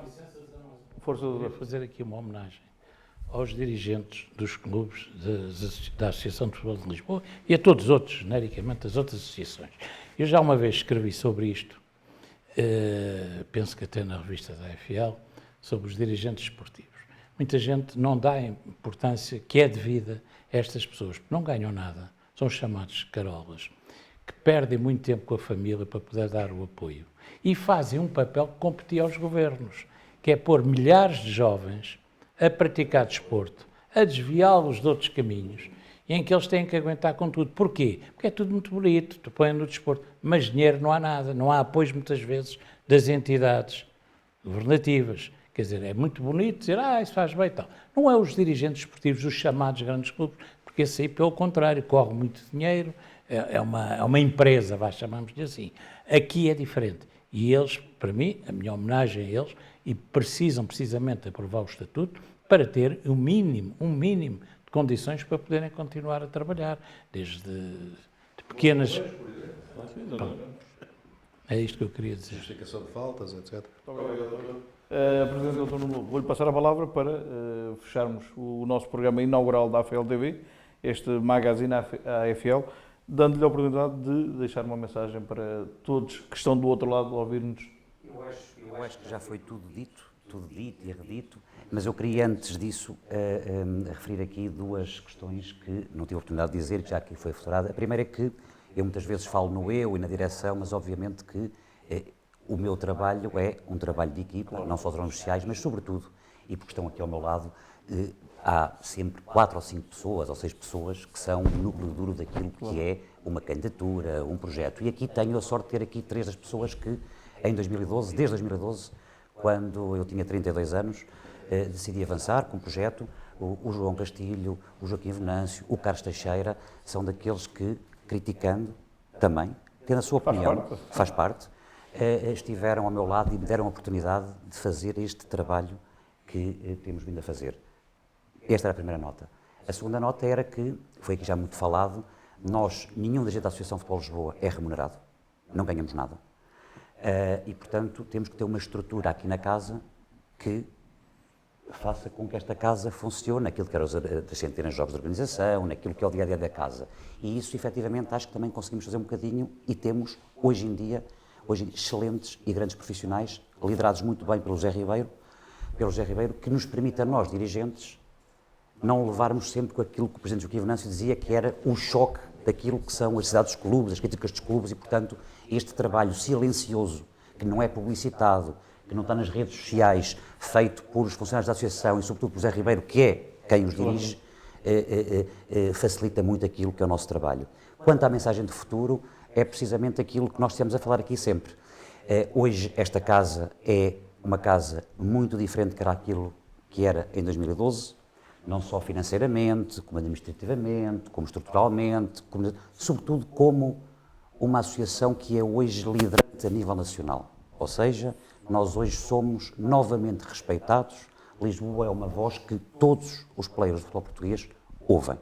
[SPEAKER 1] força do...
[SPEAKER 3] Vou fazer aqui uma homenagem aos dirigentes dos clubes da Associação de Futebol de Lisboa e a todos os outros, genericamente, as outras associações. Eu já uma vez escrevi sobre isto, penso que até na revista da AFL, sobre os dirigentes esportivos. Muita gente não dá a importância que é devida a estas pessoas, porque não ganham nada, são chamados carolas, que perdem muito tempo com a família para poder dar o apoio e fazem um papel que competia aos governos, que é pôr milhares de jovens a praticar desporto, a desviá-los de outros caminhos, e em que eles têm que aguentar com tudo. Porquê? Porque é tudo muito bonito, tu pões no desporto, mas dinheiro não há nada, não há apoio muitas vezes das entidades governativas. Quer dizer, é muito bonito dizer, isso faz bem e tal. Não é os dirigentes esportivos, os chamados grandes clubes, porque esse aí, pelo contrário, corre muito dinheiro, é uma empresa, chamamos-lhe assim. Aqui é diferente. E eles, para mim, a minha homenagem a eles, e precisam precisamente aprovar o estatuto para ter um mínimo de condições para poderem continuar a trabalhar, desde de pequenas... É isto que eu queria dizer.
[SPEAKER 6] Justificação de faltas, etc.
[SPEAKER 1] Presidente Dr. Nuno Lobo, vou-lhe passar a palavra para fecharmos o nosso programa inaugural da AFL TV, este magazine AFL, dando-lhe a oportunidade de deixar uma mensagem para todos que estão do outro lado a ouvir-nos.
[SPEAKER 2] Eu acho que já foi tudo dito e redito, mas eu queria antes disso referir aqui duas questões que não tive a oportunidade de dizer, que já aqui foi aflorada. A primeira é que eu muitas vezes falo no eu e na direção, mas obviamente que o meu trabalho é um trabalho de equipa, não só os órgãos sociais, mas sobretudo, e porque estão aqui ao meu lado, há sempre 4 ou 5 pessoas, ou 6 pessoas, que são o núcleo duro daquilo que é uma candidatura, um projeto. E aqui tenho a sorte de ter aqui 3 das pessoas que, desde 2012, quando eu tinha 32 anos, decidi avançar com o projeto. O João Castilho, o Joaquim Venâncio, o Carlos Teixeira, são daqueles que, criticando também, tendo a sua opinião, faz parte, estiveram ao meu lado e me deram a oportunidade de fazer este trabalho que temos vindo a fazer. Esta era a primeira nota. A segunda nota era que, foi aqui já muito falado, nenhum da gente da Associação de Futebol de Lisboa é remunerado, não ganhamos nada. E, portanto, temos que ter uma estrutura aqui na casa que faça com que esta casa funcione, naquilo que eram as centenas de jogos de organização, naquilo que é o dia-a-dia da casa. E isso, efetivamente, acho que também conseguimos fazer um bocadinho e temos, hoje em dia, excelentes e grandes profissionais, liderados muito bem pelo José Ribeiro, que nos permite a nós, dirigentes, não levarmos sempre com aquilo que o Presidente Joaquim Venâncio dizia, que era o choque daquilo que são as necessidades dos clubes, as críticas dos clubes, e, portanto, este trabalho silencioso, que não é publicitado, que não está nas redes sociais, feito por os funcionários da Associação e, sobretudo, por José Ribeiro, que é quem os dirige, facilita muito aquilo que é o nosso trabalho. Quanto à mensagem de futuro, é precisamente aquilo que nós estamos a falar aqui sempre. Hoje esta casa é uma casa muito diferente que aquilo que era em 2012, não só financeiramente, como administrativamente, como estruturalmente, sobretudo como uma associação que é hoje liderante a nível nacional. Ou seja, nós hoje somos novamente respeitados. Lisboa é uma voz que todos os players do futebol português ouvem.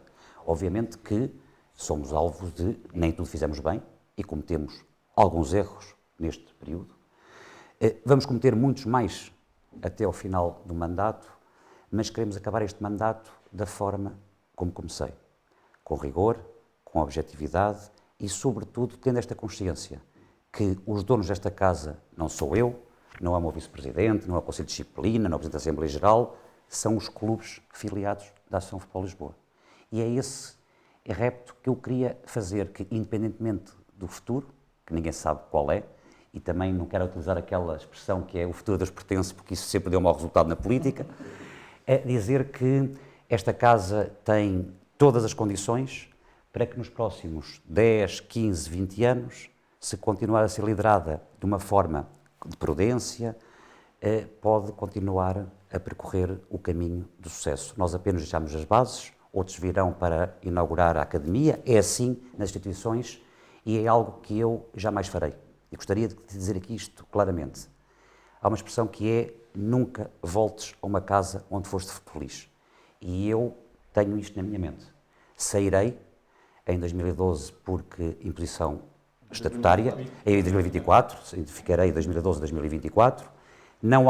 [SPEAKER 2] Obviamente que somos alvos de nem tudo fizemos bem e cometemos alguns erros neste período. Vamos cometer muitos mais até ao final do mandato, mas queremos acabar este mandato da forma como comecei, com rigor, com objetividade e, sobretudo, tendo esta consciência que os donos desta casa não sou eu, não é o meu vice-presidente, não é o Conselho de Disciplina, não é o Presidente da Assembleia Geral, são os clubes filiados da Associação de Futebol Lisboa. E é esse repto que eu queria fazer, que independentemente do futuro, que ninguém sabe qual é, e também não quero utilizar aquela expressão que é o futuro Deus pertence, porque isso sempre deu mau resultado na política, é dizer que esta casa tem todas as condições para que nos próximos 10, 15, 20 anos, se continuar a ser liderada de uma forma de prudência, pode continuar a percorrer o caminho do sucesso. Nós apenas deixamos as bases, outros virão para inaugurar a academia, é assim nas instituições e é algo que eu jamais farei. E gostaria de dizer aqui isto claramente. Há uma expressão que é: nunca voltes a uma casa onde foste feliz. E eu tenho isto na minha mente. Sairei em 2012 porque imposição estatutária, em 2024, ficarei em 2012 a 2024, não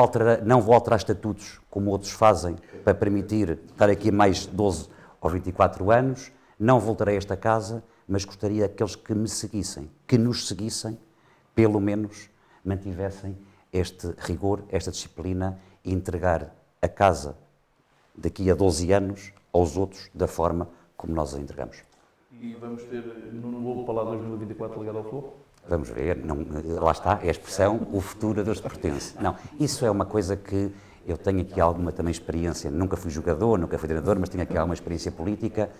[SPEAKER 2] vou alterar estatutos como outros fazem para permitir estar aqui mais 12 ou 24 anos, não voltarei a esta casa, mas gostaria que aqueles que me seguissem, que nos seguissem, pelo menos mantivessem este rigor, esta disciplina e entregar a casa daqui a 12 anos aos outros da forma como nós a entregamos.
[SPEAKER 1] E vamos ter Nuno Lobo para lá 2024 ligado ao futebol?
[SPEAKER 2] Vamos ver, não, lá está, é a expressão, o futuro a Deus pertence. Não, isso é uma coisa que eu tenho aqui alguma também experiência, nunca fui jogador, nunca fui treinador, mas tenho aqui alguma experiência política.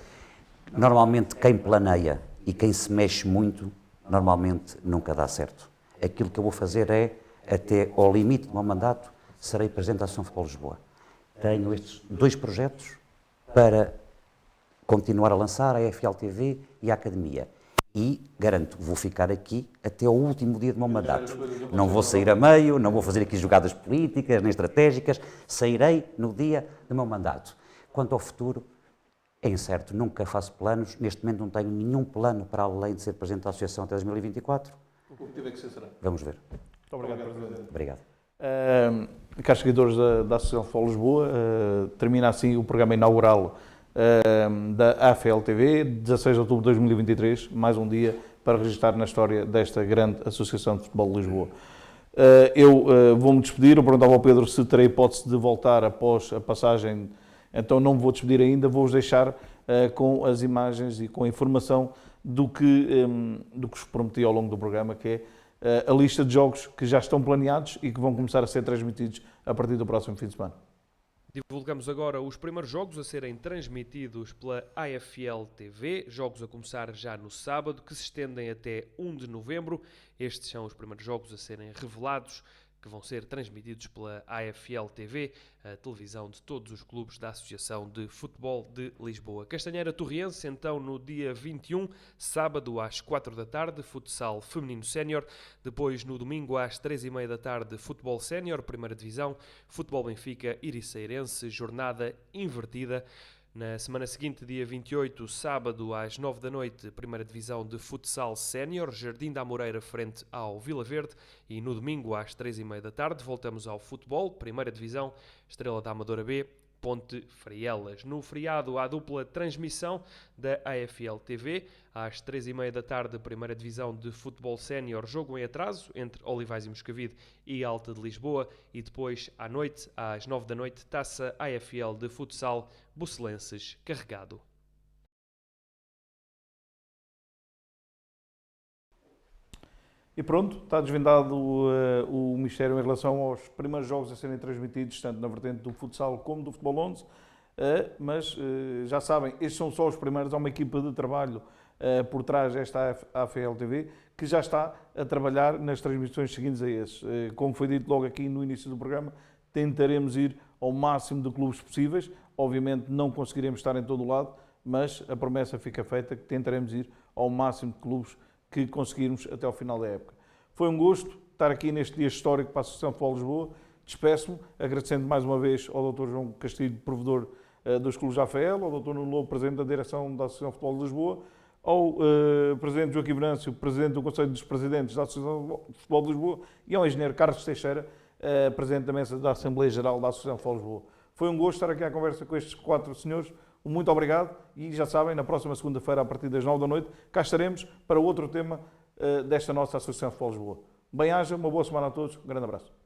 [SPEAKER 2] Normalmente quem planeia e quem se mexe muito, normalmente nunca dá certo. Aquilo que eu vou fazer é, até ao limite do meu mandato, serei Presidente da Associação de Futebol Lisboa. Tenho estes 2 projetos para continuar a lançar a AFL TV e a Academia. E garanto que vou ficar aqui até ao último dia do meu mandato. Não vou sair a meio, não vou fazer aqui jogadas políticas nem estratégicas, sairei no dia do meu mandato. Quanto ao futuro, é incerto, nunca faço planos, neste momento não tenho nenhum plano para além de ser Presidente da Associação até 2024.
[SPEAKER 1] O que tiver que ser será.
[SPEAKER 2] Vamos ver.
[SPEAKER 1] Muito obrigado, Presidente.
[SPEAKER 2] Obrigado.
[SPEAKER 1] Caros seguidores da Associação de Futebol Lisboa, termina assim o programa inaugural da AFL TV, 16 de outubro de 2023, mais um dia para registrar na história desta grande Associação de Futebol de Lisboa. Eu vou-me despedir, eu perguntava ao Pedro se terei hipótese de voltar após a passagem, então não me vou despedir ainda, vou-vos deixar com as imagens e com a informação do que vos prometi ao longo do programa, que é a lista de jogos que já estão planeados e que vão começar a ser transmitidos a partir do próximo fim de semana.
[SPEAKER 7] Divulgamos agora os primeiros jogos a serem transmitidos pela AFL TV, jogos a começar já no sábado, que se estendem até 1 de novembro. Estes são os primeiros jogos a serem revelados, que vão ser transmitidos pela AFL TV, a televisão de todos os clubes da Associação de Futebol de Lisboa. Castanheira Torriense, então, no dia 21, sábado às 4 da tarde, futsal feminino sénior. Depois, no domingo, às 3h30 da tarde, futebol sénior, primeira divisão. Futebol Benfica, Iriceirense, jornada invertida. Na semana seguinte, dia 28, sábado, às 9 da noite, primeira divisão de futsal sénior, Jardim da Amoreira frente ao Vila Verde. E no domingo, às 3h30 da tarde, voltamos ao futebol, primeira divisão, Estrela da Amadora B, Ponte Frielas. No feriado, há dupla transmissão da AFL TV. Às 3h30 da tarde, primeira divisão de futebol sénior, jogo em atraso entre Olivais e Moscavide e Alta de Lisboa. E depois, à noite, às 9 da noite, taça AFL de futsal Bucelenses Carregado.
[SPEAKER 1] E pronto, está desvendado o mistério em relação aos primeiros jogos a serem transmitidos, tanto na vertente do futsal como do futebol 11. mas já sabem, estes são só os primeiros, há uma equipa de trabalho por trás desta AFL TV que já está a trabalhar nas transmissões seguintes a esses. Como foi dito logo aqui no início do programa, tentaremos ir ao máximo de clubes possíveis, obviamente não conseguiremos estar em todo o lado, mas a promessa fica feita que tentaremos ir ao máximo de clubes que conseguirmos até ao final da época. Foi um gosto estar aqui neste dia histórico para a Associação de Futebol de Lisboa. Despeço-me, agradecendo mais uma vez ao Dr. João Castilho, provedor dos clubes da AFL, ao Dr. Nuno Lobo, Presidente da Direção da Associação de Futebol de Lisboa, ao Presidente Joaquim Venâncio, Presidente do Conselho dos Presidentes da Associação de Futebol de Lisboa, e ao Engenheiro Carlos Teixeira, Presidente da Mesa da Assembleia Geral da Associação de Futebol de Lisboa. Foi um gosto estar aqui à conversa com estes 4 senhores. Muito obrigado e já sabem, na próxima segunda-feira, a partir das 9 da noite, cá estaremos para outro tema desta nossa Associação de Futebol de Lisboa. Bem-aja, uma boa semana a todos, um grande abraço.